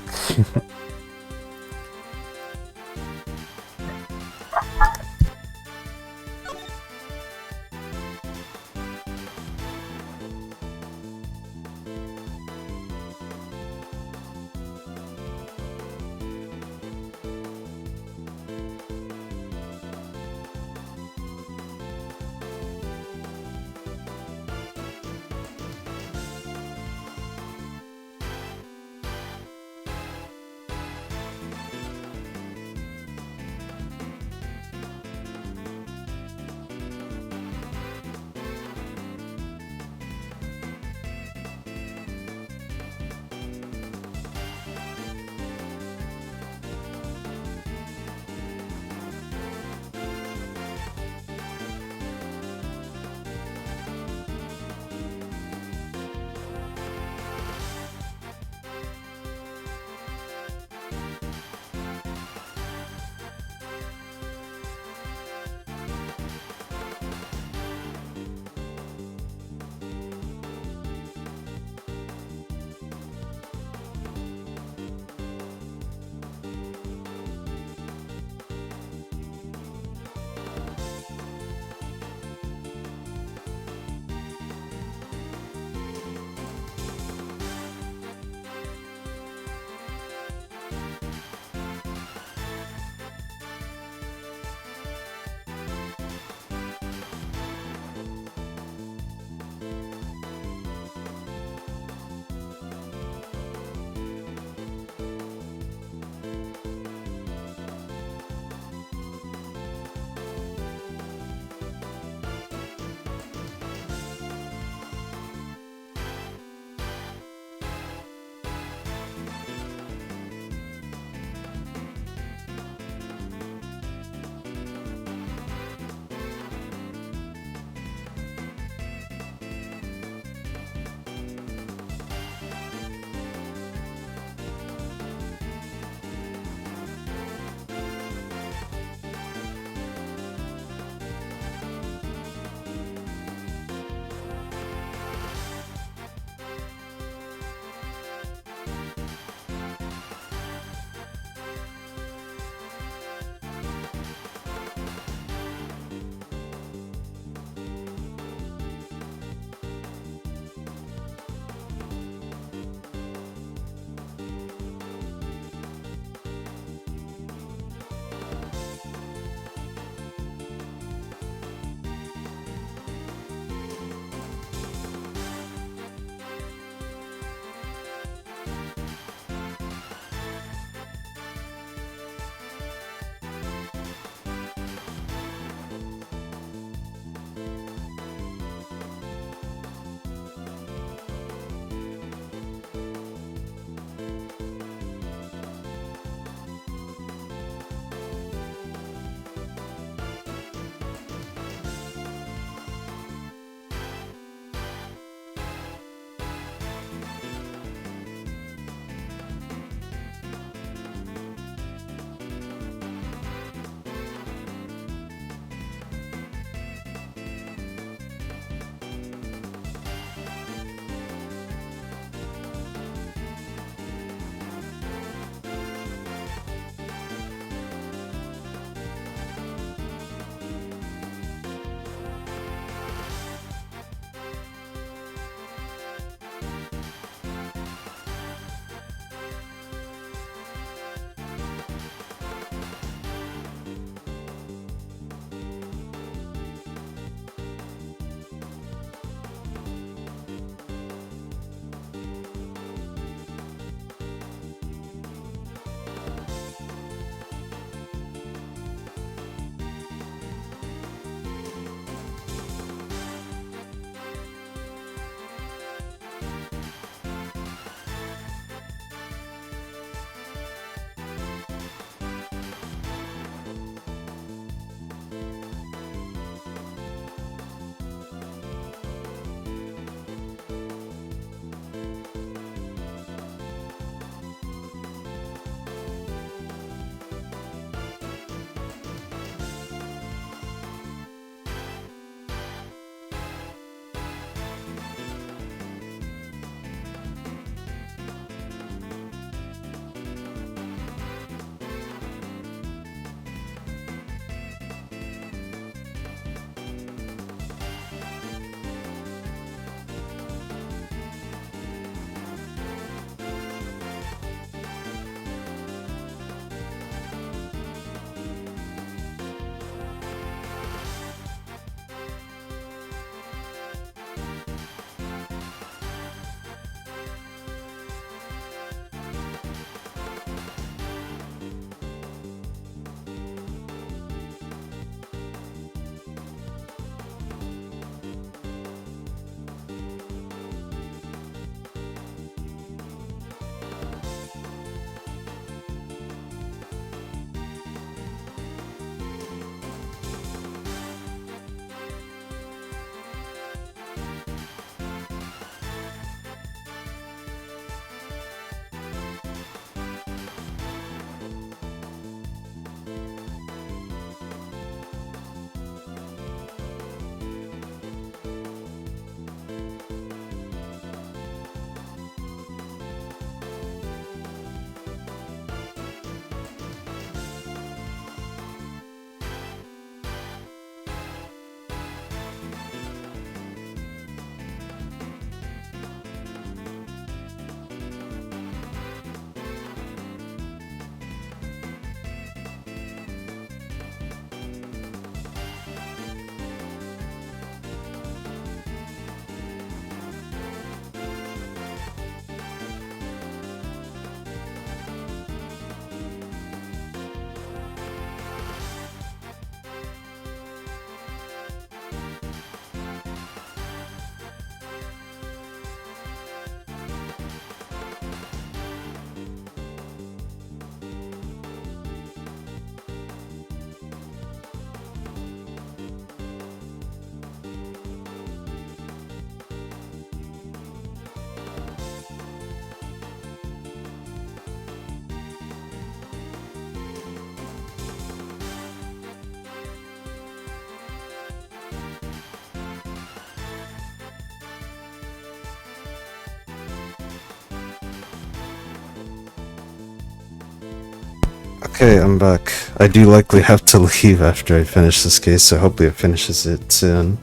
Okay, I'm back. I do likely have to leave after I finish this case, so hopefully it finishes it soon.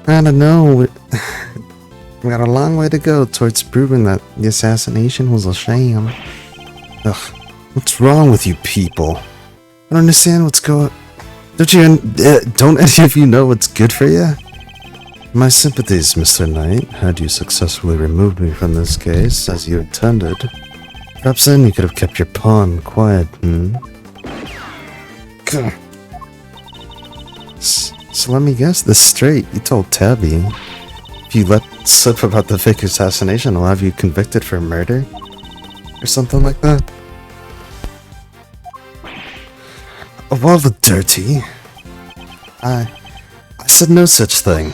I don't know. We got a long way to go towards proving that the assassination was a sham. Ugh, what's wrong with you people? I don't understand what's going. Don't any of you know what's good for you? My sympathies, Mr. Knight. Had you successfully removed me from this case, as you intended, perhaps then you could have kept your pawn quiet, Gah. So let me guess this straight. You told Tabby. If you let slip about the fake assassination, I'll have you convicted for murder? Or something like that? Of all the dirty... I said no such thing.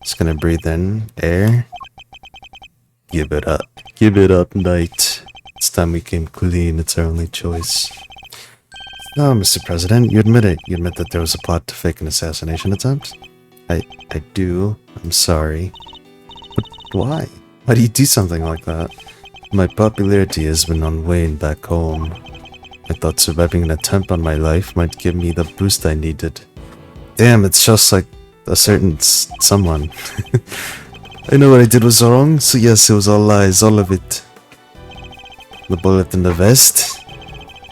Just gonna breathe in air. Give it up. Give it up, Knight. It's time we came clean. It's our only choice. No, Mr. President, you admit it. You admit that there was a plot to fake an assassination attempt? I do. I'm sorry. But why? Why do you do something like that? My popularity has been on wane back home. I thought surviving an attempt on my life might give me the boost I needed. Damn, it's just like a certain someone. I know what I did was wrong, so yes, it was all lies, all of it. The bullet in the vest?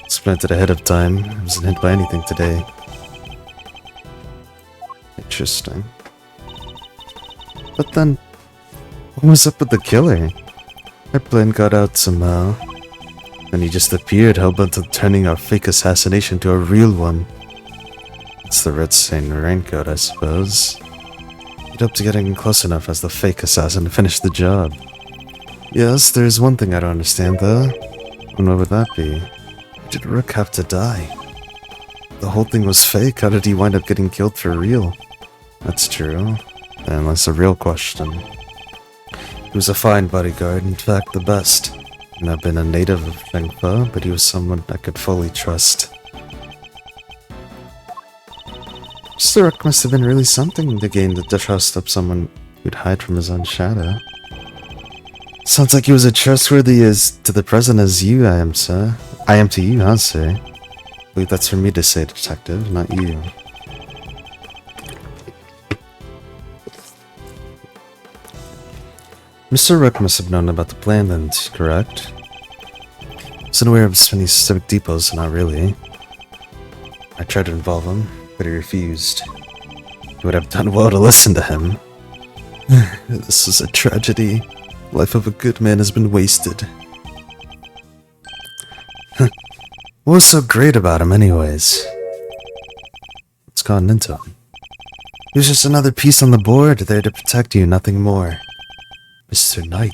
It's planted ahead of time. I wasn't hit by anything today. Interesting. But then, what was up with the killer? Our plan got out somehow. And he just appeared, hell-bent on turning our fake assassination to a real one. It's the Red Saint raincoat, I suppose. He'd hope to get in close enough as the fake assassin to finish the job. Yes, there's one thing I don't understand, though. And what would that be? Did Rook have to die? The whole thing was fake. How did he wind up getting killed for real? That's true. Then that's a real question. He was a fine bodyguard, in fact, the best. And I've been a native of Fengfa, but he was someone I could fully trust. Mr. Rook must have been really something to gain the trust of someone who'd hide from his own shadow. Sounds like he was as trustworthy as to the president as you I am, sir. I am to you, huh, sir? I believe that's for me to say, detective, not you. Mr. Rook must have known about the plan then, correct? I wasn't aware of any specific depots, not really. I tried to involve him, but he refused. You would have done well to listen to him. This is a tragedy. Life of a good man has been wasted. What was so great about him anyways? What's gotten into him? He was just another piece on the board, there to protect you, nothing more. Mr. Knight,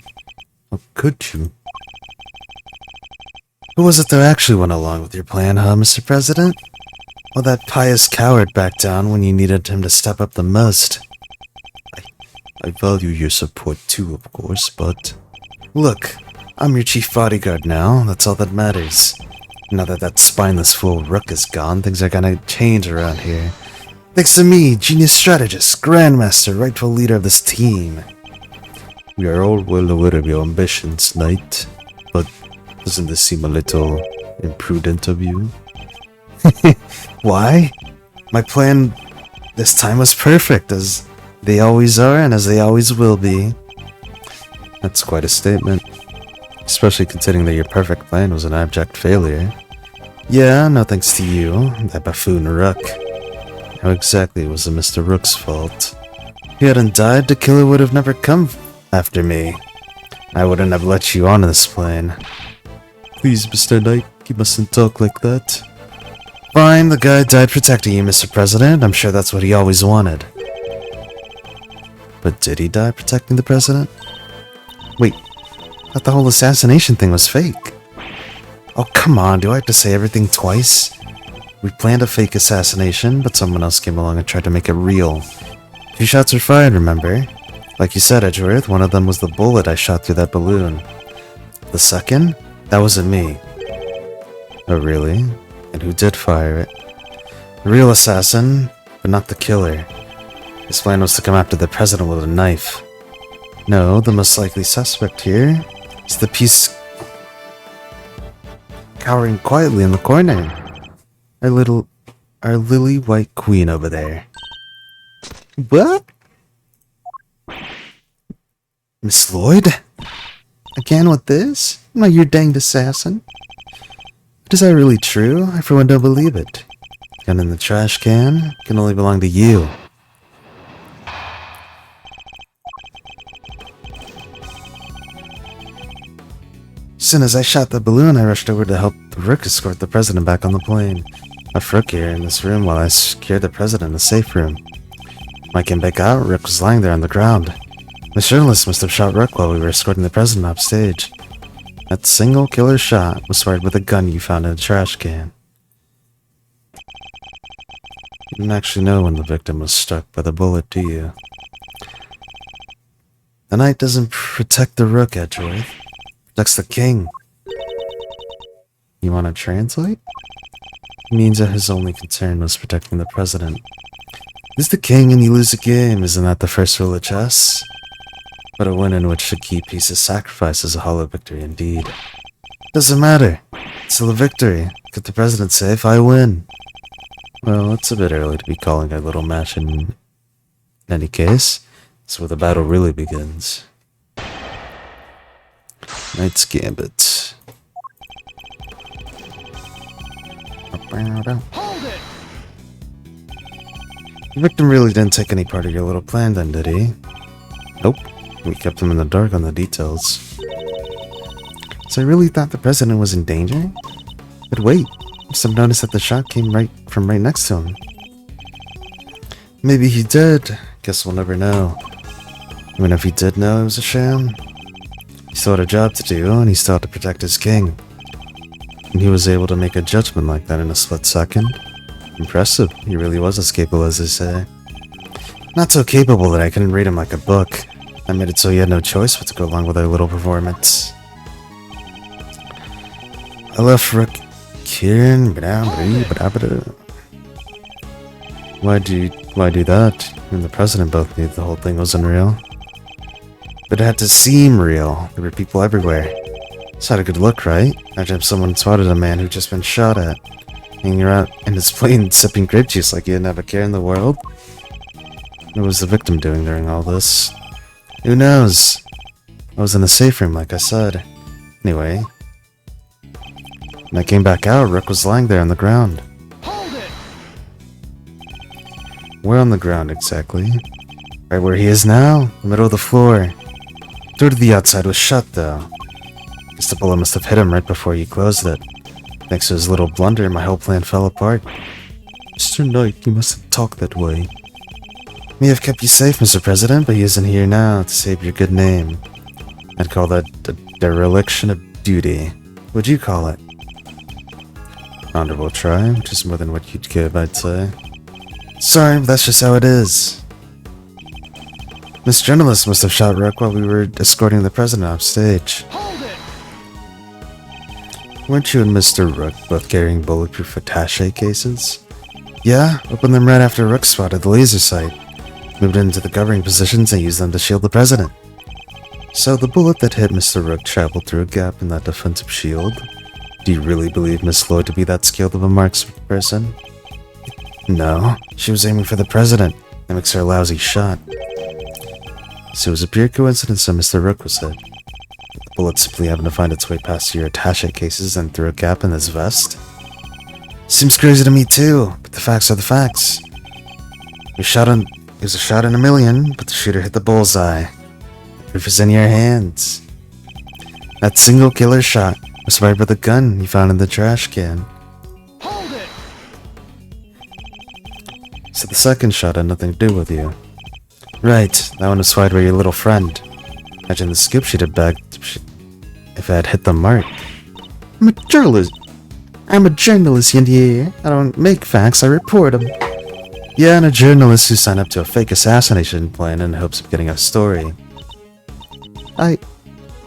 how could you? Who was it that actually went along with your plan, huh, Mr. President? Well, that pious coward backed down when you needed him to step up the most. I value your support too, of course, but... Look, I'm your chief bodyguard now, that's all that matters. Now that that spineless fool Rook is gone, things are gonna change around here. Thanks to me, genius strategist, grandmaster, rightful leader of this team. We are all well aware of your ambitions, Knight, but doesn't this seem a little imprudent of you? Why? My plan this time was perfect, as they always are and as they always will be. That's quite a statement, especially considering that your perfect plan was an abject failure. Yeah, no thanks to you, that buffoon Rook. How exactly was it Mr. Rook's fault? If he hadn't died, the killer would have never come after me. I wouldn't have let you on this plane. Please, Mr. Knight, you mustn't talk like that. Fine, the guy died protecting you, Mr. President. I'm sure that's what he always wanted. But did he die protecting the president? Wait, I thought the whole assassination thing was fake. Oh, come on, do I have to say everything twice? We planned a fake assassination, but someone else came along and tried to make it real. 2 shots were fired, remember? Like you said, Edgeworth, one of them was the bullet I shot through that balloon. The second? That wasn't me. Oh, really? And who did fire it? The real assassin, but not the killer. His plan was to come after the president with a knife. No, the most likely suspect here is the cowering quietly in the corner. Our lily white queen over there. What? Miss Lloyd? Again with this? Am I your danged assassin? But is that really true? I for one don't believe it. Gun in the trash can can only belong to you. As soon as I shot the balloon, I rushed over to help Rook escort the president back on the plane. Left Rook here in this room while I secured the president in the safe room. When I came back out, Rook was lying there on the ground. The journalist must have shot Rook while we were escorting the president off stage. That single killer shot was fired with a gun you found in a trash can. You didn't actually know when the victim was struck by the bullet, do you? The knight doesn't protect the Rook, Edgeworth. Protects the king. You want to translate? It means that his only concern was protecting the president. He's the king and you lose a game, isn't that the first rule of chess? But a win in which the key piece is sacrificed is a hollow victory indeed. Doesn't matter. It's still a victory. Get the president safe, I win. Well, it's a bit early to be calling a little match in any case. It's where the battle really begins. Knight's Gambit. Hold it! The victim really didn't take any part of your little plan then, did he? Nope. We kept him in the dark on the details. So I really thought the president was in danger? But wait, must have noticed that the shot came from right next to him. Maybe he did. Guess we'll never know. Even if he did know it was a sham, he still had a job to do, and he still had to protect his king. And he was able to make a judgment like that in a split second. Impressive. He really was as capable as they say. Not so capable that I couldn't read him like a book. I made it so he had no choice but to go along with our little performance. I left Rook here. Why do that? You and the president both knew the whole thing wasn't real. But it had to seem real. There were people everywhere. It's not a good look, right? Imagine if someone spotted a man who'd just been shot at, hanging around in his plane sipping grape juice like he didn't have a care in the world. What was the victim doing during all this? Who knows? I was in the safe room, like I said. Anyway, when I came back out, Rook was lying there on the ground. Hold it! Where on the ground exactly? Right where he is now, the middle of the floor. Door to the outside was shut, though. Guess the bullet must have hit him right before he closed it. Thanks to his little blunder, my whole plan fell apart. Mr. Knight, you mustn't talk that way. May have kept you safe, Mr. President, but he isn't here now to save your good name. I'd call that a dereliction of duty. What'd you call it? Honorable try, which is more than what you'd give, I'd say. Sorry, but that's just how it is. This journalist must have shot Rook while we were escorting the president off stage. Hold it! Weren't you and Mr. Rook both carrying bulletproof attaché cases? Yeah, opened them right after Rook spotted the laser sight. Moved into the covering positions and used them to shield the president. So the bullet that hit Mr. Rook traveled through a gap in that defensive shield? Do you really believe Miss Lloyd to be that skilled of a marksman person? No, she was aiming for the president. That makes her a lousy shot. So it was a pure coincidence that Mr. Rook was hit. The bullet simply happened to find its way past your attaché cases and through a gap in his vest? Seems crazy to me too, but the facts are the facts. It was a shot in a million, but the shooter hit the bullseye. The proof is in your hands. That single killer shot was fired by the gun you found in the trash can. Hold it! So the second shot had nothing to do with you. Right, that one was fired by your little friend. Imagine the scoop she'd have bagged if I had hit the mark. I'm a journalist, Yendier. I don't make facts, I report them. Yeah, and a journalist who signed up to a fake assassination plan in hopes of getting a story.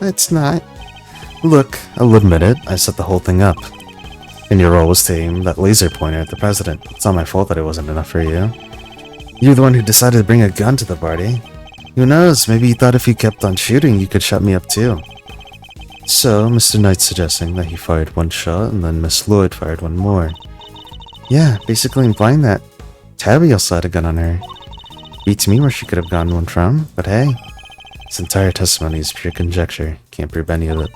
It's not. Look, I'll admit it, I set the whole thing up. And your role was to aim that laser pointer at the president. It's not my fault that it wasn't enough for you. You're the one who decided to bring a gun to the party. Who knows, maybe you thought if you kept on shooting, you could shut me up too. So, Mr. Knight's suggesting that he fired one shot and then Miss Lloyd fired one more. Yeah, basically implying that Tabby also had a gun on her. Beats me where she could have gotten one from, but hey, this entire testimony is pure conjecture. Can't prove any of it.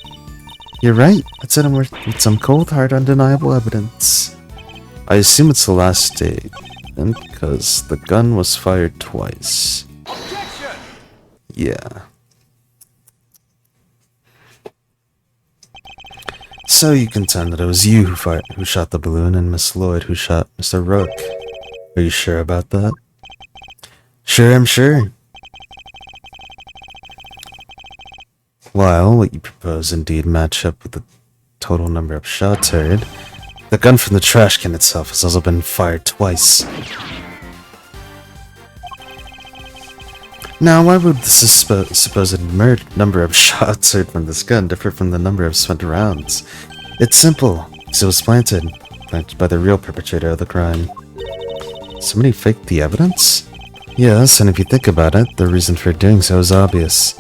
You're right, let's hit him with some cold, hard, undeniable evidence. I assume it's the last statement, because the gun was fired twice. Objection! Yeah. So you contend that it was you who shot the balloon and Miss Lloyd who shot Mr. Rook. Are you sure about that? Sure, I'm sure. While what you propose indeed match up with the total number of shots heard, the gun from the trash can itself has also been fired twice. Now, why would the supposed number of shots heard from this gun differ from the number of spent rounds? It's simple, because it was planted by the real perpetrator of the crime. Somebody faked the evidence? Yes, and if you think about it, the reason for doing so is obvious.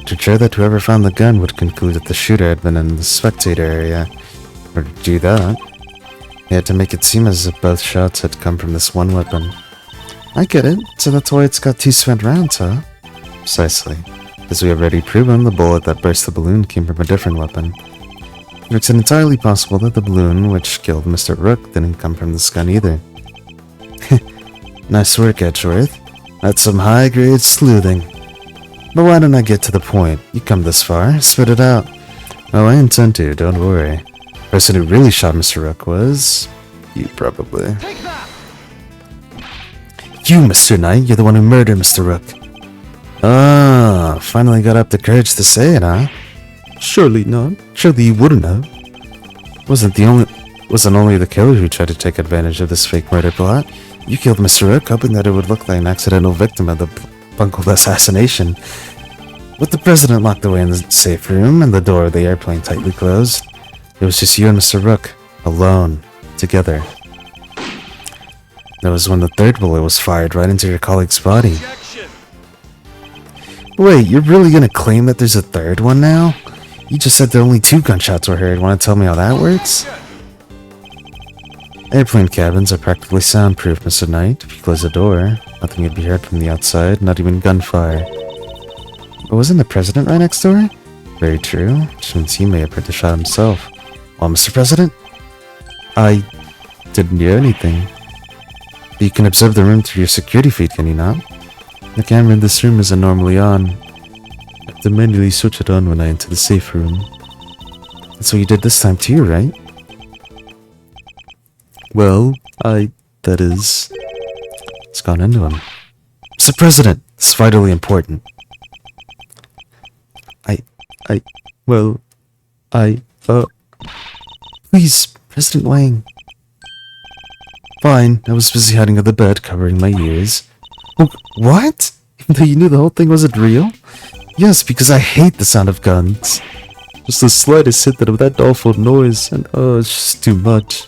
To ensure that whoever found the gun would conclude that the shooter had been in the spectator area. Or to do that, they had to make it seem as if both shots had come from this one weapon. I get it, so that's why it's got 2 spent rounds, huh? Precisely. As we have already proven, the bullet that burst the balloon came from a different weapon. It's entirely possible that the balloon which killed Mr. Rook didn't come from this gun either. Nice work, Edgeworth. That's some high-grade sleuthing. But why don't I get to the point? You come this far, spit it out. Oh, I intend to, don't worry. The person who really shot Mr. Rook was... you, probably. Take that! You, Mr. Knight, you're the one who murdered Mr. Rook. Ah, finally got up the courage to say it, huh? Surely not. Surely you wouldn't have. Wasn't only the killer who tried to take advantage of this fake murder plot. You killed Mr. Rook, hoping that it would look like an accidental victim of the bungled assassination. With the president locked away in the safe room and the door of the airplane tightly closed, it was just you and Mr. Rook, alone, together. That was when the third bullet was fired right into your colleague's body. Objection! Wait, you're really gonna claim that there's a third one now? You just said that only 2 gunshots were heard. Wanna tell me how that works? Airplane cabins are practically soundproof, Mr. Knight. If you close the door, nothing would be heard from the outside, not even gunfire. But wasn't the president right next door? Very true, which means he may have heard the shot himself. Well, Mr. President? I didn't hear anything. But you can observe the room through your security feed, can you not? The camera in this room isn't normally on. I have to manually switch it on when I enter the safe room. That's what you did this time too, right? Well, that is... It's gone into him. Mr. President, it's vitally important. Please, President Wang. Fine, I was busy hiding under the bed, covering my ears. Oh, what? Even though you knew the whole thing wasn't real? Yes, because I hate the sound of guns. Just the slightest hint of that awful noise, and oh, it's just too much.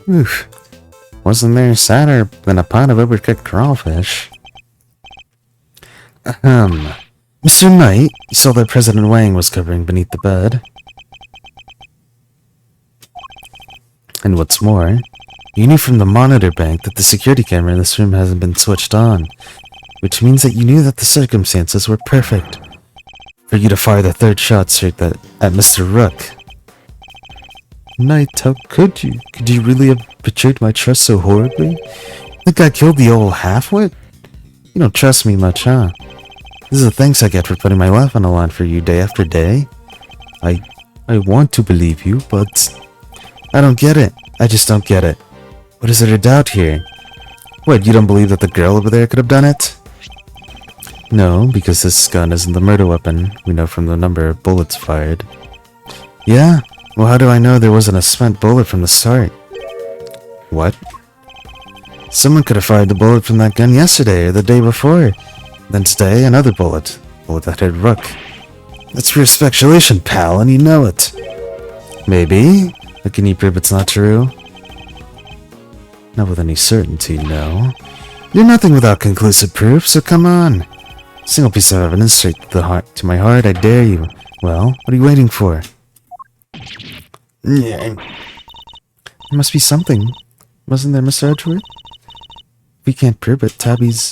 Oof. Wasn't there sadder than a pot of overcooked crawfish? Mr. Knight, you saw that President Wang was covering beneath the bed. And what's more, you knew from the monitor bank that the security camera in this room hasn't been switched on, which means that you knew that the circumstances were perfect for you to fire the third shot straight at Mr. Rook. Knight, how could you? Could you really have betrayed my trust so horribly? Think I killed the old halfwit? You don't trust me much, huh? This is the thanks I get for putting my life on the line for you day after day. I want to believe you, but I don't get it. I just don't get it. What is there to doubt here? What, you don't believe that the girl over there could have done it? No, because this gun isn't the murder weapon. We know from the number of bullets fired. Yeah? Well, how do I know there wasn't a spent bullet from the start? What? Someone could have fired the bullet from that gun yesterday or the day before. Then today, another bullet. Bullet that hit Rook. That's pure speculation, pal, and you know it. Maybe, but can you prove it's not true? Not with any certainty, no. You're nothing without conclusive proof, so come on. Single piece of evidence straight to my heart, I dare you. Well, what are you waiting for? Yeah. There must be something. Wasn't there, Mr. Edgeworth? We can't prove it, Tabby's...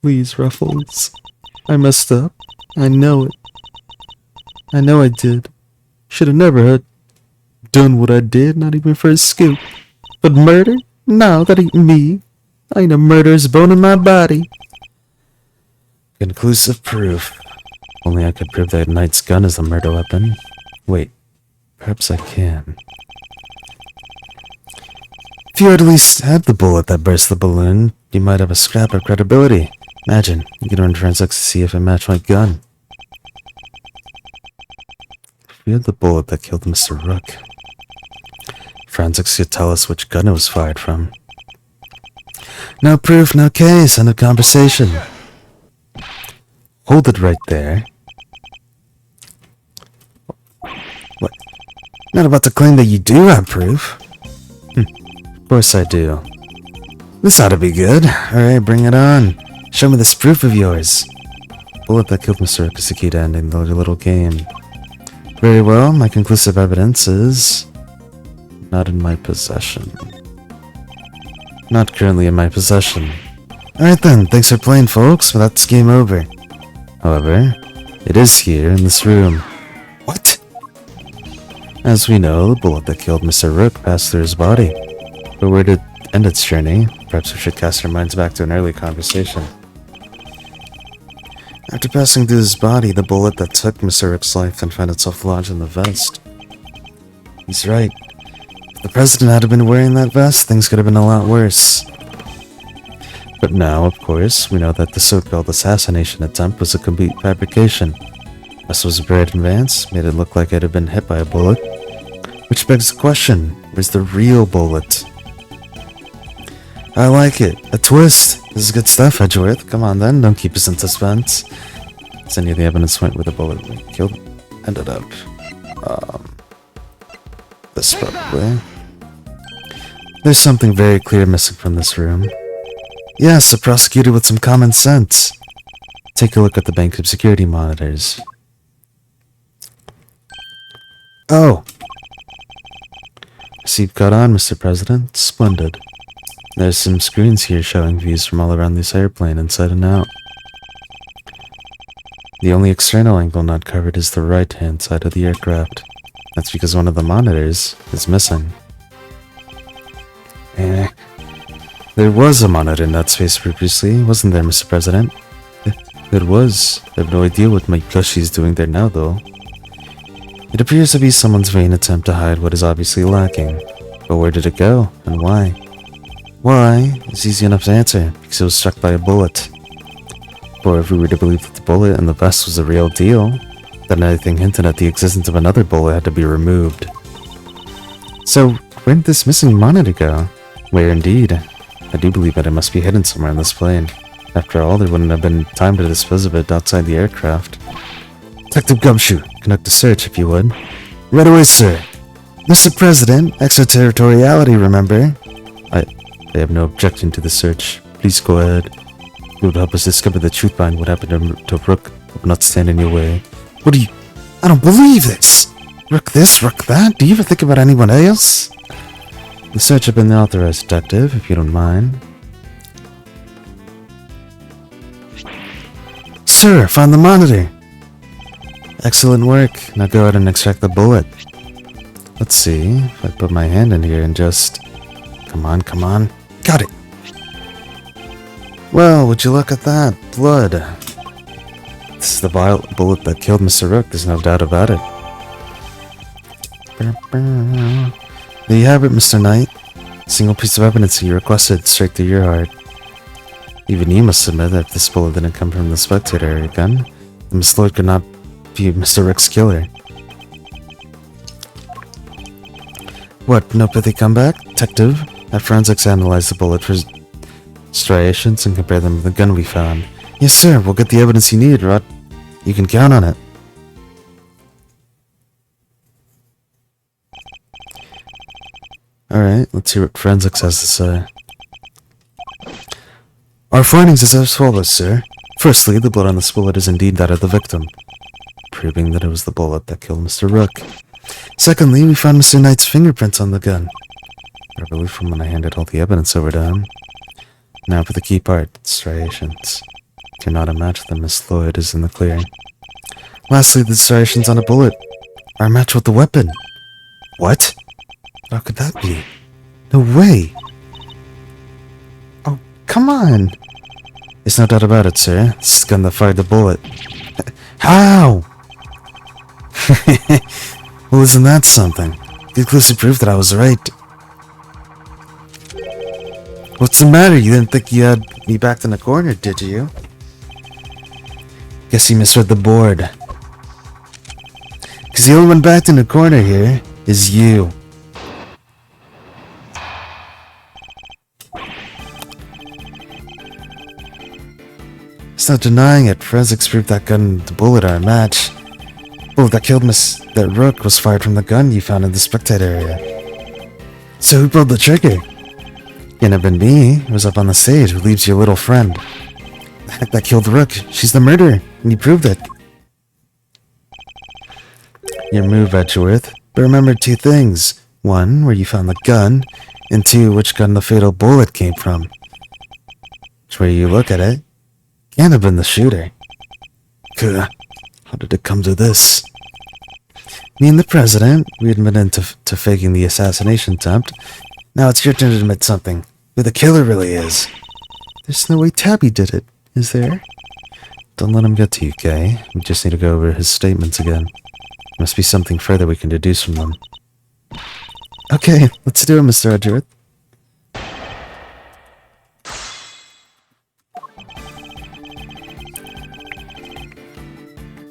Please, Ruffles. I messed up. I know it. I know I did. Should have never had done what I did, not even for a scoop. But murder? No, that ain't me. I ain't a murderer's bone in my body. Conclusive proof. Only I could prove that Knight's gun is the murder weapon. Wait, perhaps I can. If you had at least had the bullet that burst the balloon, you might have a scrap of credibility. Imagine, you could run forensics to see if it matched my gun. If we had the bullet that killed Mr. Rook, forensics could tell us which gun it was fired from. No proof, no case, end of conversation. Hold it right there. What? Not about to claim that you do have proof. Of course I do. This ought to be good. Alright, bring it on. Show me this proof of yours. Bullet that killed Mr. Rook is the key to ending the little game. Very well, my conclusive evidence is... not in my possession. Not currently in my possession. Alright then, thanks for playing, folks, but that's game over. However, it is here in this room. What? As we know, the bullet that killed Mr. Rook passed through his body. But where did it end its journey? Perhaps we should cast our minds back to an early conversation. After passing through his body, the bullet that took Mr. Rook's life then found itself lodged in the vest. He's right. If the president had been wearing that vest, things could have been a lot worse. But now, of course, we know that the so-called assassination attempt was a complete fabrication. Vest was prepared in advance, made it look like it had been hit by a bullet. Which begs the question, where's the real bullet? I like it. A twist. This is good stuff, Edgeworth. Come on then, don't keep us in suspense. As any of the evidence went where the bullet killed ended up. This probably. There's something very clear missing from this room. Yes, a prosecutor with some common sense. Take a look at the bank of security monitors. Oh! Seat caught on, Mr. President. Splendid. There's some screens here showing views from all around this airplane, inside and out. The only external angle not covered is the right-hand side of the aircraft. That's because one of the monitors is missing. There was a monitor in that space previously, wasn't there, Mr. President? There was. I have no idea what my plushie's doing there now, though. It appears to be someone's vain attempt to hide what is obviously lacking. But where did it go, and why? Why? It's easy enough to answer, because it was struck by a bullet. Or if we were to believe that the bullet in the vest was the real deal, then anything hinted at the existence of another bullet had to be removed. So, where did this missing monitor go? Where indeed? I do believe that it must be hidden somewhere in this plane. After all, there wouldn't have been time to dispose of it outside the aircraft. Detective Gumshoe, conduct a search if you would. Right away, sir. Mr. President, extraterritoriality, remember? I have no objection to the search. Please go ahead. It would help us discover the truth behind what happened to Rook. I will not stand in your way. What do you... I don't believe this! Rook this, Rook that? Do you ever think about anyone else? The search has been authorized, Detective, if you don't mind. Sir, found the monitor! Excellent work. Now go ahead and extract the bullet. Let's see if I put my hand in here and just... Come on, come on. Got it! Well, would you look at that? Blood. This is the bullet that killed Mr. Rook, there's no doubt about it. There you have it, Mr. Knight. Single piece of evidence you requested straight to your heart. Even you must admit that if this bullet didn't come from the spectator area gun, then Miss Lloyd could not be Mr. Rook's killer. What, no pithy comeback? Detective, have forensics analyze the bullet for striations and compare them to the gun we found. Yes, sir, we'll get the evidence you need, Rod. You can count on it. Alright, let's hear what forensics has to say. Our findings is as follows, sir. Firstly, the blood on this bullet is indeed that of the victim, proving that it was the bullet that killed Mr. Rook. Secondly, we found Mr. Knight's fingerprints on the gun, probably from when I handed all the evidence over to him. Now for the key part, striations. If you're not a match, then Miss Lloyd is in the clear. Lastly, the striations on a bullet are a match with the weapon. What? How could that be? No way! Oh, come on! There's no doubt about it, sir. This is the gun that fired the bullet. How? Well, isn't that something? Conclusive proof that I was right. What's the matter? You didn't think you had me backed in the corner, did you? Guess you misread the board. Because the only one backed in the corner here is you. It's not denying it. Forensics proved that gun and the bullet are a match. The bullet that killed that Rook was fired from the gun you found in the spectator area. So who pulled the trigger? Can't have been me. It was up on the stage. Who leaves your little friend? The heck that killed Rook. She's the murderer, and you proved it. Your move, Edgeworth. But remember two things. One, where you found the gun, and two, which gun the fatal bullet came from. Which way you look at it, can't have been the shooter. How did it come to this? Me and the president, we admitted to faking the assassination attempt. Now it's your turn to admit something. Who the killer really is. There's no way Tabby did it, is there? Don't let him get to you, Kay. We just need to go over his statements again. Must be something further we can deduce from them. Okay, let's do it, Mr. Edgeworth.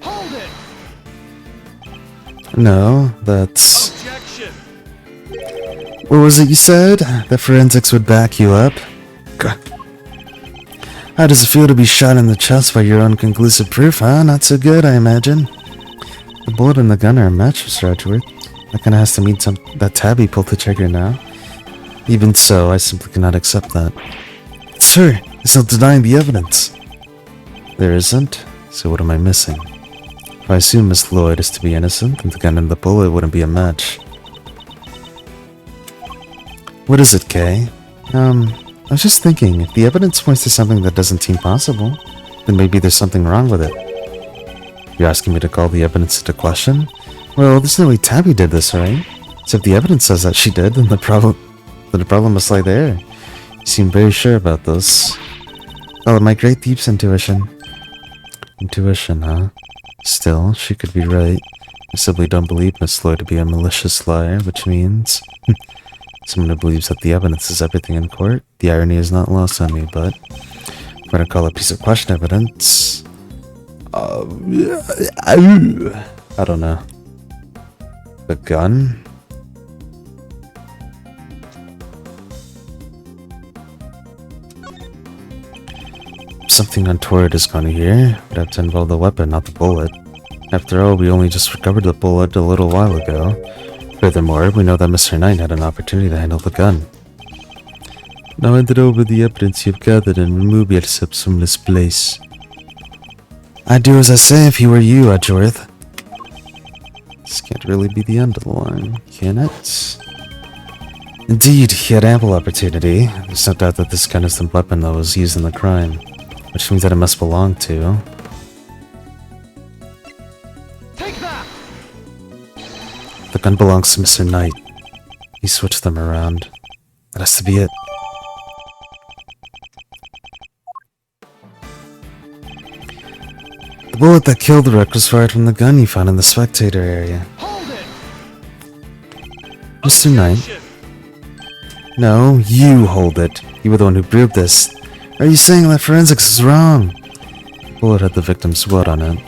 Hold it! No, that's... Objection! What was it you said? That forensics would back you up? God. How does it feel to be shot in the chest by your own conclusive proof, huh? Not so good, I imagine. The bullet and the gun are a match, Mr. Edgeworth. That kinda has to mean that Tabby pulled the trigger now. Even so, I simply cannot accept that. Sir, you're still denying the evidence. There isn't? So what am I missing? If I assume Miss Lloyd is to be innocent, then the gun and the bullet wouldn't be a match. What is it, Kay? I was just thinking, if the evidence points to something that doesn't seem possible, then maybe there's something wrong with it. You're asking me to call the evidence into question? Well, there's no way Tabby did this, right? So if the evidence says that she did, then the problem must lie there. You seem very sure about this. Oh, my great Deep's intuition. Intuition, huh? Still, she could be right. I simply don't believe Miss Lloyd to be a malicious liar, which means... someone who believes that the evidence is everything in court. The irony is not lost on me, but... I'm gonna call a piece of question evidence... I don't know. The gun? Something untoward is gone here. Would have to involve the weapon, not the bullet. After all, we only just recovered the bullet a little while ago. Furthermore, we know that Mr. Knight had an opportunity to handle the gun. Now hand over the evidence you've gathered and remove yourselves from this place. I'd do as I say if he were you, Edgeworth. This can't really be the end of the line, can it? Indeed, he had ample opportunity. There's no doubt that this gun is the weapon that was used in the crime, which means that it must belong to... Take that! The gun belongs to Mr. Knight. He switched them around. That has to be it. The bullet that killed Rook was fired from the gun you found in the spectator area. Hold it! Mr. Knight? Objection! No, you hold it. You were the one who proved this. Are you saying that forensics is wrong? The bullet had the victim's blood on it.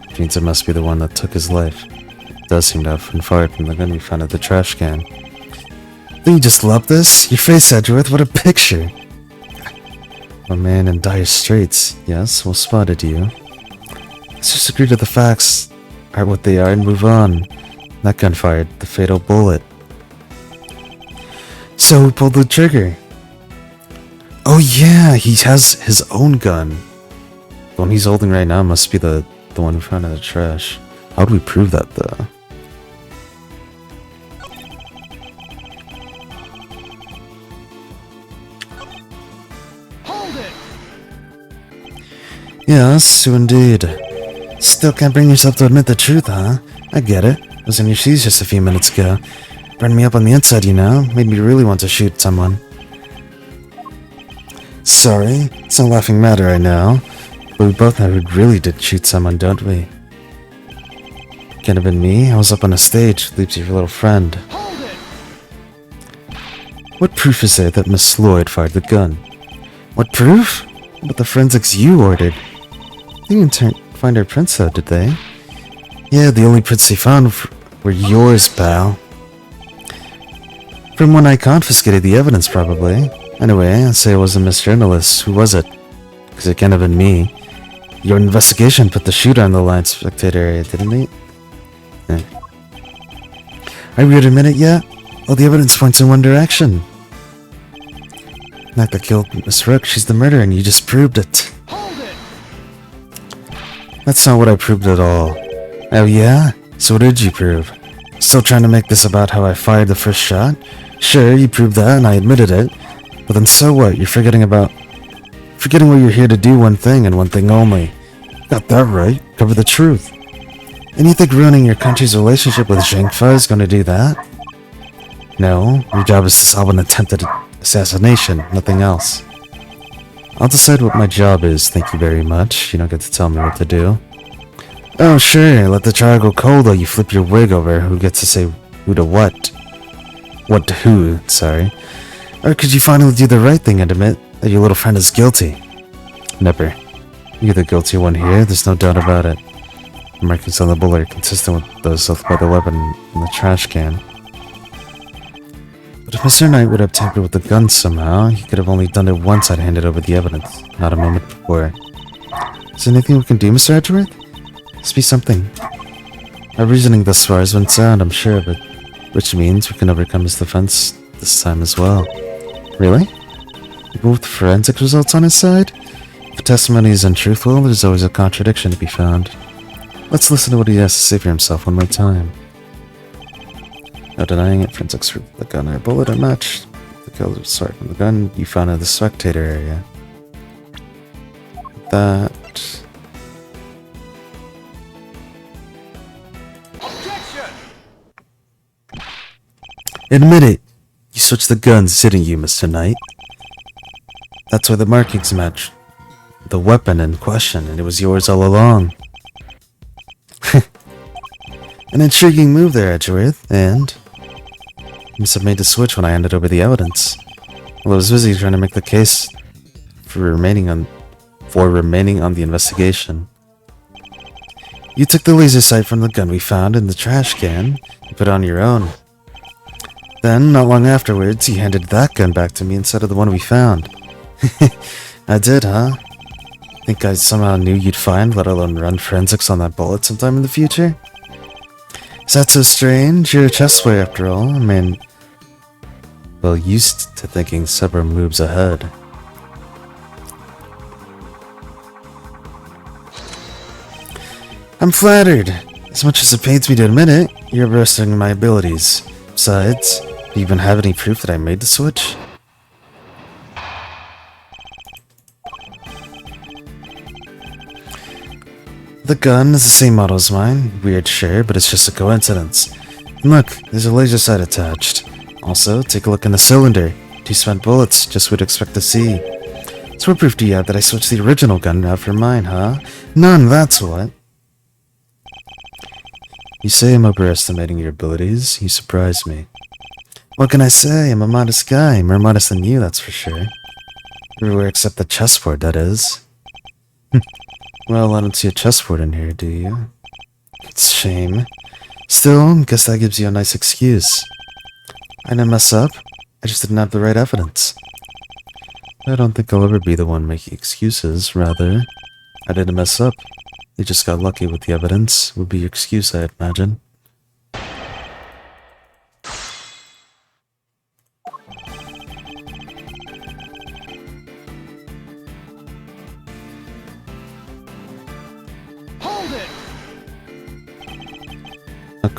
Which means it must be the one that took his life. It does seem to have been fired from the gun we found at the trash can. Don't you just love this? Your face, Edgeworth, what a picture! A man in dire straits. Yes, well spotted you. Let's just agree to the facts are what they are and move on. That gun fired the fatal bullet. So who pulled the trigger? Oh yeah, he has his own gun. The one he's holding right now must be the one we found in the trash. How do we prove that though? Hold it! Yes, so indeed. Still can't bring yourself to admit the truth, huh? I get it. I was in your shoes just a few minutes ago. Burned me up on the inside, you know? Made me really want to shoot someone. Sorry, it's no laughing matter, I know. But we both know who really did shoot someone, don't we? Can't have been me. I was up on a stage, leaves your little friend. Hold it! What proof is there that Miss Lloyd fired the gun? What proof? But the forensics you ordered. They didn't find our prints though, did they? Yeah, the only prints they found were yours, pal. From when I confiscated the evidence, probably. Anyway, I'd say it wasn't Miss Journalist. Who was it? Because it can't have been me. Your investigation put the shooter on the line spectator area, didn't it? Are we at a minute yet? All the evidence points in one direction. Not that killed Miss Rook, she's the murderer, and you just proved it. Hold it! That's not what I proved at all. Oh yeah? So what did you prove? Still trying to make this about how I fired the first shot? Sure, you proved that, and I admitted it. But then so what? You're forgetting what you're here to do, one thing and one thing only. Got that right. Cover the truth. And you think ruining your country's relationship with Zhengfa is going to do that? No, your job is to solve an attempted assassination, nothing else. I'll decide what my job is, thank you very much. You don't get to tell me what to do. Oh sure, let the trial go cold while you flip your wig over who gets to say who to what. What to who, sorry. Or could you finally do the right thing and admit that your little friend is guilty? Never. You're the guilty one here, there's no doubt about it. The markings on the bullet are consistent with those left by the weapon in the trash can. But if Mr. Knight would have tampered with the gun somehow, he could have only done it once I'd handed over the evidence, not a moment before. Is there anything we can do, Mr. Edgeworth? Must be something. Our reasoning thus far has been sound, I'm sure, but which means we can overcome his defense this time as well. Really? Even with forensic results on his side? If a testimony is untruthful, there's always a contradiction to be found. Let's listen to what he has to say for himself one more time. No denying it, forensics for the gun or bullet are matched. The kill was fired from the gun you found in the spectator area. That... Objection! Admit it! You switched the guns, didn't you, Mr. Knight? That's why the markings match the weapon in question, and it was yours all along. An intriguing move there, Edgeworth, and... you must have made the switch when I handed over the evidence. Well, I was busy trying to make the case for remaining on the investigation. You took the laser sight from the gun we found in the trash can and put it on your own. Then, not long afterwards, you handed that gun back to me instead of the one we found. I did, huh? Think I somehow knew you'd find, let alone run forensics on that bullet sometime in the future? Is that so strange? You're a chess player after all. I mean, well used to thinking several moves ahead. I'm flattered. As much as it pains me to admit it, you're overestimating my abilities. Besides, do you even have any proof that I made the switch? The gun is the same model as mine. Weird, sure, but it's just a coincidence. And look, there's a laser sight attached. Also, take a look in the cylinder. 2 spent bullets, just what you'd expect to see. So what proof do you have that I switched the original gun out for mine, huh? None, that's what. You say I'm overestimating your abilities. You surprise me. What can I say? I'm a modest guy. More modest than you, that's for sure. Everywhere except the chessboard, that is. Well, I don't see a chessboard in here, do you? It's a shame. Still, guess that gives you a nice excuse. I didn't mess up. I just didn't have the right evidence. I don't think I'll ever be the one making excuses. Rather, I didn't mess up. You just got lucky with the evidence, would be your excuse, I imagine.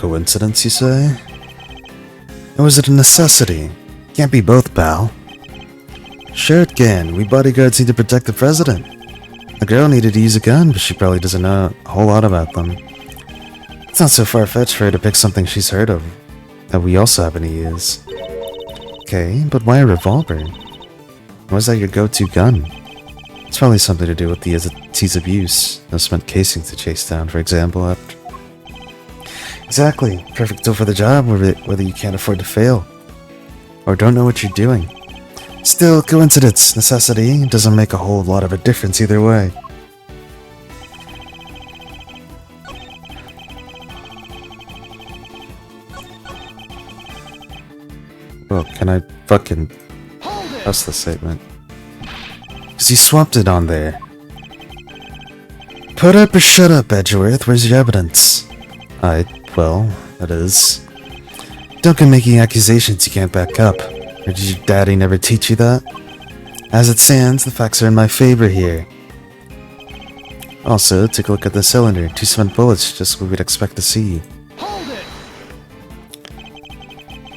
coincidence, you say? Or was it a necessity? Can't be both, pal. Sure it can. We bodyguards need to protect the president. The girl needed to use a gun, but she probably doesn't know a whole lot about them. It's not so far-fetched for her to pick something she's heard of, that we also happen to use. Okay, but why a revolver? Why is that your go-to gun? It's probably something to do with the T's abuse. No spent casings to chase down, for example. Exactly. Perfect tool for the job, whether you can't afford to fail. Or don't know what you're doing. Still, coincidence, necessity, doesn't make a whole lot of a difference either way. Well, can I fucking trust the statement? Because you swapped it on there. Put up or shut up, Edgeworth. Where's your evidence? Well, that is. Don't go making accusations you can't back up. Or did your daddy never teach you that? As it stands, the facts are in my favor here. Also, take a look at the cylinder. 2 spent bullets, just what we'd expect to see. Hold it!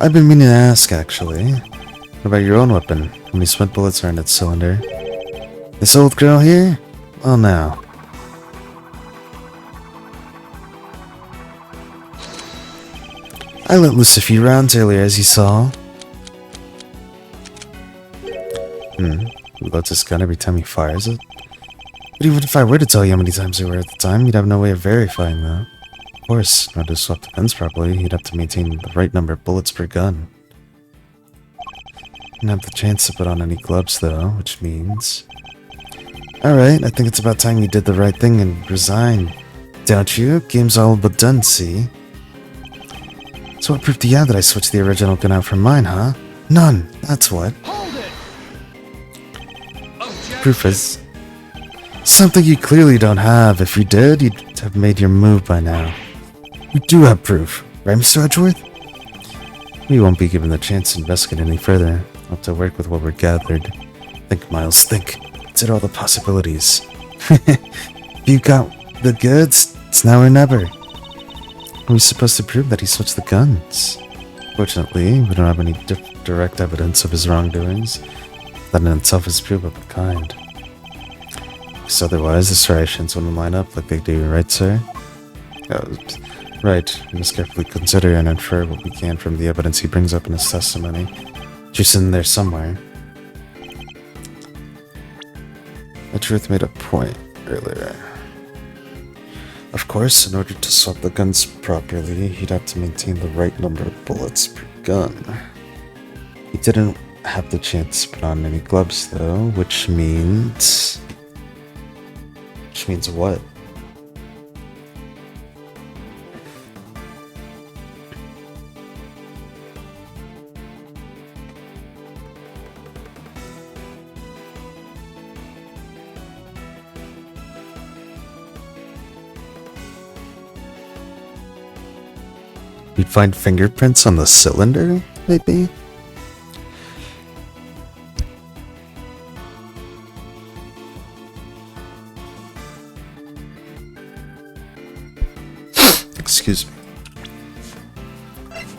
I've been meaning to ask, actually. What about your own weapon? How many spent bullets are in its cylinder? This old girl here? Well, now. I let loose a few rounds earlier, as you saw. He loads his gun every time he fires it. But even if I were to tell you how many times there were at the time, you'd have no way of verifying that. Of course, in order to swap the guns properly, you'd have to maintain the right number of bullets per gun. Didn't have the chance to put on any gloves, though, which means... Alright, I think it's about time you did the right thing and resigned. Don't you? Game's all but done, see? So what proof do you have that I switched the original gun out from mine, huh? None, that's what. Hold it! Proof is... something you clearly don't have. If you did, you'd have made your move by now. You do have proof, right, Mr. Edgeworth? We won't be given the chance to investigate any further. We'll have to work with what we're gathered. Think, Miles, think. Consider all the possibilities. If you got the goods, it's now or never. Are we supposed to prove that he switched the guns? Fortunately, we don't have any direct evidence of his wrongdoings. That in itself is proof of a kind. Because otherwise, the serrations wouldn't line up like they do, right, sir? Right. We must carefully consider and infer what we can from the evidence he brings up in his testimony. Just in there somewhere. Edgeworth made a point earlier. Of course, in order to swap the guns properly, he'd have to maintain the right number of bullets per gun. He didn't have the chance to put on any gloves, though, which means... Which means what? You'd find fingerprints on the cylinder, maybe? Excuse me.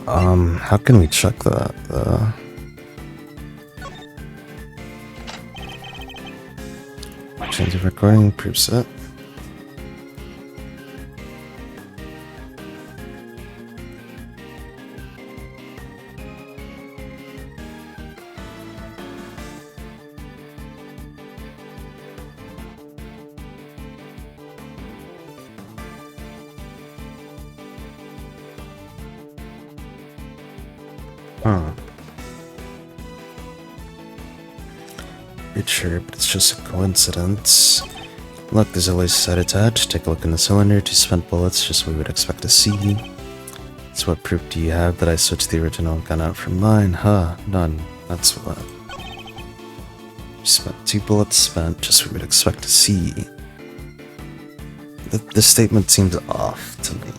How can we check that? Change of recording preset. Huh. Pretty sure, but it's just a coincidence. Look, there's always a set attached. Take a look in the cylinder. 2 spent bullets, just what we would expect to see. So what proof do you have that I switched the original gun out from mine? Huh, none. That's what. Spent 2 bullets spent, just what we would expect to see. The statement seems off to me.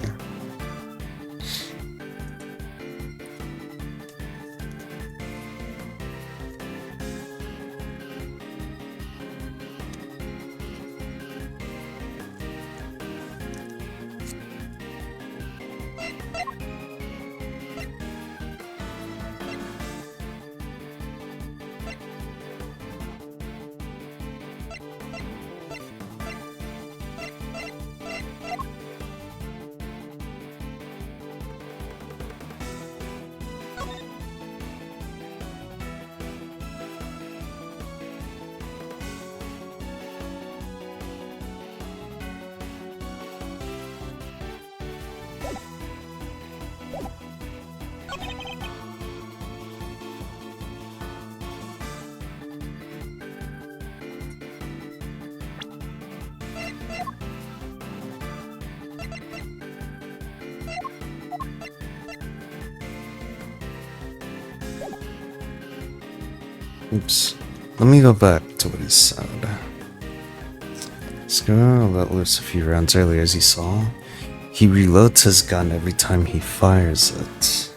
Oops. Let me go back to what he said. Scar let loose a few rounds earlier, as he saw. He reloads his gun every time he fires it.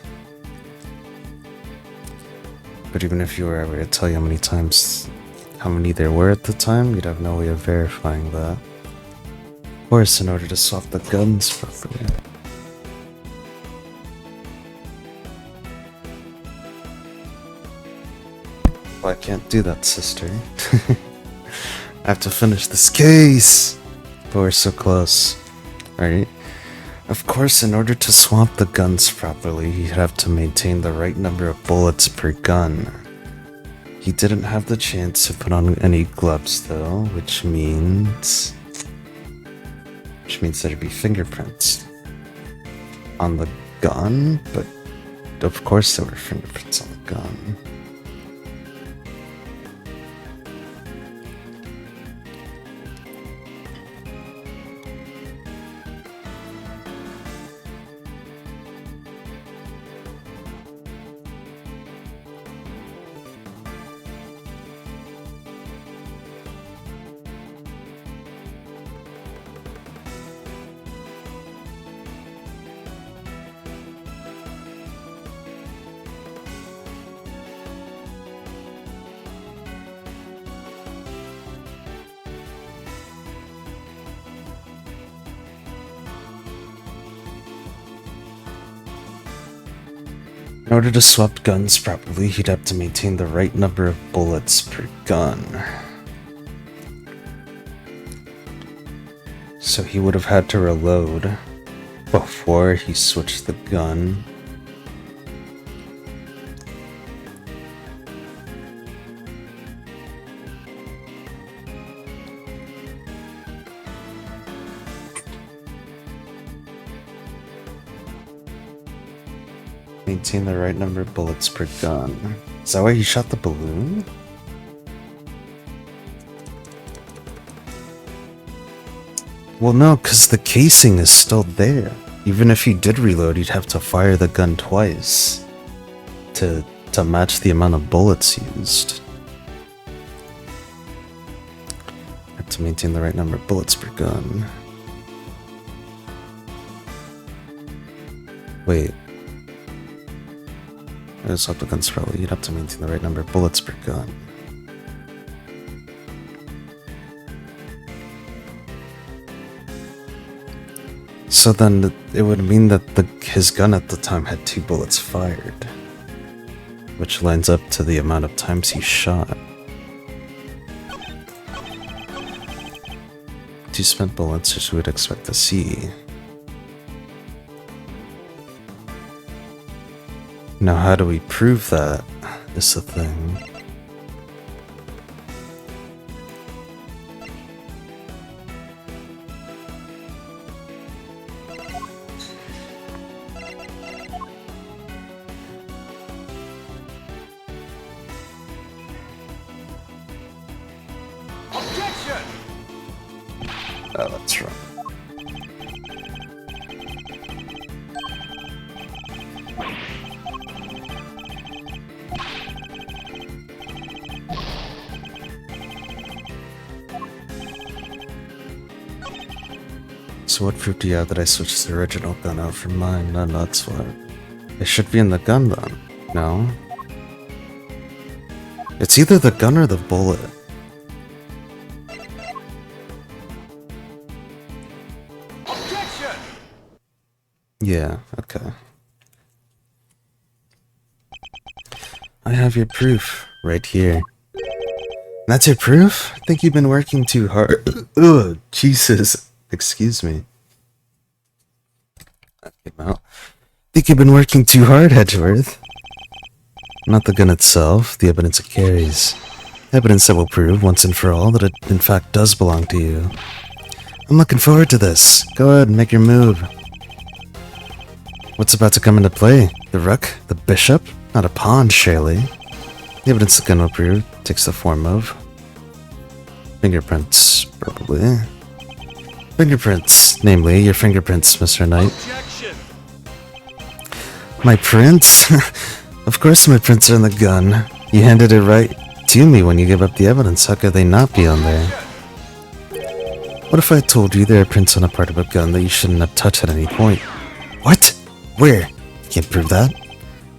But even if you were ever to tell you how many there were at the time, you'd have no way of verifying that. Of course, in order to swap the guns properly. Well, I can't do that, sister. I have to finish this case! But we're so close. Alright. Of course, in order to swap the guns properly, he'd have to maintain the right number of bullets per gun. He didn't have the chance to put on any gloves though, which means there'd be fingerprints on the gun, but of course there were fingerprints on the gun. In order to swap guns properly, he'd have to maintain the right number of bullets per gun. So he would have had to reload before he switched the gun. Maintain the right number of bullets per gun. Is that why he shot the balloon? Well, no, because the casing is still there. Even if he did reload, he'd have to fire the gun twice to match the amount of bullets used. Have to maintain the right number of bullets per gun. Wait. Swap the guns probably. You'd have to maintain the right number of bullets per gun. So then it would mean that his gun at the time had 2 bullets fired, which lines up to the amount of times he shot. 2 spent bullets, as you would expect to see. Now, how do we prove that is the thing? Objection! Oh, that's wrong. So what proof do you have that I switched the original gun out for mine? No, that's what. It should be in the gun then. No? It's either the gun or the bullet. Objection! Yeah, okay. I have your proof right here. That's your proof? I think you've been working too hard. Ugh, Jesus. Excuse me. That came out. Think you've been working too hard, Hedgeworth. Not the gun itself, the evidence it carries. Evidence that will prove, once and for all, that it in fact does belong to you. I'm looking forward to this. Go ahead and make your move. What's about to come into play? The rook? The bishop? Not a pawn, surely. The evidence the gun will prove takes the form of fingerprints, probably. Fingerprints, namely your fingerprints, Mr. Knight. Objection! My prints? Of course my prints are in the gun. You handed it right to me when you give up the evidence. How could they not be on there? What if I told you there are prints on a part of a gun that you shouldn't have touched at any point? What? Where? Can't prove that.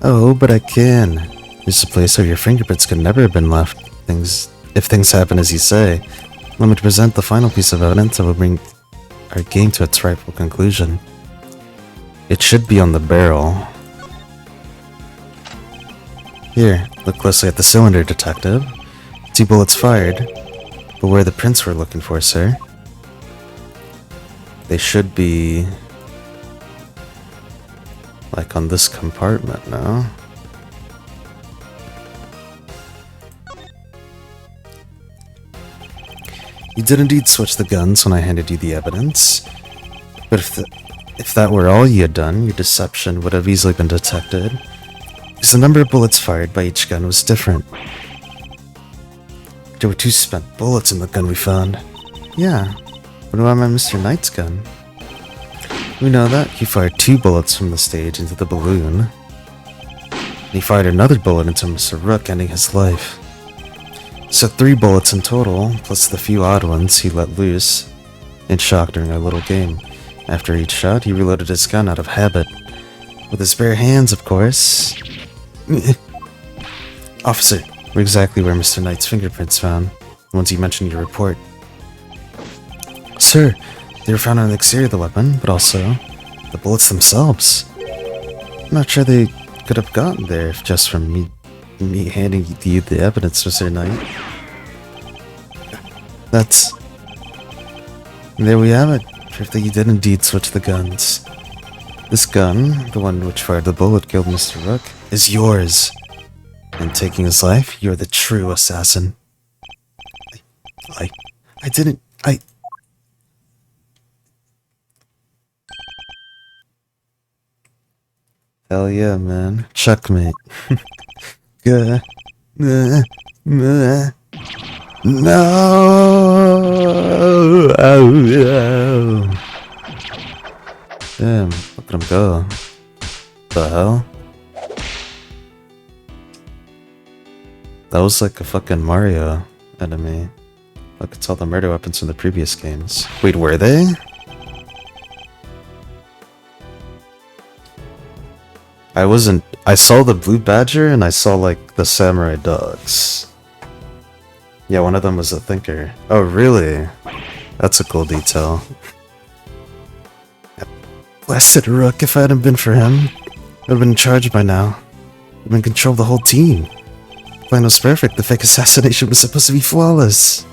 Oh, but I can. There's a place where your fingerprints could never have been left. If things happen as you say, let me present the final piece of evidence that will bring our game to its rightful conclusion. It should be on the barrel. Here, look closely at the cylinder, Detective. 2 bullets fired, but where are the prints we're looking for, sir? They should be like on this compartment now. You did indeed switch the guns when I handed you the evidence, but if that were all you had done, your deception would have easily been detected, because the number of bullets fired by each gun was different. There were 2 spent bullets in the gun we found. Yeah, what about my Mr. Knight's gun? We know that. He fired 2 bullets from the stage into the balloon. And he fired another bullet into Mr. Rook, ending his life. So 3 bullets in total, plus the few odd ones he let loose in shock during our little game. After each shot, he reloaded his gun out of habit. With his bare hands, of course. Officer, we're exactly where Mr. Knight's fingerprints found. The ones you mentioned in your report. Sir, they were found on the exterior of the weapon, but also the bullets themselves. I'm not sure they could have gotten there if just from me handing you the evidence, Mr. Knight. There we have it. Proof that you did indeed switch the guns. This gun, the one which fired the bullet killed Mr. Rook, is yours. And taking his life, you're the true assassin. I didn't... Hell yeah, man. Checkmate. Good. No! Damn, look at him go. The hell? That was like a fucking Mario enemy. Look, it's all the murder weapons from the previous games. Wait, were they? I saw the blue badger and I saw like the samurai dogs. Yeah, one of them was a thinker. Oh, really? That's a cool detail. Blasted Rook, if I hadn't been for him, I would have been in charge by now. I've been in control of the whole team. The plan was perfect. The fake assassination was supposed to be flawless.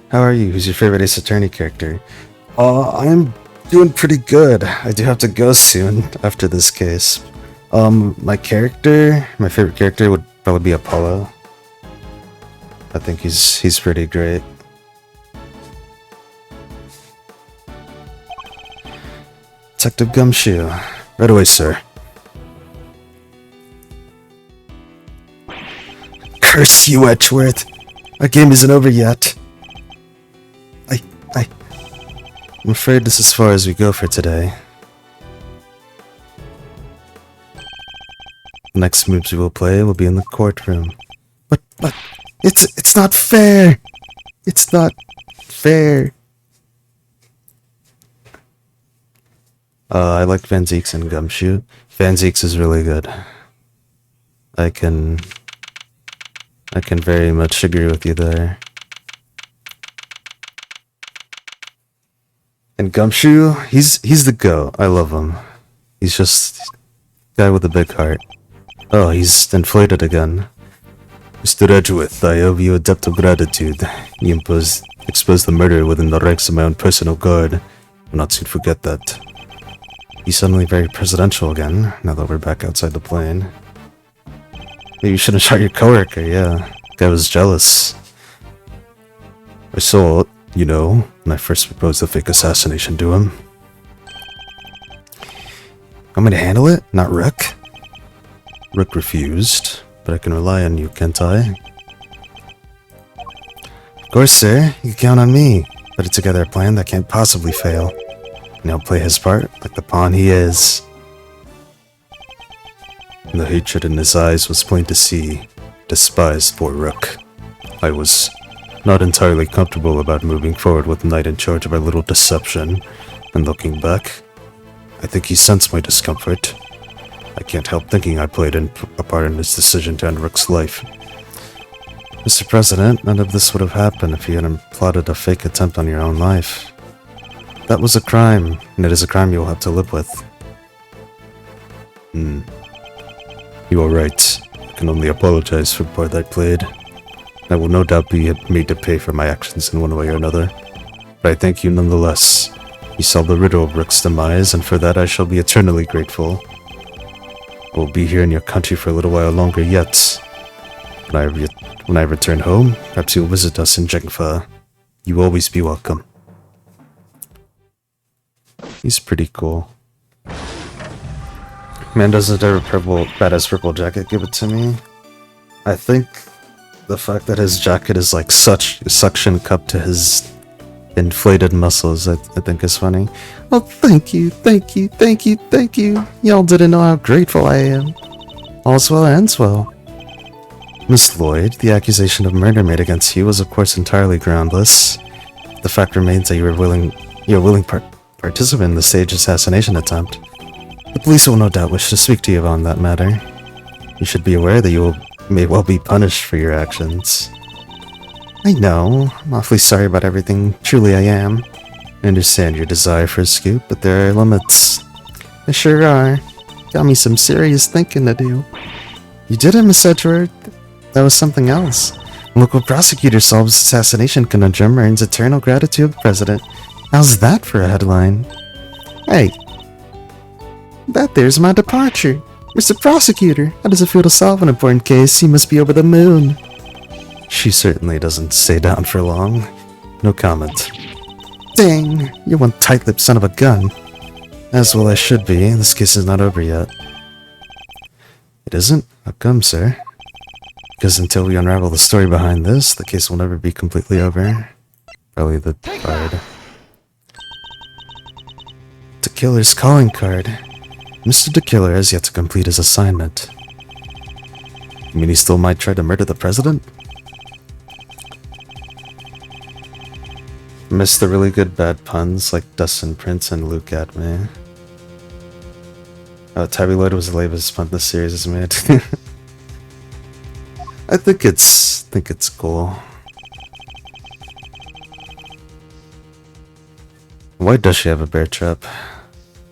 How are you? Who's your favorite Ace Attorney character? I'm doing pretty good. I do have to go soon after this case. My favorite character would probably be Apollo. I think he's pretty great. Detective Gumshoe. Right away, sir. Curse you, Edgeworth! Our game isn't over yet. I'm afraid this is as far as we go for today. The next moves we will play will be in the courtroom. But, it's not fair! It's not fair! I like Van Zieks and Gumshoe. Van Zieks is really good. I can very much agree with you there. And Gumshoe, he's the GOAT. I love him. He's just a guy with a big heart. Oh, he's inflated again. Mr. Edgeworth, I owe you a debt of gratitude. You exposed the murder within the ranks of my own personal guard. I'll not soon forget that. He's suddenly very presidential again, now that we're back outside the plane. Maybe you shouldn't shot your coworker, yeah. Guy was jealous. I saw it, you know, when I first proposed the fake assassination to him. Want me to handle it? Not Rook? Rook refused, but I can rely on you, can't I? Of course, sir. You can count on me. Put together a plan that can't possibly fail. And he'll play his part like the pawn he is. and the hatred in his eyes was plain to see. Despised poor Rook. I was not entirely comfortable about moving forward with Knight in charge of our little deception, and looking back, I think he sensed my discomfort. I can't help thinking I played a part in his decision to end Rook's life. Mr. President, none of this would have happened if you hadn't plotted a fake attempt on your own life. That was a crime, and it is a crime you will have to live with. You are right. I can only apologize for the part I played. I will no doubt be made to pay for my actions in one way or another. But I thank you nonetheless. You solved the riddle of Rook's demise, and for that I shall be eternally grateful. I will be here in your country for a little while longer yet. When I return home, perhaps you'll visit us in Jengfa. You will always be welcome. He's pretty cool. Man doesn't ever badass purple jacket give it to me. I think the fact that his jacket is like such a suction cup to his inflated muscles, I think is funny. Oh, thank you, thank you, thank you, thank you. Y'all didn't know how grateful I am. All's well ends well. Miss Lloyd, the accusation of murder made against you was of course entirely groundless. The fact remains that you're a willing participant in the staged assassination attempt. The police will no doubt wish to speak to you on that matter. You should be aware that you may well be punished for your actions. I know. I'm awfully sorry about everything. Truly I am. I understand your desire for a scoop, but there are limits. There sure are. Got me some serious thinking to do. You did it, Miss Edgeworth. That was something else. A local prosecutor solves assassination conundrum, earns eternal gratitude of the president. How's that for a headline? Hey. That there's my departure. Mr. Prosecutor, how does it feel to solve an important case? You must be over the moon. She certainly doesn't stay down for long. No comment. Dang, you're one tight-lipped son of a gun. As well I should be. This case is not over yet. It isn't? How come, sir? Because until we unravel the story behind this, the case will never be completely over. Probably the card. The killer's calling card. Mr. De Killer has yet to complete his assignment. You mean he still might try to murder the president? Missed the really good bad puns like Dustin Prince and Luke at me. Oh, Tabby Lloyd was the latest pun the series has made. I think it's cool. Why does she have a bear trap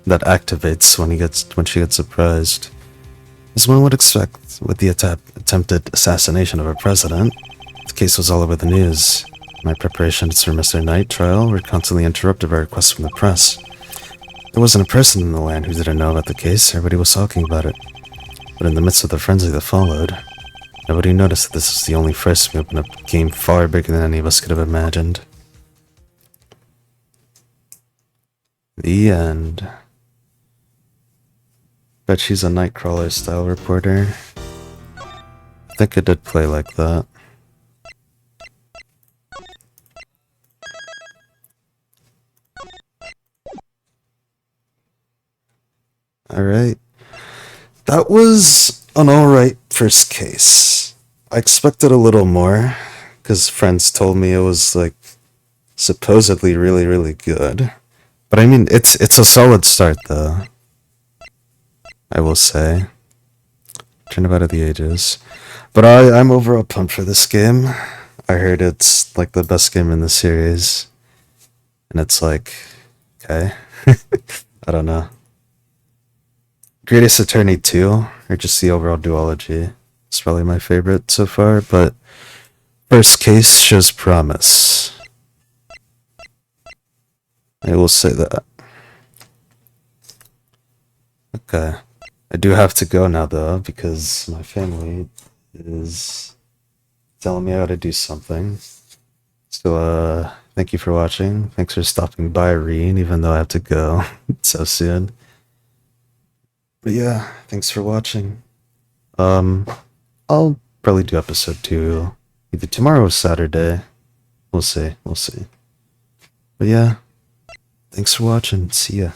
that activates when she gets surprised? As one would expect with the attempted assassination of our president, the case was all over the news. My preparations for Mr. Knight trial were constantly interrupted by requests from the press. There wasn't a person in the land who didn't know about the case. Everybody was talking about it. But in the midst of the frenzy that followed, nobody noticed that this was the only first move in a game far bigger than any of us could have imagined. The end. Bet she's a Nightcrawler style reporter. I think it did play like that. Alright. That was an alright first case. I expected a little more, because friends told me it was like supposedly really, really good. But I mean, it's a solid start though. I will say. Turnabout of the Ages. But I'm overall pumped for this game. I heard it's like the best game in the series. And it's like, okay. I don't know. Greatest Attorney 2, or just the overall duology. It's probably my favorite so far, but first case shows promise. I will say that. Okay. I do have to go now though, because my family is telling me I gotta do something. So, thank you for watching. Thanks for stopping by, Reen, even though I have to go so soon. But yeah, thanks for watching. I'll probably do episode 2 either tomorrow or Saturday. We'll see. But yeah, thanks for watching. See ya.